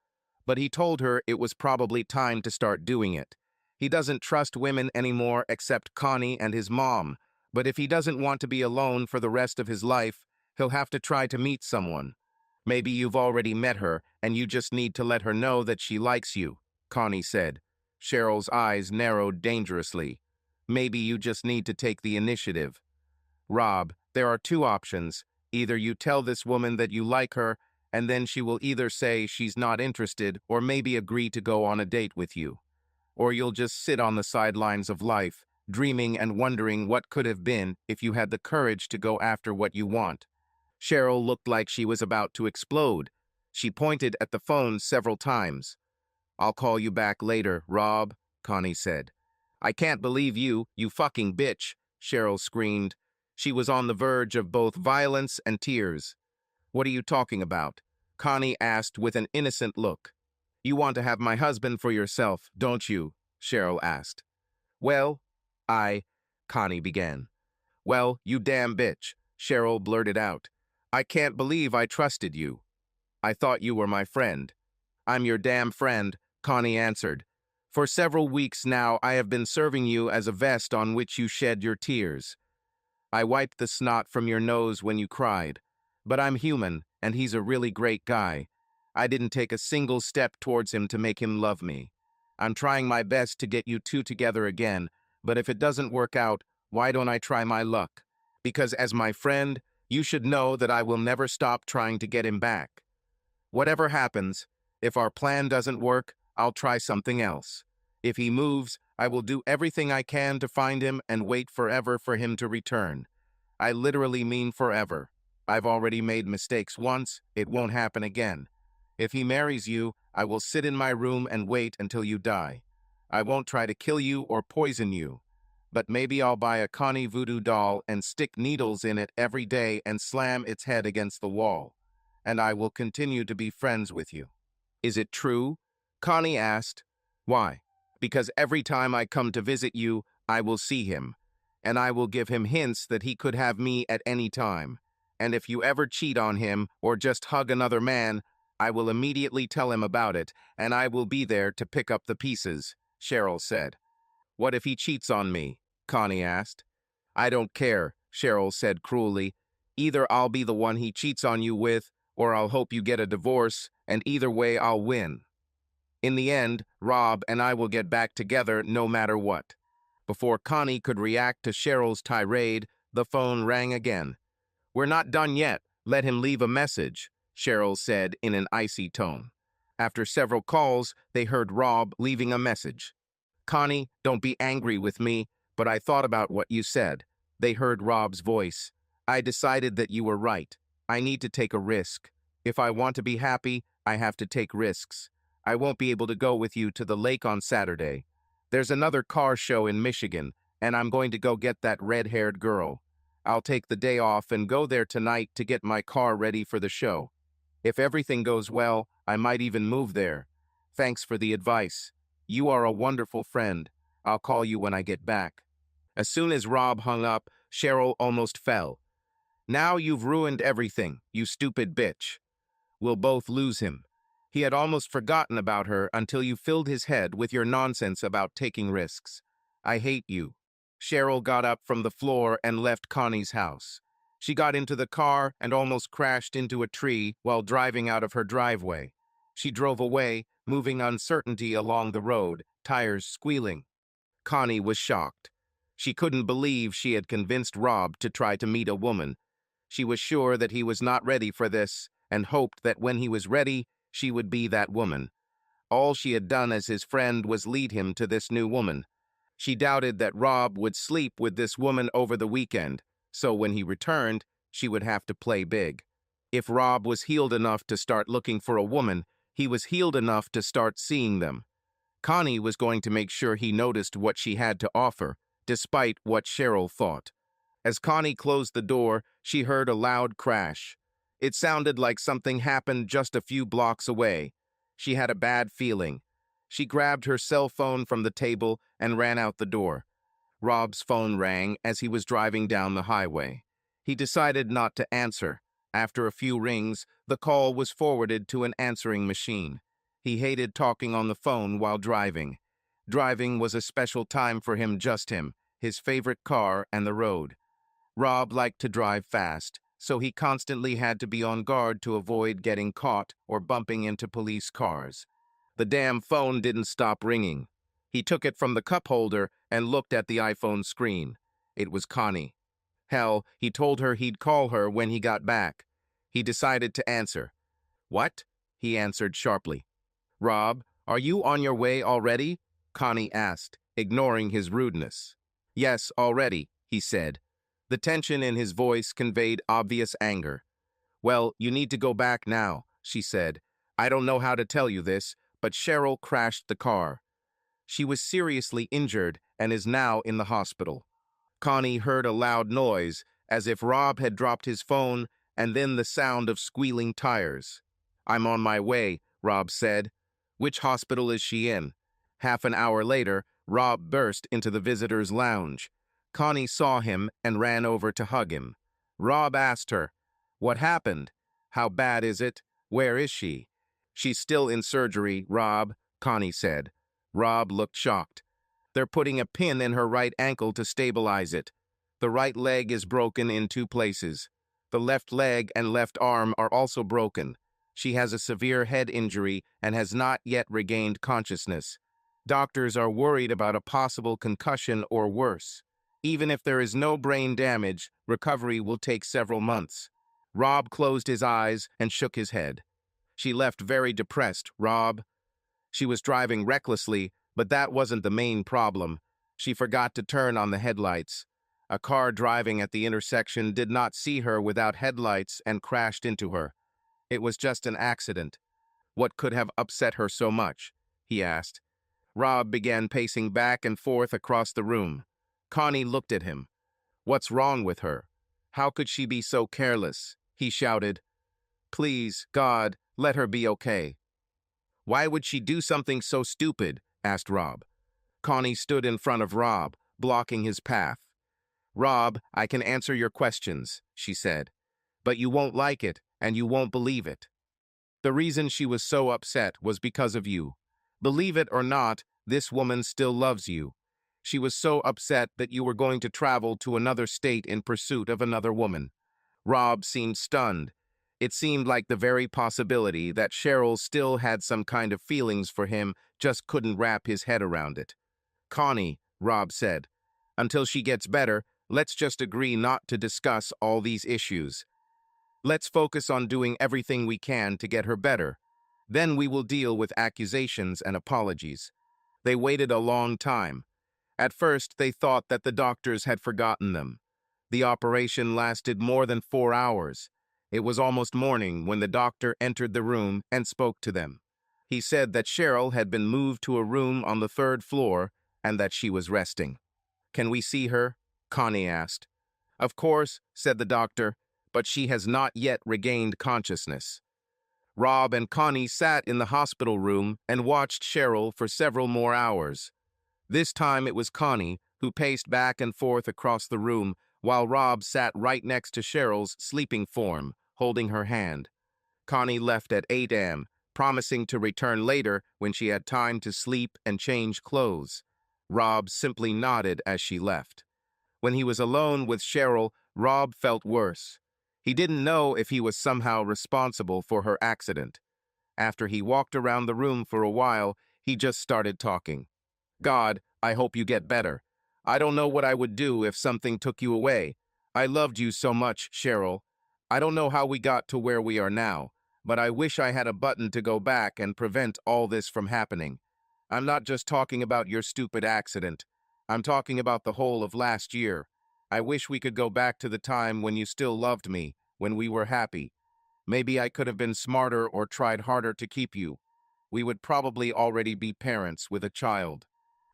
but he told her it was probably time to start doing it. He doesn't trust women anymore except Connie and his mom, but if he doesn't want to be alone for the rest of his life, he'll have to try to meet someone. Maybe you've already met her, and you just need to let her know that she likes you, Connie said. Cheryl's eyes narrowed dangerously. Maybe you just need to take the initiative. Rob, there are two options. Either you tell this woman that you like her, and then she will either say she's not interested or maybe agree to go on a date with you. Or you'll just sit on the sidelines of life, dreaming and wondering what could have been if you had the courage to go after what you want. Cheryl looked like she was about to explode. She pointed at the phone several times. I'll call you back later, Rob, Connie said. I can't believe you, you fucking bitch, Cheryl screamed. She was on the verge of both violence and tears. What are you talking about? Connie asked with an innocent look. You want to have my husband for yourself, don't you? Cheryl asked. Well, Connie began. Well, you damn bitch, Cheryl blurted out. I can't believe I trusted you. I thought you were my friend. I'm your damn friend, Connie answered. For several weeks now I have been serving you as a vest on which you shed your tears. I wiped the snot from your nose when you cried. But I'm human, and he's a really great guy. I didn't take a single step towards him to make him love me. I'm trying my best to get you two together again, but if it doesn't work out, why don't I try my luck? Because as my friend, you should know that I will never stop trying to get him back. Whatever happens, if our plan doesn't work, I'll try something else. If he moves, I will do everything I can to find him and wait forever for him to return. I literally mean forever. I've already made mistakes once, it won't happen again. If he marries you, I will sit in my room and wait until you die. I won't try to kill you or poison you. But maybe I'll buy a Connie voodoo doll and stick needles in it every day and slam its head against the wall. And I will continue to be friends with you. Is it true? Connie asked. Why? Because every time I come to visit you, I will see him. And I will give him hints that he could have me at any time. And if you ever cheat on him or just hug another man, I will immediately tell him about it, and I will be there to pick up the pieces, Cheryl said. What if he cheats on me? Connie asked. I don't care, Cheryl said cruelly. Either I'll be the one he cheats on you with, or I'll hope you get a divorce, and either way I'll win. In the end, Rob and I will get back together no matter what. Before Connie could react to Cheryl's tirade, the phone rang again. We're not done yet. Let him leave a message, Cheryl said in an icy tone. After several calls, they heard Rob leaving a message. Connie, don't be angry with me, but I thought about what you said. They heard Rob's voice. I decided that you were right. I need to take a risk. If I want to be happy, I have to take risks. I won't be able to go with you to the lake on Saturday. There's another car show in Michigan, and I'm going to go get that red-haired girl. I'll take the day off and go there tonight to get my car ready for the show. If everything goes well, I might even move there. Thanks for the advice. You are a wonderful friend. I'll call you when I get back. As soon as Rob hung up, Cheryl almost fell. Now you've ruined everything, you stupid bitch. We'll both lose him. He had almost forgotten about her until you filled his head with your nonsense about taking risks. I hate you. Cheryl got up from the floor and left Connie's house. She got into the car and almost crashed into a tree while driving out of her driveway. She drove away, moving uncertainty along the road, tires squealing. Connie was shocked. She couldn't believe she had convinced Rob to try to meet a woman. She was sure that he was not ready for this and hoped that when he was ready, she would be that woman. All she had done as his friend was lead him to this new woman. She doubted that Rob would sleep with this woman over the weekend, so when he returned, she would have to play big. If Rob was healed enough to start looking for a woman, he was healed enough to start seeing them. Connie was going to make sure he noticed what she had to offer, despite what Cheryl thought. As Connie closed the door, she heard a loud crash. It sounded like something happened just a few blocks away. She had a bad feeling. She grabbed her cell phone from the table and ran out the door. Rob's phone rang as he was driving down the highway. He decided not to answer. After a few rings, the call was forwarded to an answering machine. He hated talking on the phone while driving. Driving was a special time for him, just him, his favorite car, and the road. Rob liked to drive fast, so he constantly had to be on guard to avoid getting caught or bumping into police cars. The damn phone didn't stop ringing. He took it from the cup holder and looked at the iPhone screen. It was Connie. Hell, he told her he'd call her when he got back. He decided to answer. "What?" he answered sharply. "Rob, are you on your way already?" Connie asked, ignoring his rudeness. "Yes, already," he said. The tension in his voice conveyed obvious anger. "Well, you need to go back now," she said. "I don't know how to tell you this, but Cheryl crashed the car. She was seriously injured and is now in the hospital." Connie heard a loud noise, as if Rob had dropped his phone, and then the sound of squealing tires. "I'm on my way," Rob said. "Which hospital is she in?" Half an hour later, Rob burst into the visitor's lounge. Connie saw him and ran over to hug him. Rob asked her, "What happened? How bad is it? Where is she?" "She's still in surgery, Rob," Connie said. Rob looked shocked. "They're putting a pin in her right ankle to stabilize it. The right leg is broken in 2 places. The left leg and left arm are also broken. She has a severe head injury and has not yet regained consciousness. Doctors are worried about a possible concussion or worse. Even if there is no brain damage, recovery will take several months." Rob closed his eyes and shook his head. "She left very depressed, Rob. She was driving recklessly, but that wasn't the main problem. She forgot to turn on the headlights. A car driving at the intersection did not see her without headlights and crashed into her. It was just an accident." "What could have upset her so much?" he asked. Rob began pacing back and forth across the room. Connie looked at him. "What's wrong with her? How could she be so careless?" he shouted. "Please, God, let her be okay." "Why would she do something so stupid?" asked Rob. Connie stood in front of Rob, blocking his path. "Rob, I can answer your questions," she said. "But you won't like it, and you won't believe it. The reason she was so upset was because of you. Believe it or not, this woman still loves you. She was so upset that you were going to travel to another state in pursuit of another woman." Rob seemed stunned. It seemed like the very possibility that Cheryl still had some kind of feelings for him just couldn't wrap his head around it. "Connie," Rob said, "until she gets better, let's just agree not to discuss all these issues. Let's focus on doing everything we can to get her better. Then we will deal with accusations and apologies." They waited a long time. At first, they thought that the doctors had forgotten them. The operation lasted more than 4 hours. It was almost morning when the doctor entered the room and spoke to them. He said that Cheryl had been moved to a room on the 3rd floor and that she was resting. "Can we see her?" Connie asked. "Of course," said the doctor, "but she has not yet regained consciousness." Rob and Connie sat in the hospital room and watched Cheryl for several more hours. This time it was Connie who paced back and forth across the room while Rob sat right next to Cheryl's sleeping form, holding her hand. Connie left at 8 a.m., promising to return later when she had time to sleep and change clothes. Rob simply nodded as she left. When he was alone with Cheryl, Rob felt worse. He didn't know if he was somehow responsible for her accident. After he walked around the room for a while, he just started talking. God, I hope you get better. I don't know what I would do if something took you away. I loved you so much, Cheryl. I don't know how we got to where we are now, but I wish I had a button to go back and prevent all this from happening. I'm not just talking about your stupid accident. I'm talking about the whole of last year. I wish we could go back to the time when you still loved me, when we were happy. Maybe I could have been smarter or tried harder to keep you. We would probably already be parents with a child.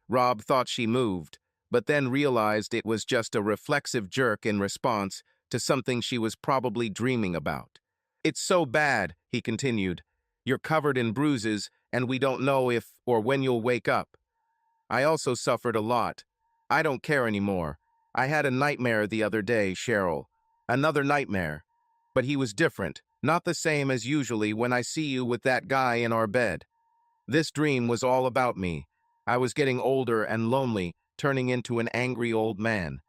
Rob thought she moved, but then realized it was just a reflexive jerk in response to something she was probably dreaming about. It's so bad, he continued. You're covered in bruises, and we don't know if or when you'll wake up. I also suffered a lot. I don't care anymore. I had a nightmare the other day, Cheryl. Another nightmare. But he was different, not the same as usually when I see you with that guy in our bed. This dream was all about me. I was getting older and lonely, turning into an angry old man.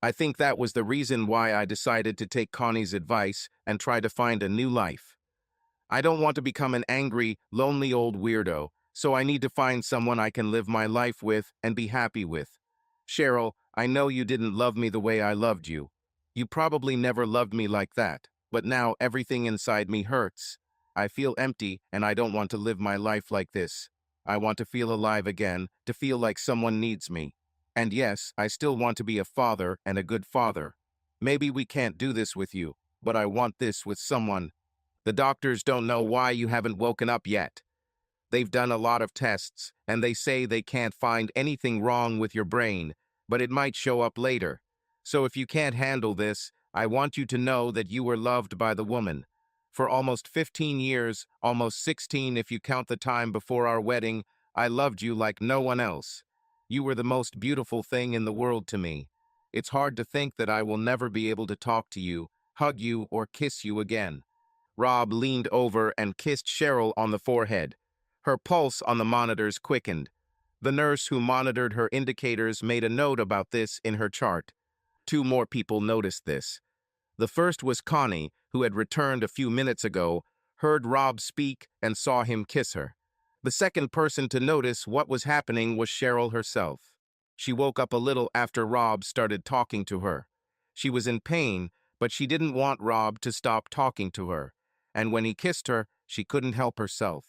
I think that was the reason why I decided to take Connie's advice and try to find a new life. I don't want to become an angry, lonely old weirdo, so I need to find someone I can live my life with and be happy with. Cheryl, I know you didn't love me the way I loved you. You probably never loved me like that, but now everything inside me hurts. I feel empty and I don't want to live my life like this. I want to feel alive again, to feel like someone needs me. And yes, I still want to be a father and a good father. Maybe we can't do this with you, but I want this with someone. The doctors don't know why you haven't woken up yet. They've done a lot of tests, and they say they can't find anything wrong with your brain, but it might show up later. So if you can't handle this, I want you to know that you were loved by the woman. For almost 15 years, almost 16 if you count the time before our wedding, I loved you like no one else. You were the most beautiful thing in the world to me. It's hard to think that I will never be able to talk to you, hug you, or kiss you again. Rob leaned over and kissed Cheryl on the forehead. Her pulse on the monitors quickened. The nurse who monitored her indicators made a note about this in her chart. Two more people noticed this. The first was Connie, who had returned a few minutes ago, heard Rob speak, and saw him kiss her. The second person to notice what was happening was Cheryl herself. She woke up a little after Rob started talking to her. She was in pain, but she didn't want Rob to stop talking to her, and when he kissed her, she couldn't help herself.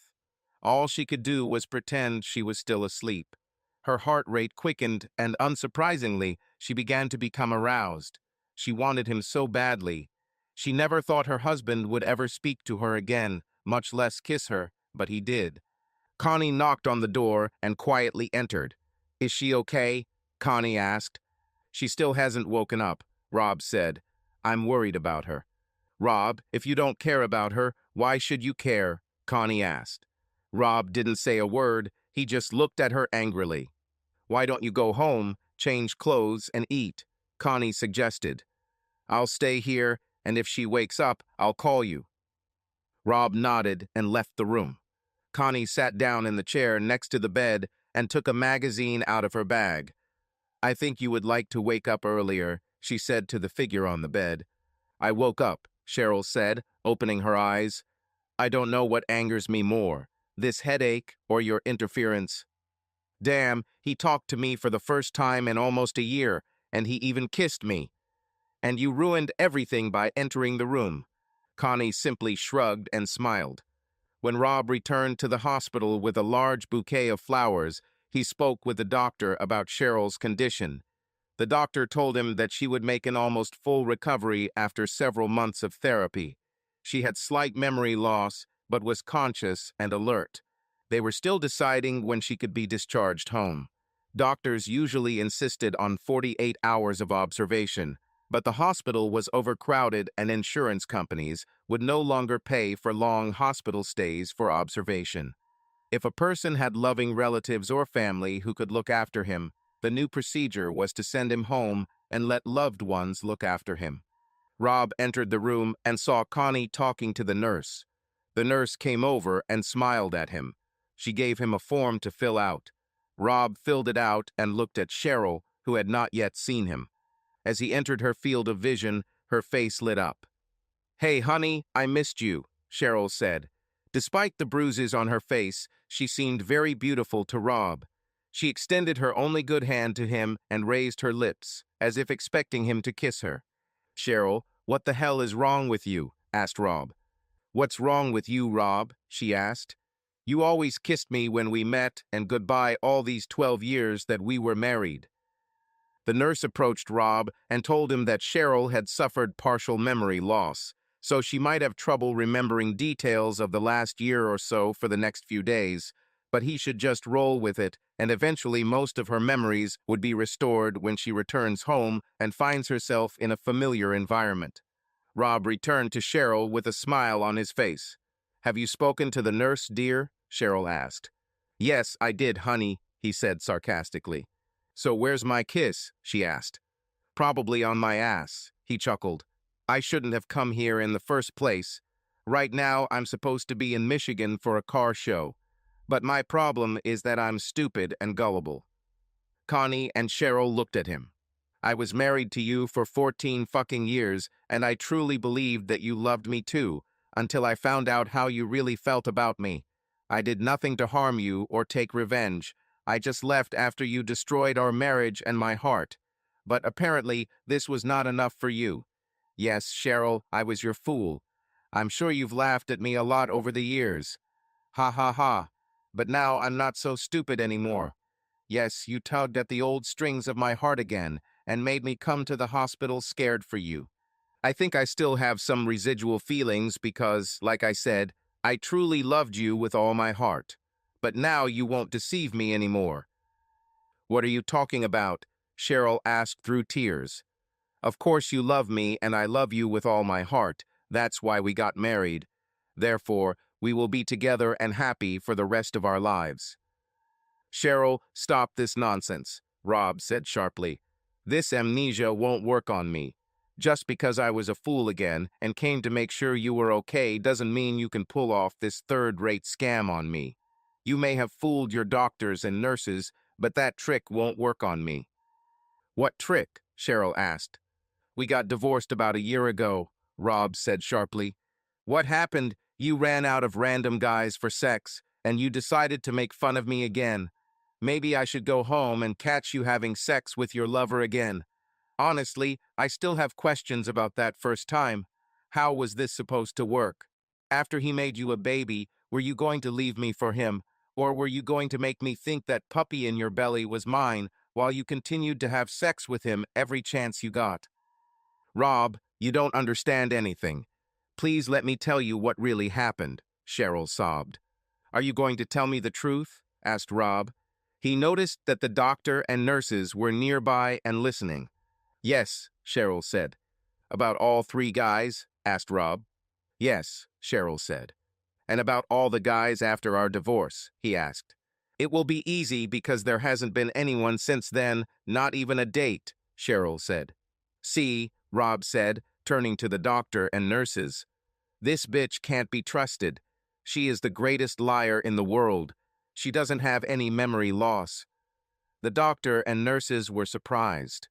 All she could do was pretend she was still asleep. Her heart rate quickened, and unsurprisingly, she began to become aroused. She wanted him so badly. She never thought her husband would ever speak to her again, much less kiss her, but he did. Connie knocked on the door and quietly entered. "Is she okay?" Connie asked. "She still hasn't woken up," Rob said. "I'm worried about her." "Rob, if you don't care about her, why should you care?" Connie asked. Rob didn't say a word, he just looked at her angrily. "Why don't you go home, change clothes, and eat?" Connie suggested. "I'll stay here, and if she wakes up, I'll call you." Rob nodded and left the room. Connie sat down in the chair next to the bed and took a magazine out of her bag. "I think you would like to wake up earlier," she said to the figure on the bed. "I woke up," Cheryl said, opening her eyes. "I don't know what angers me more, this headache or your interference. Damn, he talked to me for the first time in almost a year, and he even kissed me. And you ruined everything by entering the room." Connie simply shrugged and smiled. When Rob returned to the hospital with a large bouquet of flowers, he spoke with the doctor about Cheryl's condition. The doctor told him that she would make an almost full recovery after several months of therapy. She had slight memory loss, but was conscious and alert. They were still deciding when she could be discharged home. Doctors usually insisted on 48 hours of observation, but the hospital was overcrowded and insurance companies would no longer pay for long hospital stays for observation. If a person had loving relatives or family who could look after him, the new procedure was to send him home and let loved ones look after him. Rob entered the room and saw Connie talking to the nurse. The nurse came over and smiled at him. She gave him a form to fill out. Rob filled it out and looked at Cheryl, who had not yet seen him. As he entered her field of vision, her face lit up. "Hey, honey, I missed you," Cheryl said. Despite the bruises on her face, she seemed very beautiful to Rob. She extended her only good hand to him and raised her lips, as if expecting him to kiss her. "Cheryl, what the hell is wrong with you?" asked Rob. "What's wrong with you, Rob?" she asked. "You always kissed me when we met, and goodbye all these 12 years that we were married." The nurse approached Rob and told him that Cheryl had suffered partial memory loss, so she might have trouble remembering details of the last year or so for the next few days, but he should just roll with it, and eventually most of her memories would be restored when she returns home and finds herself in a familiar environment. Rob returned to Cheryl with a smile on his face. "Have you spoken to the nurse, dear?" Cheryl asked. "Yes, I did, honey," he said sarcastically. "So where's my kiss?" she asked. "Probably on my ass," he chuckled. "I shouldn't have come here in the first place. Right now, I'm supposed to be in Michigan for a car show. But my problem is that I'm stupid and gullible." Connie and Cheryl looked at him. "I was married to you for 14 fucking years, and I truly believed that you loved me too, until I found out how you really felt about me. I did nothing to harm you or take revenge. I just left after you destroyed our marriage and my heart. But apparently, this was not enough for you. Yes, Cheryl, I was your fool. I'm sure you've laughed at me a lot over the years. Ha ha ha. But now I'm not so stupid anymore. Yes, you tugged at the old strings of my heart again and made me come to the hospital scared for you. I think I still have some residual feelings because, like I said, I truly loved you with all my heart. But now you won't deceive me anymore." "What are you talking about?" Cheryl asked through tears. "Of course you love me and I love you with all my heart. That's why we got married. Therefore, we will be together and happy for the rest of our lives." "Cheryl, stop this nonsense," Rob said sharply. "This amnesia won't work on me. Just because I was a fool again and came to make sure you were okay doesn't mean you can pull off this third-rate scam on me. You may have fooled your doctors and nurses, but that trick won't work on me." "What trick?" Cheryl asked. "We got divorced about a year ago," Rob said sharply. "What happened? You ran out of random guys for sex, and you decided to make fun of me again. Maybe I should go home and catch you having sex with your lover again. Honestly, I still have questions about that first time. How was this supposed to work? After he made you a baby, were you going to leave me for him? Or were you going to make me think that puppy in your belly was mine while you continued to have sex with him every chance you got?" "Rob, you don't understand anything. Please let me tell you what really happened," Cheryl sobbed. "Are you going to tell me the truth?" asked Rob. He noticed that the doctor and nurses were nearby and listening. "Yes," Cheryl said. "About all 3 guys?" asked Rob. "Yes," Cheryl said. "And about all the guys after our divorce?" he asked. "It will be easy because there hasn't been anyone since then, not even a date," Cheryl said. "See," Rob said, turning to the doctor and nurses. "This bitch can't be trusted. She is the greatest liar in the world. She doesn't have any memory loss." The doctor and nurses were surprised.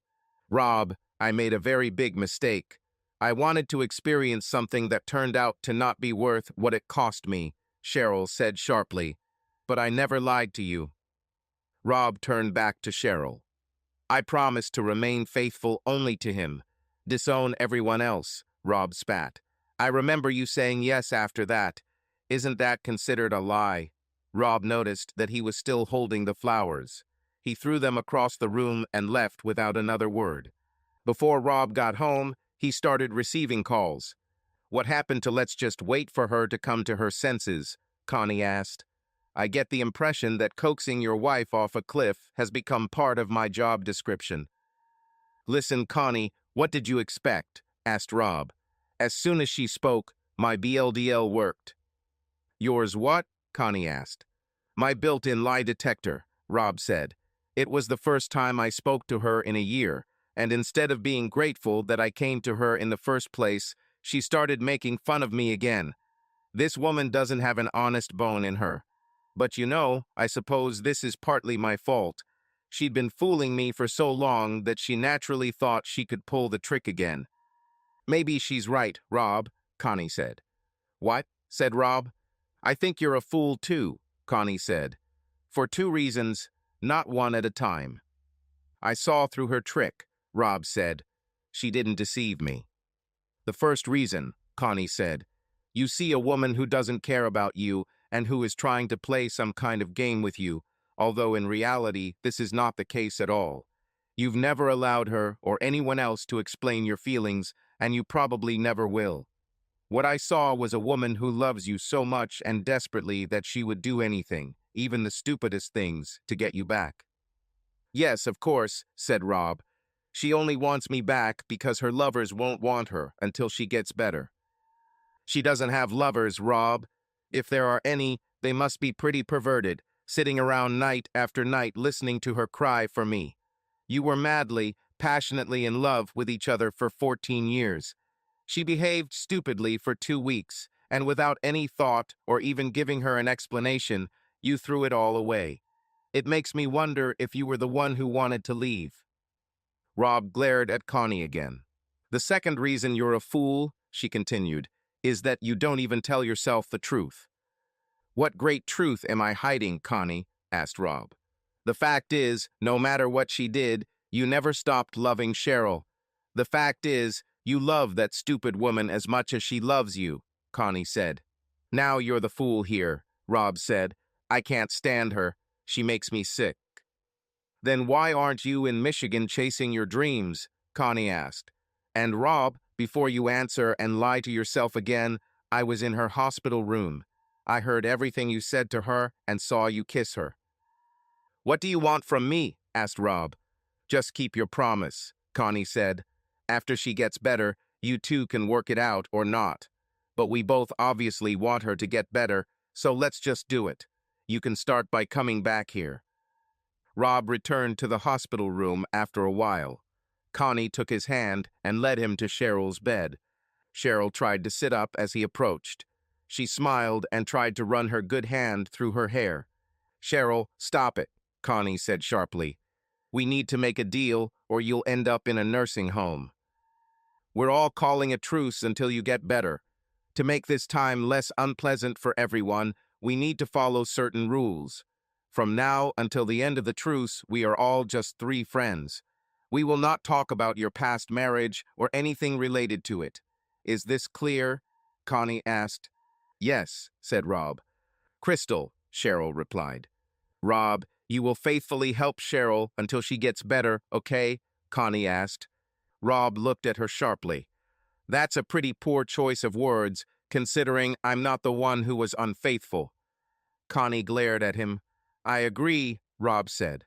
"Rob, I made a very big mistake. I wanted to experience something that turned out to not be worth what it cost me," Cheryl said sharply. "But I never lied to you." Rob turned back to Cheryl. "I promised to remain faithful only to him. Disown everyone else," Rob spat. "I remember you saying yes after that. Isn't that considered a lie?" Rob noticed that he was still holding the flowers. He threw them across the room and left without another word. Before Rob got home, he started receiving calls. "What happened to let's just wait for her to come to her senses?" Connie asked. "I get the impression that coaxing your wife off a cliff has become part of my job description." "Listen, Connie, what did you expect?" asked Rob. As soon as she spoke, my BLDL worked. "Yours what?" Connie asked. "My built-in lie detector," Rob said. "It was the first time I spoke to her in a year, and instead of being grateful that I came to her in the first place, she started making fun of me again. This woman doesn't have an honest bone in her. But you know, I suppose this is partly my fault. She'd been fooling me for so long that she naturally thought she could pull the trick again." "Maybe she's right, Rob," Connie said. "What?" said Rob. "I think you're a fool too," Connie said. "For 2 reasons. not one at a time. I saw through her trick, Rob said. She didn't deceive me. The first reason, Connie said. You see a woman who doesn't care about you and who is trying to play some kind of game with you, although in reality this is not the case at all. You've never allowed her or anyone else to explain your feelings, and you probably never will. What I saw was a woman who loves you so much and desperately that she would do anything, even the stupidest things, to get you back. Yes, of course, said Rob. She only wants me back because her lovers won't want her until she gets better. She doesn't have lovers, Rob. If there are any, they must be pretty perverted, sitting around night after night listening to her cry for me. You were madly, passionately in love with each other for 14 years. She behaved stupidly for 2 weeks, and without any thought or even giving her an explanation, you threw it all away. It makes me wonder if you were the one who wanted to leave. Rob glared at Connie again. The second reason you're a fool, she continued, is that you don't even tell yourself the truth. What great truth am I hiding, Connie? Asked Rob. The fact is, no matter what she did, you never stopped loving Cheryl. The fact is, you love that stupid woman as much as she loves you, Connie said. Now you're the fool here, Rob said. I can't stand her. She makes me sick. Then why aren't you in Michigan chasing your dreams? Connie asked. And Rob, before you answer and lie to yourself again, I was in her hospital room. I heard everything you said to her and saw you kiss her. What do you want from me? Asked Rob. Just keep your promise, Connie said. After she gets better, you two can work it out or not. But we both obviously want her to get better, so let's just do it. You can start by coming back here. Rob returned to the hospital room after a while. Connie took his hand and led him to Cheryl's bed. Cheryl tried to sit up as he approached. She smiled and tried to run her good hand through her hair. Cheryl, stop it, Connie said sharply. We need to make a deal or you'll end up in a nursing home. We're all calling a truce until you get better. To make this time less unpleasant for everyone, we need to follow certain rules. From now until the end of the truce, we are all just 3 friends. We will not talk about your past marriage or anything related to it. Is this clear? Connie asked. Yes, said Rob. Crystal, Cheryl replied. Rob, you will faithfully help Cheryl until she gets better, okay? Connie asked. Rob looked at her sharply. That's a pretty poor choice of words, considering I'm not the one who was unfaithful. Connie glared at him. I agree, Rob said.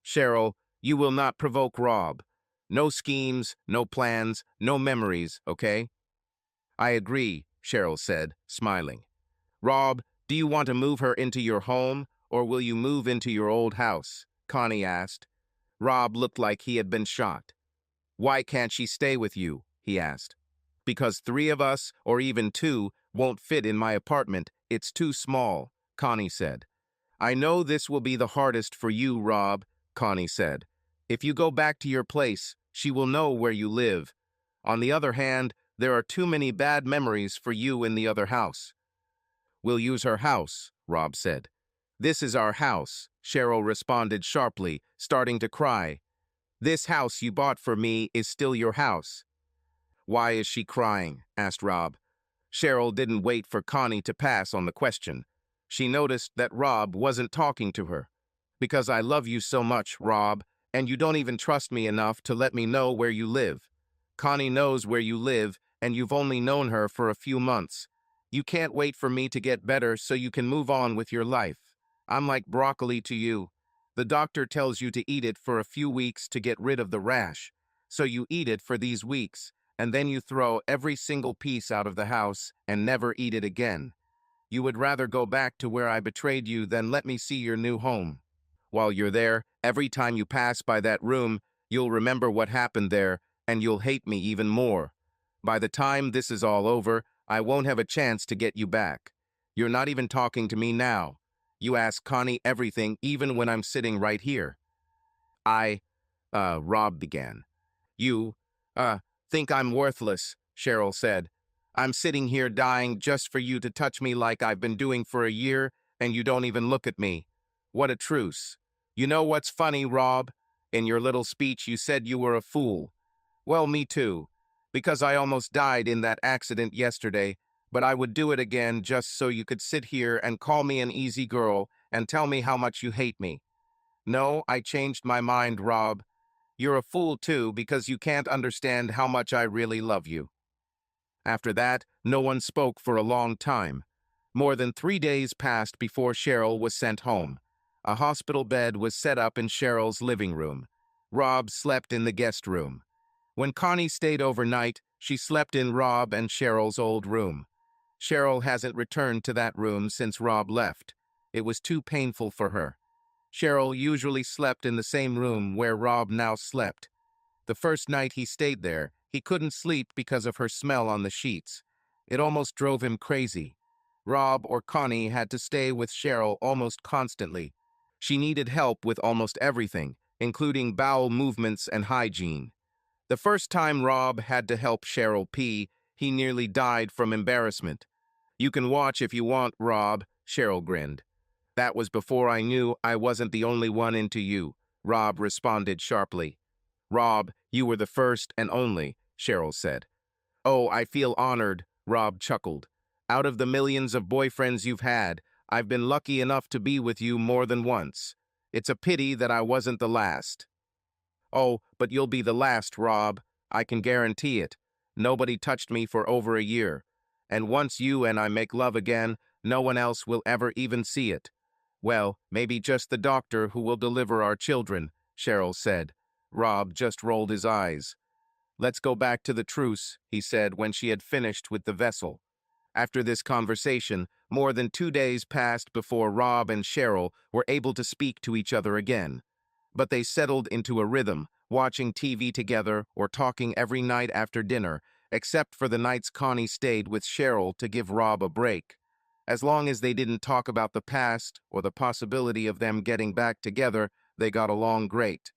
Cheryl, you will not provoke Rob. No schemes, no plans, no memories, okay? I agree, Cheryl said, smiling. Rob, do you want to move her into your home, or will you move into your old house? Connie asked. Rob looked like he had been shot. Why can't she stay with you? He asked. Because 3 of us, or even 2, won't fit in my apartment. It's too small, Connie said. I know this will be the hardest for you, Rob, Connie said. If you go back to your place, she will know where you live. On the other hand, there are too many bad memories for you in the other house. We'll use her house, Rob said. This is our house, Cheryl responded sharply, starting to cry. This house you bought for me is still your house. Why is she crying? Asked Rob. Cheryl didn't wait for Connie to pass on the question. She noticed that Rob wasn't talking to her. Because I love you so much, Rob, and you don't even trust me enough to let me know where you live. Connie knows where you live, and you've only known her for a few months. You can't wait for me to get better so you can move on with your life. I'm like broccoli to you. The doctor tells you to eat it for a few weeks to get rid of the rash. So you eat it for these weeks, and then you throw every single piece out of the house and never eat it again. You would rather go back to where I betrayed you than let me see your new home. While you're there, every time you pass by that room, you'll remember what happened there, and you'll hate me even more. By the time this is all over, I won't have a chance to get you back. You're not even talking to me now. You ask Connie everything, even when I'm sitting right here. Rob began. You, think I'm worthless, Cheryl said. I'm sitting here dying just for you to touch me like I've been doing for a year, and you don't even look at me. What a truce. You know what's funny, Rob? In your little speech, you said you were a fool. Well, me too, because I almost died in that accident yesterday, but I would do it again just so you could sit here and call me an easy girl and tell me how much you hate me. No, I changed my mind, Rob. You're a fool too because you can't understand how much I really love you. After that, no one spoke for a long time. More than 3 days passed before Cheryl was sent home. A hospital bed was set up in Cheryl's living room. Rob slept in the guest room. When Connie stayed overnight, she slept in Rob and Cheryl's old room. Cheryl hasn't returned to that room since Rob left. It was too painful for her. Cheryl usually slept in the same room where Rob now slept. The first night he stayed there, he couldn't sleep because of her smell on the sheets. It almost drove him crazy. Rob or Connie had to stay with Cheryl almost constantly. She needed help with almost everything, including bowel movements and hygiene. The first time Rob had to help Cheryl pee, he nearly died from embarrassment. You can watch if you want, Rob, Cheryl grinned. That was before I knew I wasn't the only one into you, Rob responded sharply. Rob, you were the first and only, Cheryl said. Oh, I feel honored, Rob chuckled. Out of the millions of boyfriends you've had, I've been lucky enough to be with you more than once. It's a pity that I wasn't the last. Oh, but you'll be the last, Rob. I can guarantee it. Nobody touched me for over a year. And once you and I make love again, no one else will ever even see it. Well, maybe just the doctor who will deliver our children, Cheryl said. Rob just rolled his eyes. Let's go back to the truce, he said when she had finished with the vessel. After this conversation, more than 2 days passed before Rob and Cheryl were able to speak to each other again. But they settled into a rhythm, watching TV together or talking every night after dinner, except for the nights Connie stayed with Cheryl to give Rob a break. As long as they didn't talk about the past or the possibility of them getting back together, they got along great.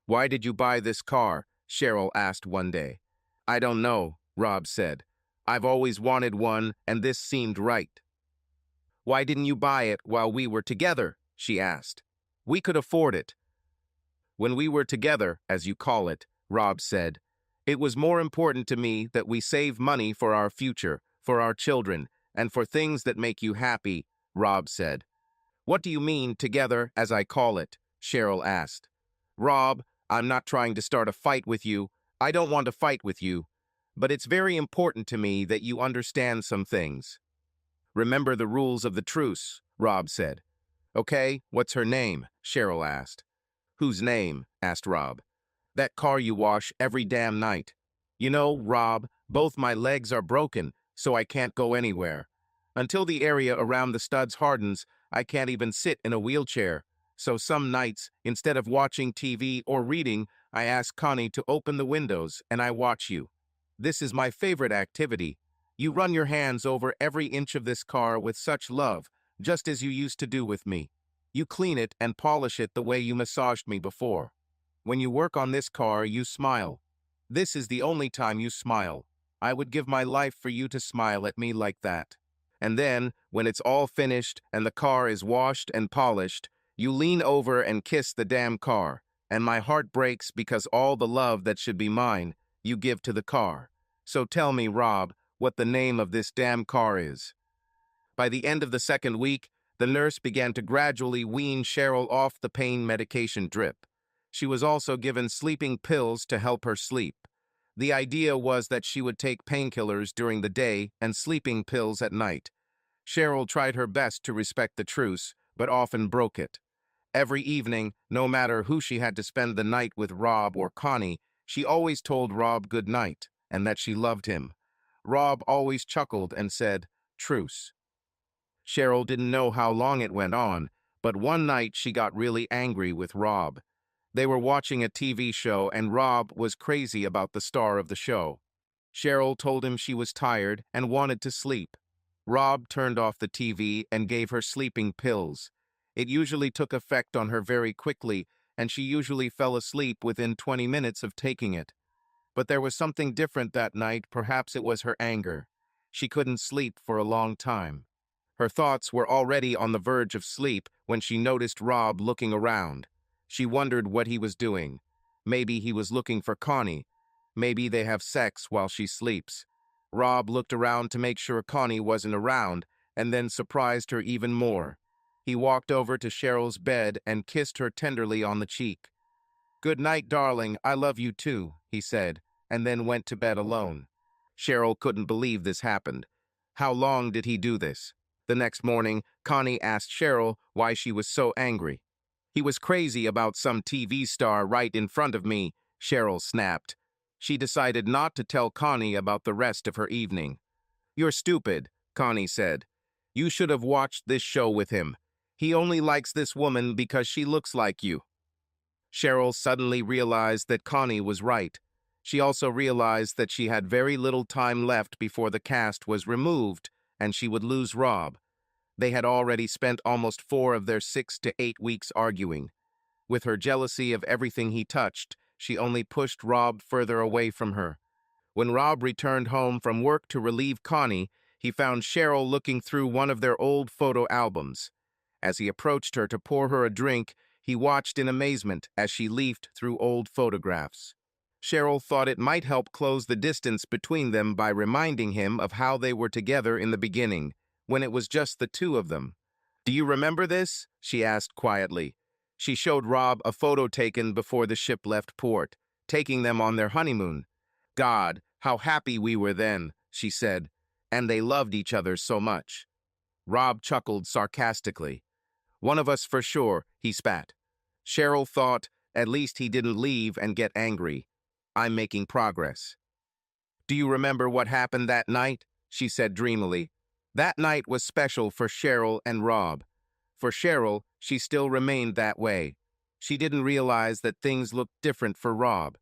Why did you buy this car? Cheryl asked one day. I don't know, Rob said. I've always wanted one, and this seemed right. Why didn't you buy it while we were together? She asked. We could afford it. When we were together, as you call it, Rob said, it was more important to me that we save money for our future, for our children, and for things that make you happy, Rob said. What do you mean, together, as I call it? Cheryl asked. Rob, I'm not trying to start a fight with you. I don't want to fight with you. But it's very important to me that you understand some things. Remember the rules of the truce, Rob said. Okay, what's her name? Cheryl asked. Whose name? Asked Rob. That car you wash every damn night. You know, Rob, both my legs are broken, so I can't go anywhere. Until the area around the studs hardens, I can't even sit in a wheelchair. So some nights, instead of watching TV or reading, I ask Connie to open the windows and I watch you. This is my favorite activity. You run your hands over every inch of this car with such love, just as you used to do with me. You clean it and polish it the way you massaged me before. When you work on this car, you smile. This is the only time you smile. I would give my life for you to smile at me like that. And then, when it's all finished and the car is washed and polished, you lean over and kiss the damn car, and my heart breaks because all the love that should be mine, you give to the car. So tell me, Rob, what the name of this damn car is. By the end of the second week, the nurse began to gradually wean Cheryl off the pain medication drip. She was also given sleeping pills to help her sleep. The idea was that she would take painkillers during the day and sleeping pills at night. Cheryl tried her best to respect the truce, but often broke it. Every evening, no matter who she had to spend the night with, Rob or Connie, she always told Rob good night and that she loved him. Rob always chuckled and said, truce. Cheryl didn't know how long it went on, but one night she got really angry with Rob. They were watching a TV show and Rob was crazy about the star of the show. Cheryl told him she was tired and wanted to sleep. Rob turned off the TV and gave her sleeping pills. It usually took effect on her very quickly, and she usually fell asleep within 20 minutes of taking it. But there was something different that night. Perhaps it was her anger. She couldn't sleep for a long time. Her thoughts were already on the verge of sleep when she noticed Rob looking around. She wondered what he was doing. Maybe he was looking for Connie. Maybe they have sex while she sleeps. Rob looked around to make sure Connie wasn't around, and then surprised her even more. He walked over to Cheryl's bed and kissed her tenderly on the cheek. "Good night, darling, I love you too," he said, and then went to bed alone. Cheryl couldn't believe this happened. How long did he do this? The next morning, Connie asked Cheryl why she was so angry. "He was crazy about some TV star right in front of me," Cheryl snapped. She decided not to tell Connie about the rest of her evening. "You're stupid," Connie said. "You should have watched this show with him. He only likes this woman because she looks like you." Cheryl suddenly realized that Connie was right. She also realized that she had very little time left before the cast was removed and she would lose Rob. They had already spent almost 4 of their 6 to 8 weeks arguing. With her jealousy of everything he touched, she only pushed Rob further away from her. When Rob returned home from work to relieve Connie, he found Cheryl looking through one of their old photo albums. As he approached her to pour her a drink, he watched in amazement as she leafed through old photographs. Cheryl thought it might help close the distance between them by reminding him of how they were together in the beginning, when it was just the two of them. "Do you remember this?" she asked quietly. She showed Rob a photo taken before the ship left port, taking them on their honeymoon. "God, how happy we were then," she said, "and they loved each other so much." Rob chuckled sarcastically. "One of us for sure," he spat. Cheryl thought, at least he didn't leave and get angry. "I'm making progress." "Do you remember what happened that night?" she said dreamily. That night was special for Cheryl and Rob. For Cheryl, she still remained that way. She didn't realize that things looked different for Rob.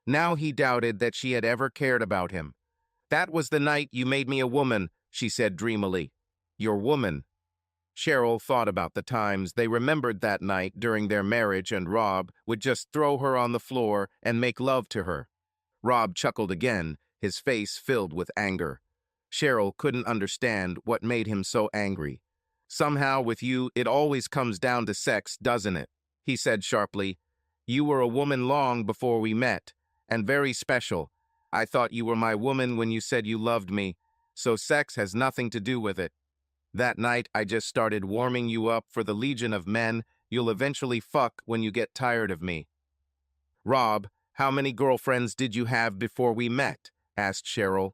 Now he doubted that she had ever cared about him. "That was the night you made me a woman," she said dreamily. "Your woman." Cheryl thought about the times they remembered that night during their marriage, and Rob would just throw her on the floor and make love to her. Rob chuckled again, his face filled with anger. Cheryl couldn't understand what made him so angry. "Somehow with you, it always comes down to sex, doesn't it?" he said sharply. "You were a woman long before we met, and very special. I thought you were my woman when you said you loved me, so sex has nothing to do with it. That night, I just started warming you up for the legion of men you'll eventually fuck when you get tired of me." "Rob, how many girlfriends did you have before we met?" asked Cheryl.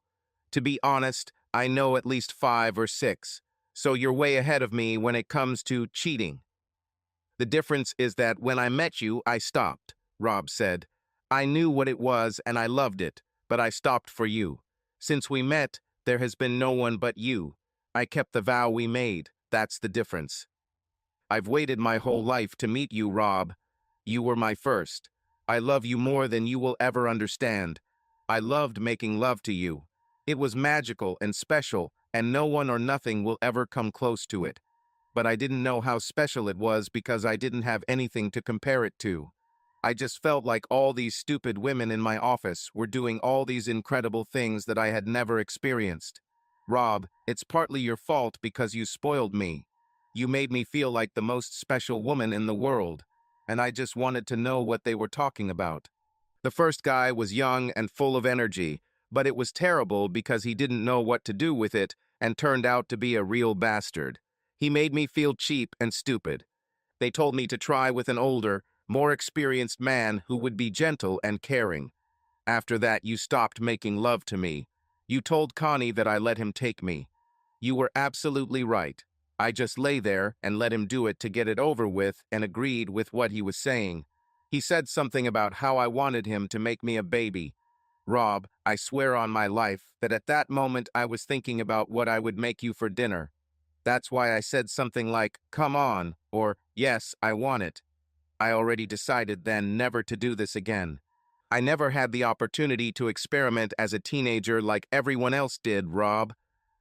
"To be honest, I know at least 5 or 6, so you're way ahead of me when it comes to cheating." "The difference is that when I met you, I stopped," Rob said. "I knew what it was and I loved it, but I stopped for you. Since we met, there has been no one but you. I kept the vow we made, that's the difference. I've waited my whole life to meet you, Rob. You were my first. I love you more than you will ever understand. I loved making love to you. It was magical and special, and no one or nothing will ever come close to it. But I didn't know how special it was because I didn't have anything to compare it to. I just felt like all these stupid women in my office were doing all these incredible things that I had never experienced. Rob, it's partly your fault because you spoiled me. You made me feel like the most special woman in the world, and I just wanted to know what they were talking about." The first guy was young and full of energy, but it was terrible because he didn't know what to do with it and turned out to be a real bastard. He made me feel cheap and stupid. They told me to try with an older, more experienced man who would be gentle and caring. After that, you stopped making love to me. You told Connie that I let him take me. You were absolutely right. I just lay there and let him do it to get it over with and agreed with what he was saying. He said something about how I wanted him to make me a baby. Rob, I swear on my life that at that moment I was thinking about what I would make you for dinner. That's why I said something like, 'Come on,' or 'Yes, I want it.' I already decided then never to do this again. I never had the opportunity to experiment as a teenager like everyone else did, Rob.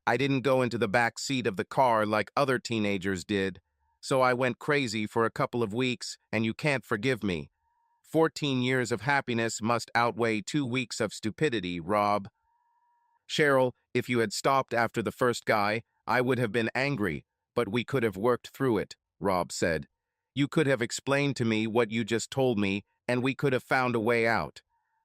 I didn't go into the back seat of the car like other teenagers did. So I went crazy for a couple of weeks, and you can't forgive me. 14 years of happiness must outweigh 2 weeks of stupidity, Rob." "Cheryl, if you had stopped after the first guy, I would have been angry, but we could have worked through it," Rob said. You could have explained to me what you just told me, and we could have found a way out.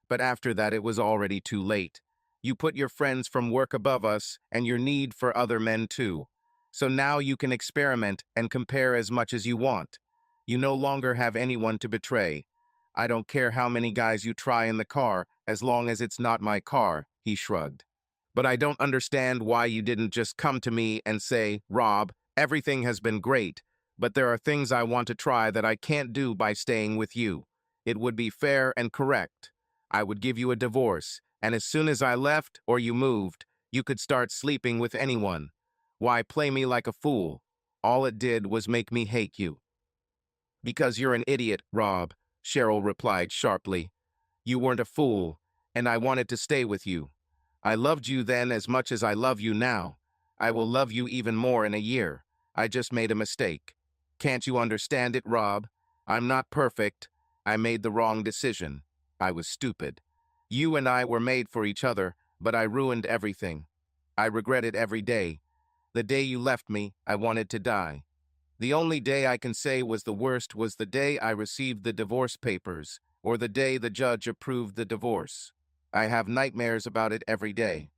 But after that, it was already too late. You put your friends from work above us and your need for other men too. So now you can experiment and compare as much as you want. You no longer have anyone to betray. I don't care how many guys you try in the car, as long as it's not my car, he shrugged. But I don't understand why you didn't just come to me and say, Rob, everything has been great, but there are things I want to try that I can't do by staying with you. It would be fair and correct. I would give you a divorce, and as soon as I left or you moved, you could start sleeping with anyone. Why play me like a fool? All it did was make me hate you. Because you're an idiot, Rob, Cheryl replied sharply. You weren't a fool, and I wanted to stay with you. I loved you then as much as I love you now. I will love you even more in a year. I just made a mistake. Can't you understand it, Rob? I'm not perfect. I made the wrong decision. I was stupid. You and I were made for each other, but I ruined everything. I regret it every day. The day you left me, I wanted to die. The only day I can say was the worst was the day I received the divorce papers, or the day the judge approved the divorce. I have nightmares about it every day.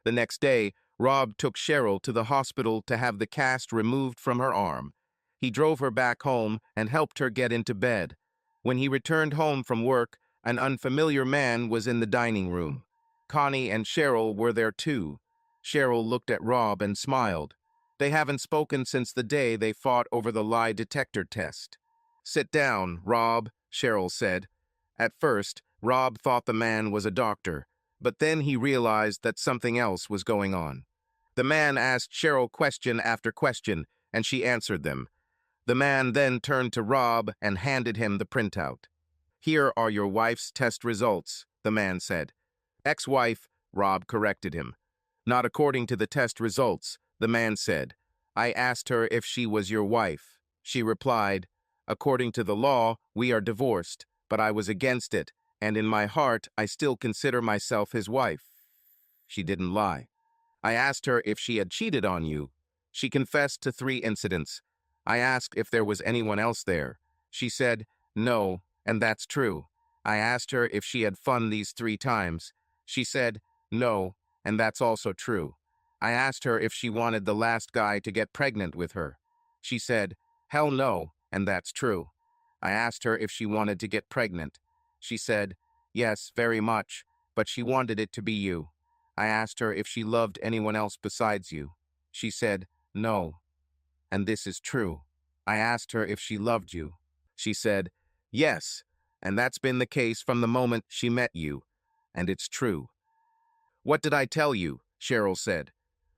The next day, Rob took Cheryl to the hospital to have the cast removed from her arm. He drove her back home and helped her get into bed. When he returned home from work, an unfamiliar man was in the dining room. Connie and Cheryl were there too. Cheryl looked at Rob and smiled. They haven't spoken since the day they fought over the lie detector test. Sit down, Rob, Cheryl said. At first, Rob thought the man was a doctor, but then he realized that something else was going on. The man asked Cheryl question after question, and she answered them. The man then turned to Rob and handed him the printout. Here are your wife's test results, the man said. Ex-wife, Rob corrected him. Not according to the test results, the man said. I asked her if she was your wife. She replied, according to the law, we are divorced, but I was against it, and in my heart, I still consider myself his wife. She didn't lie. I asked her if she had cheated on you. She confessed to 3 incidents. I asked if there was anyone else there. She said, no, and that's true. I asked her if she had fun these 3 times. She said, no, and that's also true. I asked her if she wanted the last guy to get pregnant with her. She said, hell no, and that's true. I asked her if she wanted to get pregnant. She said, yes, very much, but she wanted it to be you. I asked her if she loved anyone else besides you. She said, no, and this is true. I asked her if she loved you. She said, yes, and that's been the case from the moment she met you, and it's true. What did I tell you? Cheryl said.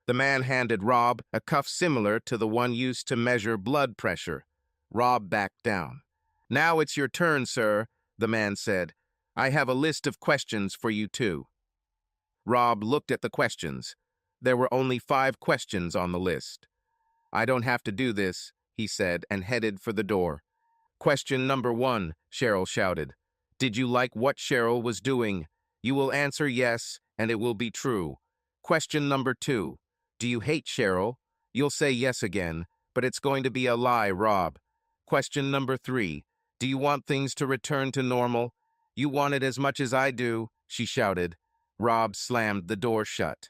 The man handed Rob a cuff similar to the one used to measure blood pressure. Rob backed down. Now it's your turn, sir, the man said. I have a list of questions for you too. Rob looked at the questions. There were only 5 questions on the list. I don't have to do this, he said, and headed for the door. Question number 1, Cheryl shouted. Did you like what Cheryl was doing? You will answer yes, and it will be true. Question number 2. Do you hate Cheryl? You'll say yes again, but it's going to be a lie, Rob. Question number 3. Do you want things to return to normal? You want it as much as I do, she shouted. Rob slammed the door shut.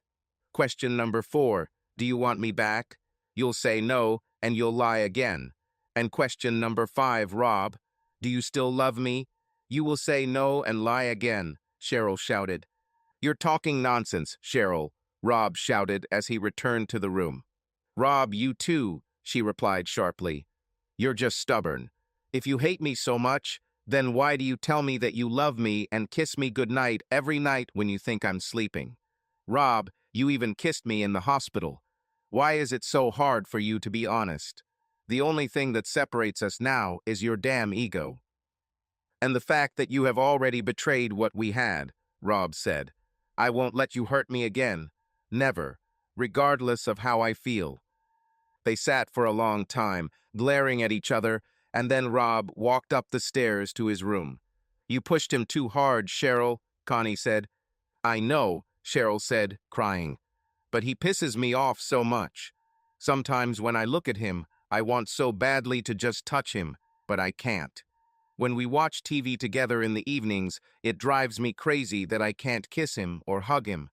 Question number 4. Do you want me back? You'll say no, and you'll lie again. And question number 5, Rob. Do you still love me? You will say no and lie again, Cheryl shouted. You're talking nonsense, Cheryl, Rob shouted as he returned to the room. Rob, you too, she replied sharply. You're just stubborn. If you hate me so much, then why do you tell me that you love me and kiss me goodnight every night when you think I'm sleeping? Rob, you even kissed me in the hospital. Why is it so hard for you to be honest? The only thing that separates us now is your damn ego. And the fact that you have already betrayed what we had, Rob said. I won't let you hurt me again. Never, regardless of how I feel. They sat for a long time, glaring at each other, and then Rob walked up the stairs to his room. You pushed him too hard, Cheryl, Connie said. I know, Cheryl said, crying. But he pisses me off so much. Sometimes when I look at him, I want so badly to just touch him, but I can't. When we watch TV together in the evenings, it drives me crazy that I can't kiss him or hug him.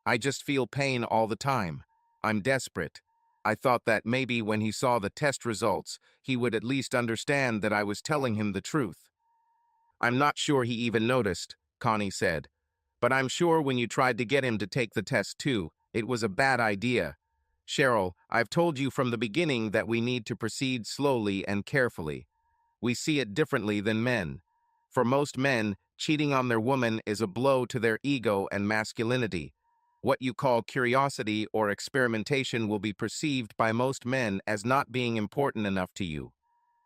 I just feel pain all the time. I'm desperate. I thought that maybe when he saw the test results, he would at least understand that I was telling him the truth. I'm not sure he even noticed, Connie said. But I'm sure when you tried to get him to take the test too, it was a bad idea. Cheryl, I've told you from the beginning that we need to proceed slowly and carefully. We see it differently than men. For most men, cheating on their woman is a blow to their ego and masculinity. What you call curiosity or experimentation will be perceived by most men as not being important enough to you.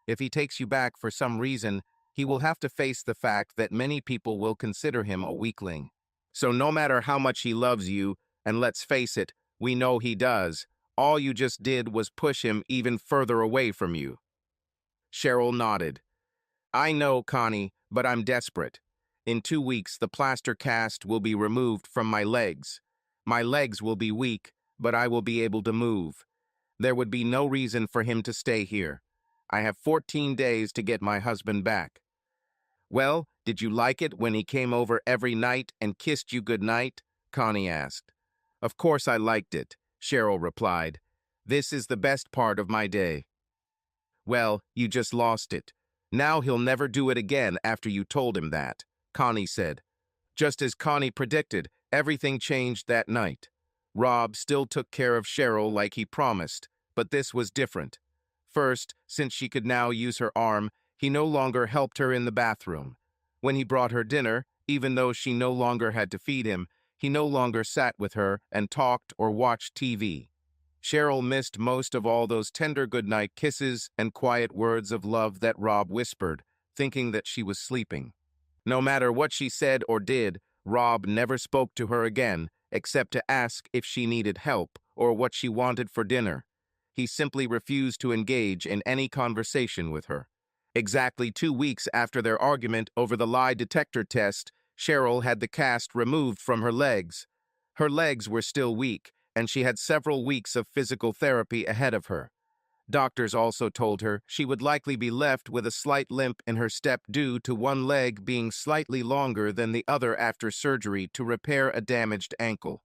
If he takes you back for some reason, he will have to face the fact that many people will consider him a weakling. So no matter how much he loves you, and let's face it, we know he does, all you just did was push him even further away from you. Cheryl nodded. I know, Connie, but I'm desperate. In 2 weeks, the plaster cast will be removed from my legs. My legs will be weak, but I will be able to move. There would be no reason for him to stay here. I have 14 days to get my husband back. Well, did you like it when he came over every night and kissed you goodnight? Connie asked. Of course I liked it, Cheryl replied. This is the best part of my day. Well, you just lost it. Now he'll never do it again after you told him that, Connie said. Just as Connie predicted, everything changed that night. Rob still took care of Cheryl like he promised, but this was different. First, since she could now use her arm, he no longer helped her in the bathroom. When he brought her dinner, even though she no longer had to feed him, he no longer sat with her and talked or watched TV. Cheryl missed most of all those tender goodnight kisses and quiet words of love that Rob whispered, thinking that she was sleeping. No matter what she said or did, Rob never spoke to her again, except to ask if she needed help or what she wanted for dinner. He simply refused to engage in any conversation with her. Exactly 2 weeks after their argument over the lie detector test, Cheryl had the cast removed from her legs. Her legs were still weak, and she had several weeks of physical therapy ahead of her. Doctors also told her she would likely be left with a slight limp in her step due to one leg being slightly longer than the other after surgery to repair a damaged ankle.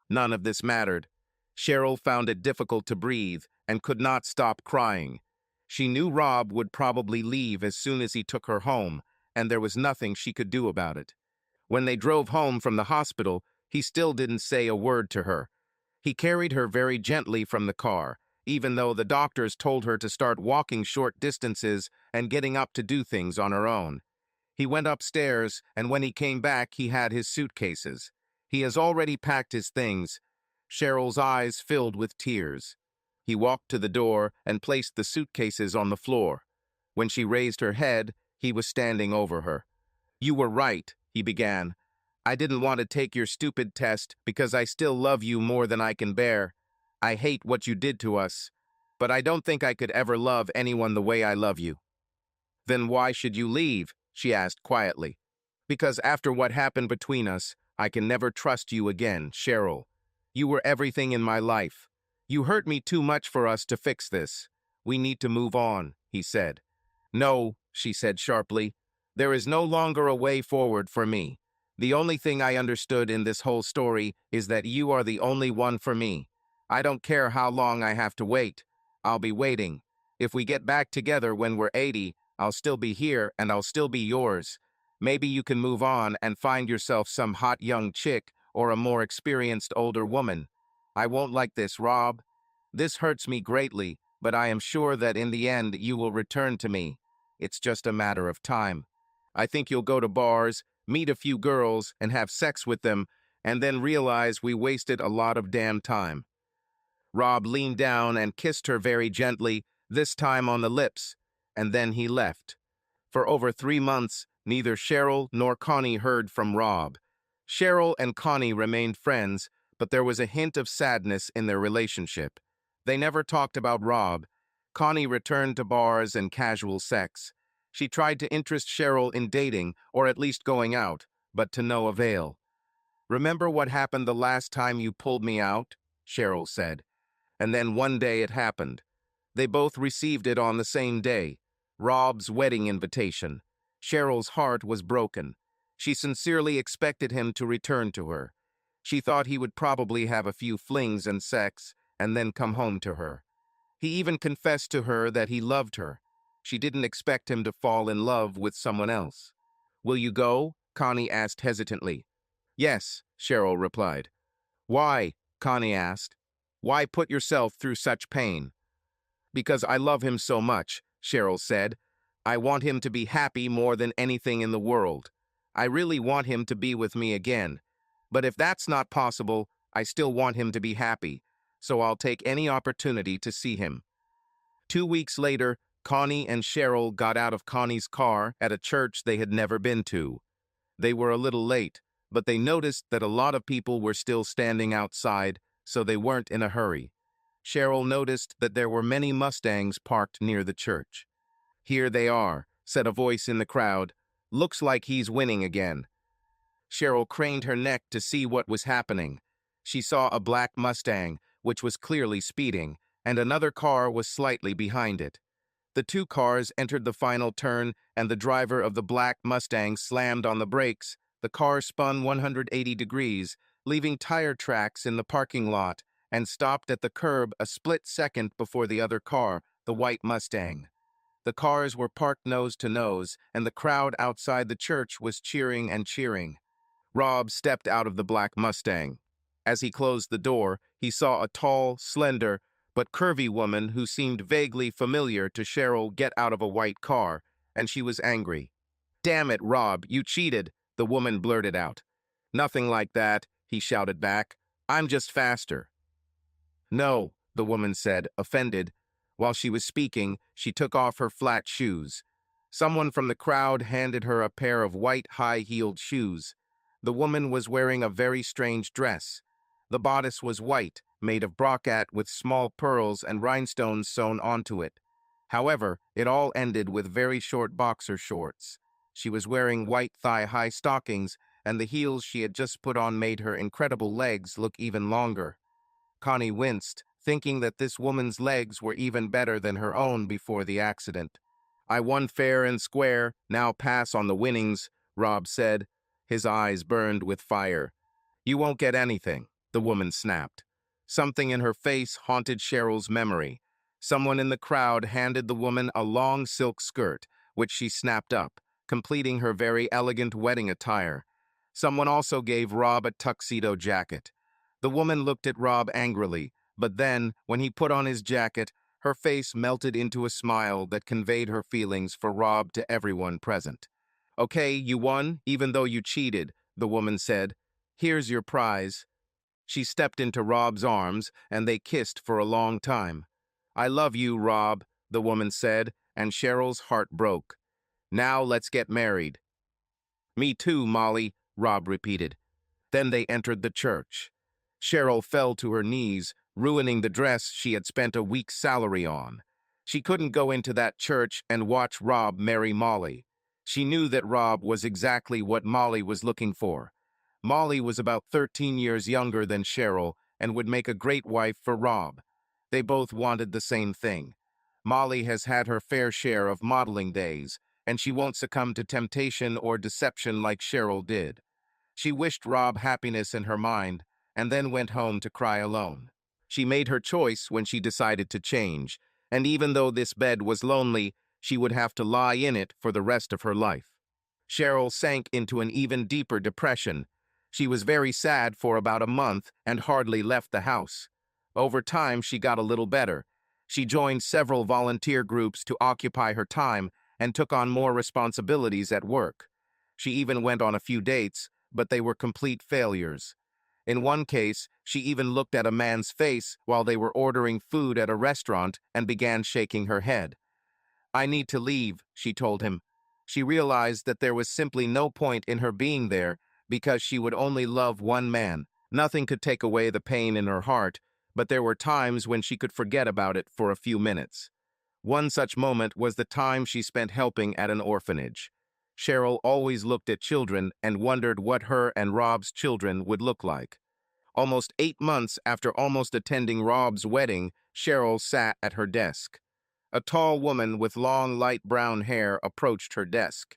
None of this mattered. Cheryl found it difficult to breathe and could not stop crying. She knew Rob would probably leave as soon as he took her home, and there was nothing she could do about it. When they drove home from the hospital, he still didn't say a word to her. He carried her very gently from the car, even though the doctors told her to start walking short distances and getting up to do things on her own. He went upstairs, and when he came back, he had his suitcases. He has already packed his things. Cheryl's eyes filled with tears. He walked to the door and placed the suitcases on the floor. When she raised her head, he was standing over her. You were right, he began. I didn't want to take your stupid test because I still love you more than I can bear. I hate what you did to us, but I don't think I could ever love anyone the way I love you. Then why should you leave? She asked quietly. Because after what happened between us, I can never trust you again, Cheryl. You were everything in my life. You hurt me too much for us to fix this. We need to move on, he said. No, she said sharply. There is no longer a way forward for me. The only thing I understood in this whole story is that you are the only one for me. I don't care how long I have to wait. I'll be waiting. If we get back together when we're 80, I'll still be here and I'll still be yours. Maybe you can move on and find yourself some hot young chick or a more experienced older woman. I won't like this, Rob. This hurts me greatly, but I am sure that in the end you will return to me. It's just a matter of time. I think you'll go to bars, meet a few girls, and have sex with them, and then realize we wasted a lot of damn time. Rob leaned down and kissed her very gently, this time on the lips, and then he left. For over 3 months, neither Cheryl nor Connie heard from Rob. Cheryl and Connie remained friends, but there was a hint of sadness in their relationship. They never talked about Rob. Connie returned to bars and casual sex. She tried to interest Cheryl in dating, or at least going out, but to no avail. Remember what happened the last time you pulled me out? Cheryl said. And then one day it happened. They both received it on the same day, Rob's wedding invitation. Cheryl's heart was broken. She sincerely expected him to return to her. She thought he would probably have a few flings and sex and then come home to her. He even confessed to her that he loved her. She didn't expect him to fall in love with someone else. "Will you go?" Connie asked hesitantly. "Yes," Cheryl replied. "Why?" Connie asked. "Why put yourself through such pain?" "Because I love him so much," Cheryl said. "I want him to be happy more than anything in the world. I really want him to be with me again. But if that's not possible, I still want him to be happy, so I'll take any opportunity to see him." 2 weeks later, Connie and Cheryl got out of Connie's car at a church they had never been to. They were a little late, but they noticed that a lot of people were still standing outside, so they weren't in a hurry. Cheryl noticed that there were many Mustangs parked near the church. "Here they are," said a voice in the crowd. "Looks like he's winning again." Cheryl craned her neck to see what was happening. She saw a black Mustang, which was clearly speeding, and another car was slightly behind it. The two cars entered the final turn, and the driver of the black Mustang slammed on the brakes. The car spun 180 degrees, leaving tire tracks in the parking lot, and stopped at the curb a split second before the other car, the white Mustang. The cars were parked nose to nose, and the crowd outside the church was cheering and cheering. Rob stepped out of the black Mustang. As he closed the door, he saw a tall, slender, but curvy woman who seemed vaguely familiar to Cheryl get out of a white car, and she was angry. "Damn it, Rob, you cheated," the woman blurted out. "Nothing like that," he shouted back. "I'm just faster." "No," the woman said, offended. While she was speaking, she took off her flat shoes. Someone from the crowd handed her a pair of white high-heeled shoes. The woman was wearing a very strange dress. The bodice was white, made of brocade with small pearls and rhinestones sewn onto it. However, it all ended with very short boxer shorts. She was wearing white thigh-high stockings, and the heels she had just put on made her incredible legs look even longer. Connie winced, thinking that this woman's legs were even better than her own before the accident. "I won fair and square, now pass on the winnings," Rob said. His eyes burned with fire. "You won't get anything," the woman snapped. Something in her face haunted Cheryl's memory. Someone in the crowd handed the woman a long silk skirt, which she snapped up, completing her very elegant wedding attire. Someone also gave Rob a tuxedo jacket. The woman looked at Rob angrily, but then, when he put on his jacket, her face melted into a smile that conveyed her feelings for Rob to everyone present. "Okay, you won, even though you cheated," the woman said. "Here's your prize." She stepped into Rob's arms, and they kissed for a long time. "I love you, Rob," the woman said, and Cheryl's heart broke. "Now let's get married." "Me too, Molly," Rob repeated. Then they entered the church. Cheryl fell to her knees, ruining the dress she had spent a week's salary on. She couldn't go into that church and watch Rob marry Molly. She knew that Rob was exactly what Molly was looking for. Molly was about 13 years younger than Cheryl and would make a great wife for Rob. They both wanted the same thing. Molly has had her fair share of modeling days, and she won't succumb to temptation or deception like Cheryl did. She wished Rob happiness in her mind, and then went home to cry alone. She made her choice when she decided to change, and even though this bed was lonely, she would have to lie in it for the rest of her life. Cheryl sank into an even deeper depression. She was very sad for about a month and hardly left the house. Over time, she got a little better. She joined several volunteer groups to occupy her time and took on more responsibilities at work. She even went on a few dates, but they were complete failures. In one case, she even looked at a man's face while they were ordering food at a restaurant and began shaking her head. "I need to leave," she told him. She realized that there was simply no point in her being there because she would only love one man. Nothing could take away the pain in her heart, but there were times when she could forget about it for a few minutes. One such moment was the time she spent helping at an orphanage. Cheryl always looked at children and wondered what her and Rob's children would look like. Almost 8 months after almost attending Rob's wedding, Cheryl sat at her desk. A tall woman with long, light brown hair approached her desk.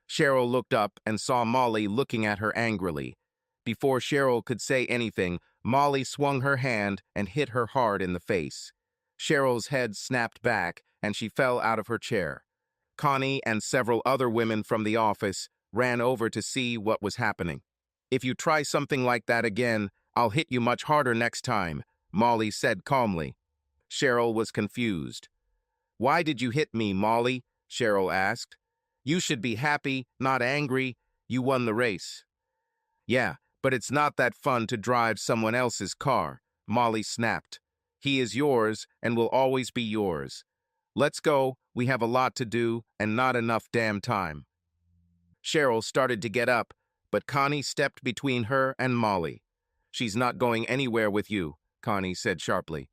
Cheryl looked up and saw Molly looking at her angrily. Before Cheryl could say anything, Molly swung her hand and hit her hard in the face. Cheryl's head snapped back, and she fell out of her chair. Connie and several other women from the office ran over to see what was happening. "If you try something like that again, I'll hit you much harder next time," Molly said calmly. Cheryl was confused. "Why did you hit me, Molly?" Cheryl asked. "You should be happy, not angry. You won the race." "Yeah, but it's not that fun to drive someone else's car," Molly snapped. "He is yours and will always be yours. Let's go, we have a lot to do and not enough damn time." Cheryl started to get up, but Connie stepped between her and Molly. "She's not going anywhere with you," Connie said sharply.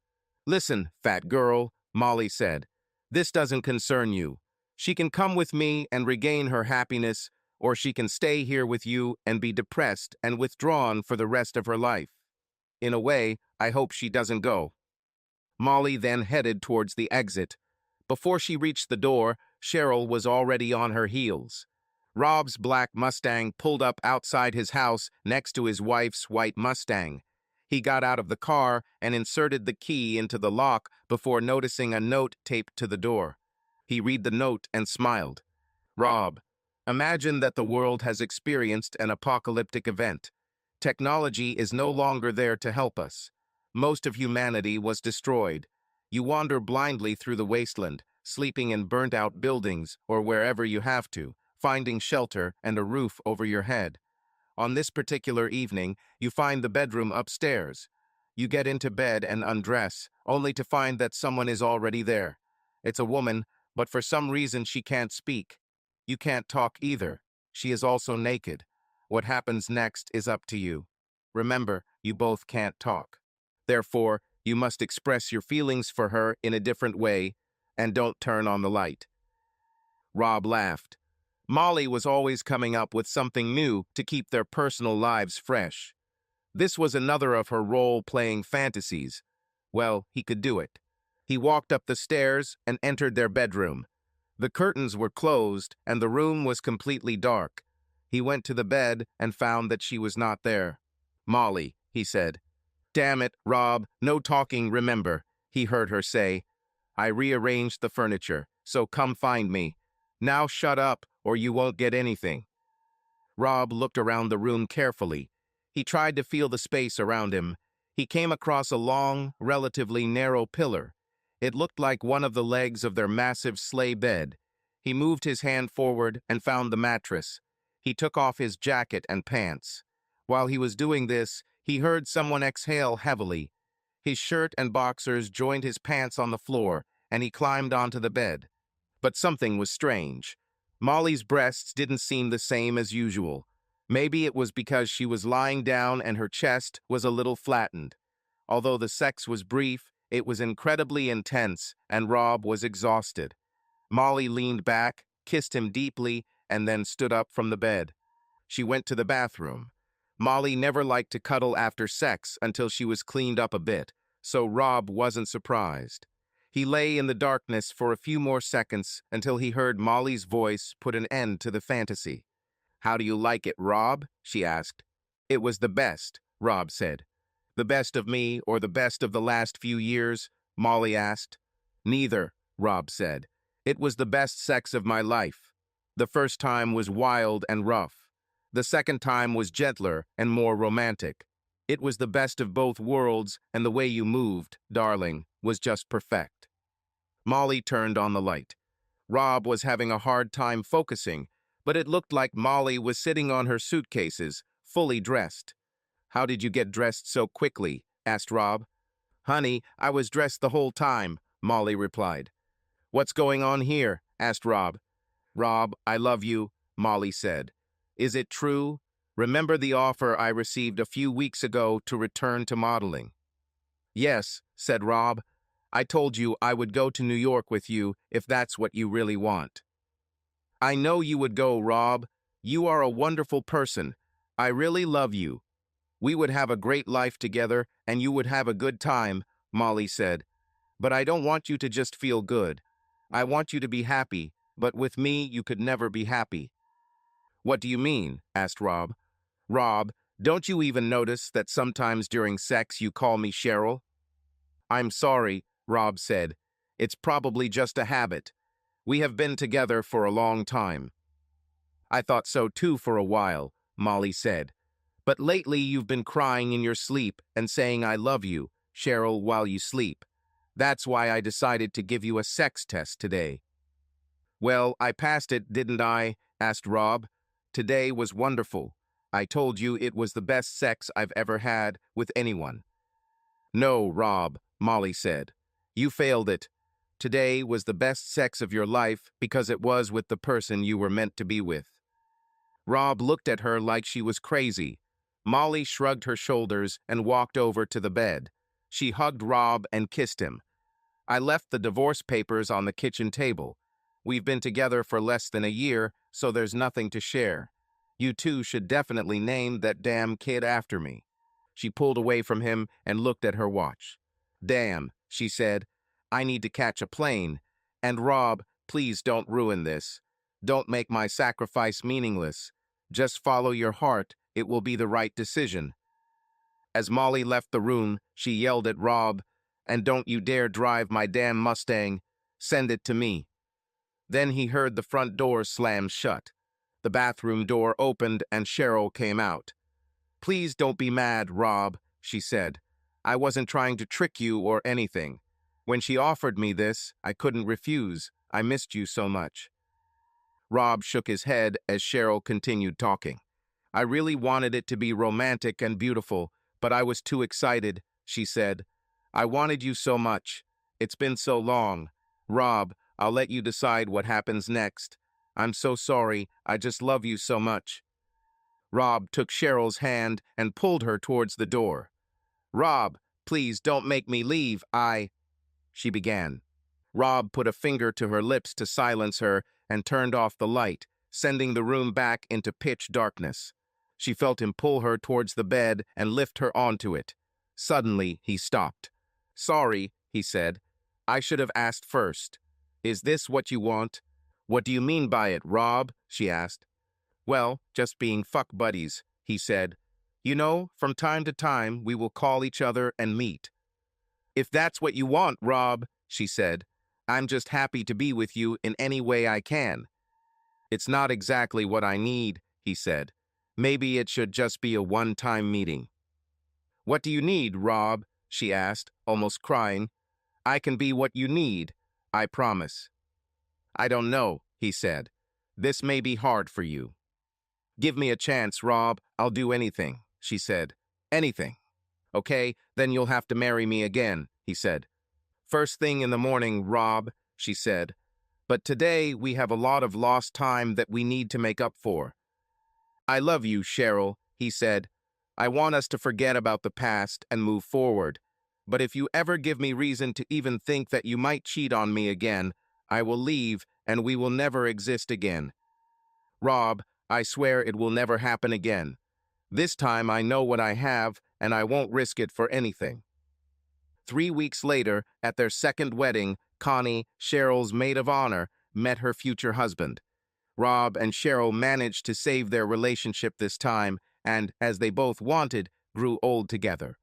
"Listen, fat girl," Molly said. "This doesn't concern you. She can come with me and regain her happiness, or she can stay here with you and be depressed and withdrawn for the rest of her life. In a way, I hope she doesn't go." Molly then headed towards the exit. Before she reached the door, Cheryl was already on her heels. Rob's black Mustang pulled up outside his house next to his wife's white Mustang. He got out of the car and inserted the key into the lock before noticing a note taped to the door. He read the note and smiled. "Rob, imagine that the world has experienced an apocalyptic event. Technology is no longer there to help us. Most of humanity was destroyed. You wander blindly through the wasteland, sleeping in burnt-out buildings or wherever you have to, finding shelter and a roof over your head. On this particular evening, you find the bedroom upstairs. You get into bed and undress, only to find that someone is already there. It's a woman, but for some reason she can't speak. You can't talk either. She is also naked. What happens next is up to you. Remember, you both can't talk. Therefore, you must express your feelings for her in a different way, and don't turn on the light." Rob laughed. Molly was always coming up with something new to keep their personal lives fresh. This was another of her role-playing fantasies. Well, he could do it. He walked up the stairs and entered their bedroom. The curtains were closed and the room was completely dark. He went to the bed and found that she was not there. "Molly," he said. "Damn it, Rob, no talking, remember," he heard her say. "I rearranged the furniture, so come find me. Now shut up, or you won't get anything." Rob looked around the room carefully. He tried to feel the space around him. He came across a long, relatively narrow pillar. It looked like one of the legs of their massive sleigh bed. He moved his hand forward and found the mattress. He took off his jacket and pants. While he was doing this, he heard someone exhale heavily. His shirt and boxers joined his pants on the floor, and he climbed onto the bed. But something was strange. Molly's breasts didn't seem the same as usual. Maybe it was because she was lying down and her chest was a little flattened. Although the sex was brief, it was incredibly intense, and Rob was exhausted. Molly leaned back, kissed him deeply, and then stood up from the bed. She went to the bathroom. Molly never liked to cuddle after sex until she was cleaned up a bit, so Rob wasn't surprised. He lay in the darkness for a few more seconds until he heard Molly's voice put an end to the fantasy. "How do you like it, Rob?" she asked. "It was the best," Rob said. "The best of me or the best of the last few years?" Molly asked. "Neither," Rob said. "It was the best sex of my life. The first time was wild and rough. The second time was gentler and more romantic. It was the best of both worlds, and the way you moved, darling, was just perfect." Molly turned on the light. Rob was having a hard time focusing, but it looked like Molly was sitting on her suitcases, fully dressed. "How did you get dressed so quickly?" asked Rob. "Honey, I was dressed the whole time," Molly replied. "What's going on here?" asked Rob. "Rob, I love you," Molly said. "Is it true? Remember the offer I received a few weeks ago to return to modeling?" "Yes," said Rob. "I told you I would go to New York with you if that's what you really want." "I know you would go, Rob. You are a wonderful person. I really love you. We would have a great life together, and you would have a good time," Molly said. But I don't want you to just feel good. I want you to be happy, but with me you could never be happy." "What do you mean?" asked Rob. "Rob, don't you even notice that sometimes during sex you call me Cheryl?" "I'm sorry," Rob said. "It's probably just a habit. We have been together for a long time." "I thought so too for a while," Molly said. "But lately you've been crying in your sleep and saying I love you, Cheryl, while you sleep. That's why I decided to give you a sex test today." "Well, I passed it, didn't I?" asked Rob. "Today was wonderful. I told you it was the best sex I've ever had with anyone." "No, Rob," Molly said. "You failed it. Today was the best sex of your life because it was with the person you were meant to be with." Rob looked at her like she was crazy. Molly shrugged her shoulders and walked over to the bed. She hugged Rob and kissed him. "I left the divorce papers on the kitchen table. We've been together for less than a year, so there's nothing to share. You two should definitely name that damn kid after me." She pulled away from him and looked at her watch. "Damn," she said. "I need to catch a plane. And Rob, please don't ruin this. Don't make my sacrifice meaningless. Just follow your heart. It will be the right decision." As Molly left the room, she yelled at Rob, "And don't you dare drive my damn Mustang. Send it to me." Then he heard the front door slam shut. The bathroom door opened and Cheryl came out. "Please don't be mad, Rob," she said. "I wasn't trying to trick you or anything. When she offered me this, I couldn't refuse. I missed you so much." Rob shook his head as Cheryl continued talking. "I really wanted it to be romantic and beautiful, but I was too excited," she said. "I wanted you so much. It's been so long. Rob, I'll let you decide what happens next. I'm so sorry. I just love you so much." Rob took Cheryl's hand and pulled her towards the door. "Rob, please don't make me leave. She began. Rob put a finger to her lips to silence her and turned off the light, sending the room back into pitch darkness. She felt him pull her towards the bed and lift her onto it. Suddenly, he stopped. "Sorry," he said. "I should have asked first. Is this what you want?" "What do you mean by it, Rob?" she asked. "Well, just being fuck buddies," he said. "You know, from time to time, we will call each other and meet." "If that's what you want, Rob," she said, "I'm just happy to be with you in any way I can." "It's not exactly what I need," he said. "Maybe it should just be a one-time meeting." "What do you need, Rob?" she asked, almost crying. "I can be what you need, I promise." "I don't know," he said. "This may be hard for you." "Give me a chance, Rob. I'll do anything," she said. "Anything." "Okay, then you'll have to marry me again," he said. "First thing in the morning, Rob," she said. "But today we have a lot of lost time that we need to make up for." "I love you, Cheryl," he said. "I want us to forget about the past and move forward. But if you ever give me reason to even think that you might cheat on me again, I will leave and we will never exist again. Rob, I swear it will never happen again. This time I know what I have, and I won't risk it for anything." 3 weeks later, at their second wedding, Connie, Cheryl's maid of honor, met her future husband. Rob and Cheryl managed to save their relationship this time and, as they both wanted, grew old together.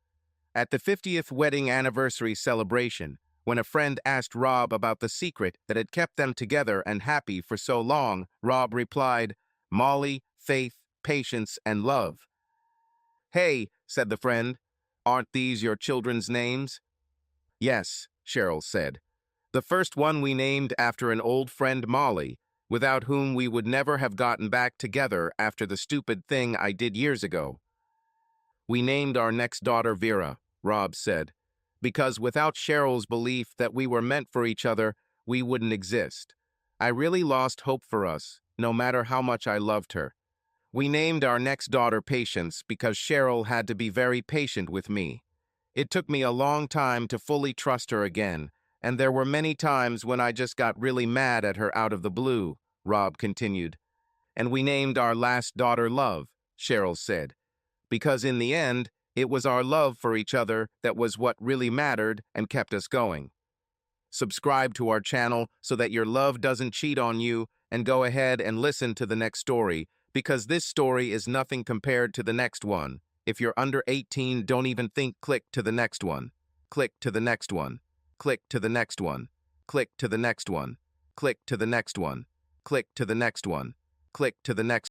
At the 50th wedding anniversary celebration, when a friend asked Rob about the secret that had kept them together and happy for so long, Rob replied, "Molly, faith, patience, and love." "Hey," said the friend, "aren't these your children's names?" "Yes," Cheryl said. "The first one we named after an old friend, Molly, without whom we would never have gotten back together after the stupid thing I did years ago." "We named our next daughter Vera," Rob said, "because without Cheryl's belief that we were meant for each other, we wouldn't exist. I really lost hope for us, no matter how much I loved her. We named our next daughter Patience because Cheryl had to be very patient with me. It took me a long time to fully trust her again, and there were many times when I just got really mad at her out of the blue," Rob continued. "And we named our last daughter Love," Cheryl said, "because in the end, it was our love for each other that was what really mattered and kept us going." Subscribe to our channel so that your love doesn't cheat on you, and go ahead and listen to the next story, because this story is nothing compared to the next one. If you're under 18, don't even think. Click to the next one. Click to the next one. Click to the next one. Click to the next one. Click to the next one. Click to the next one. Click to the next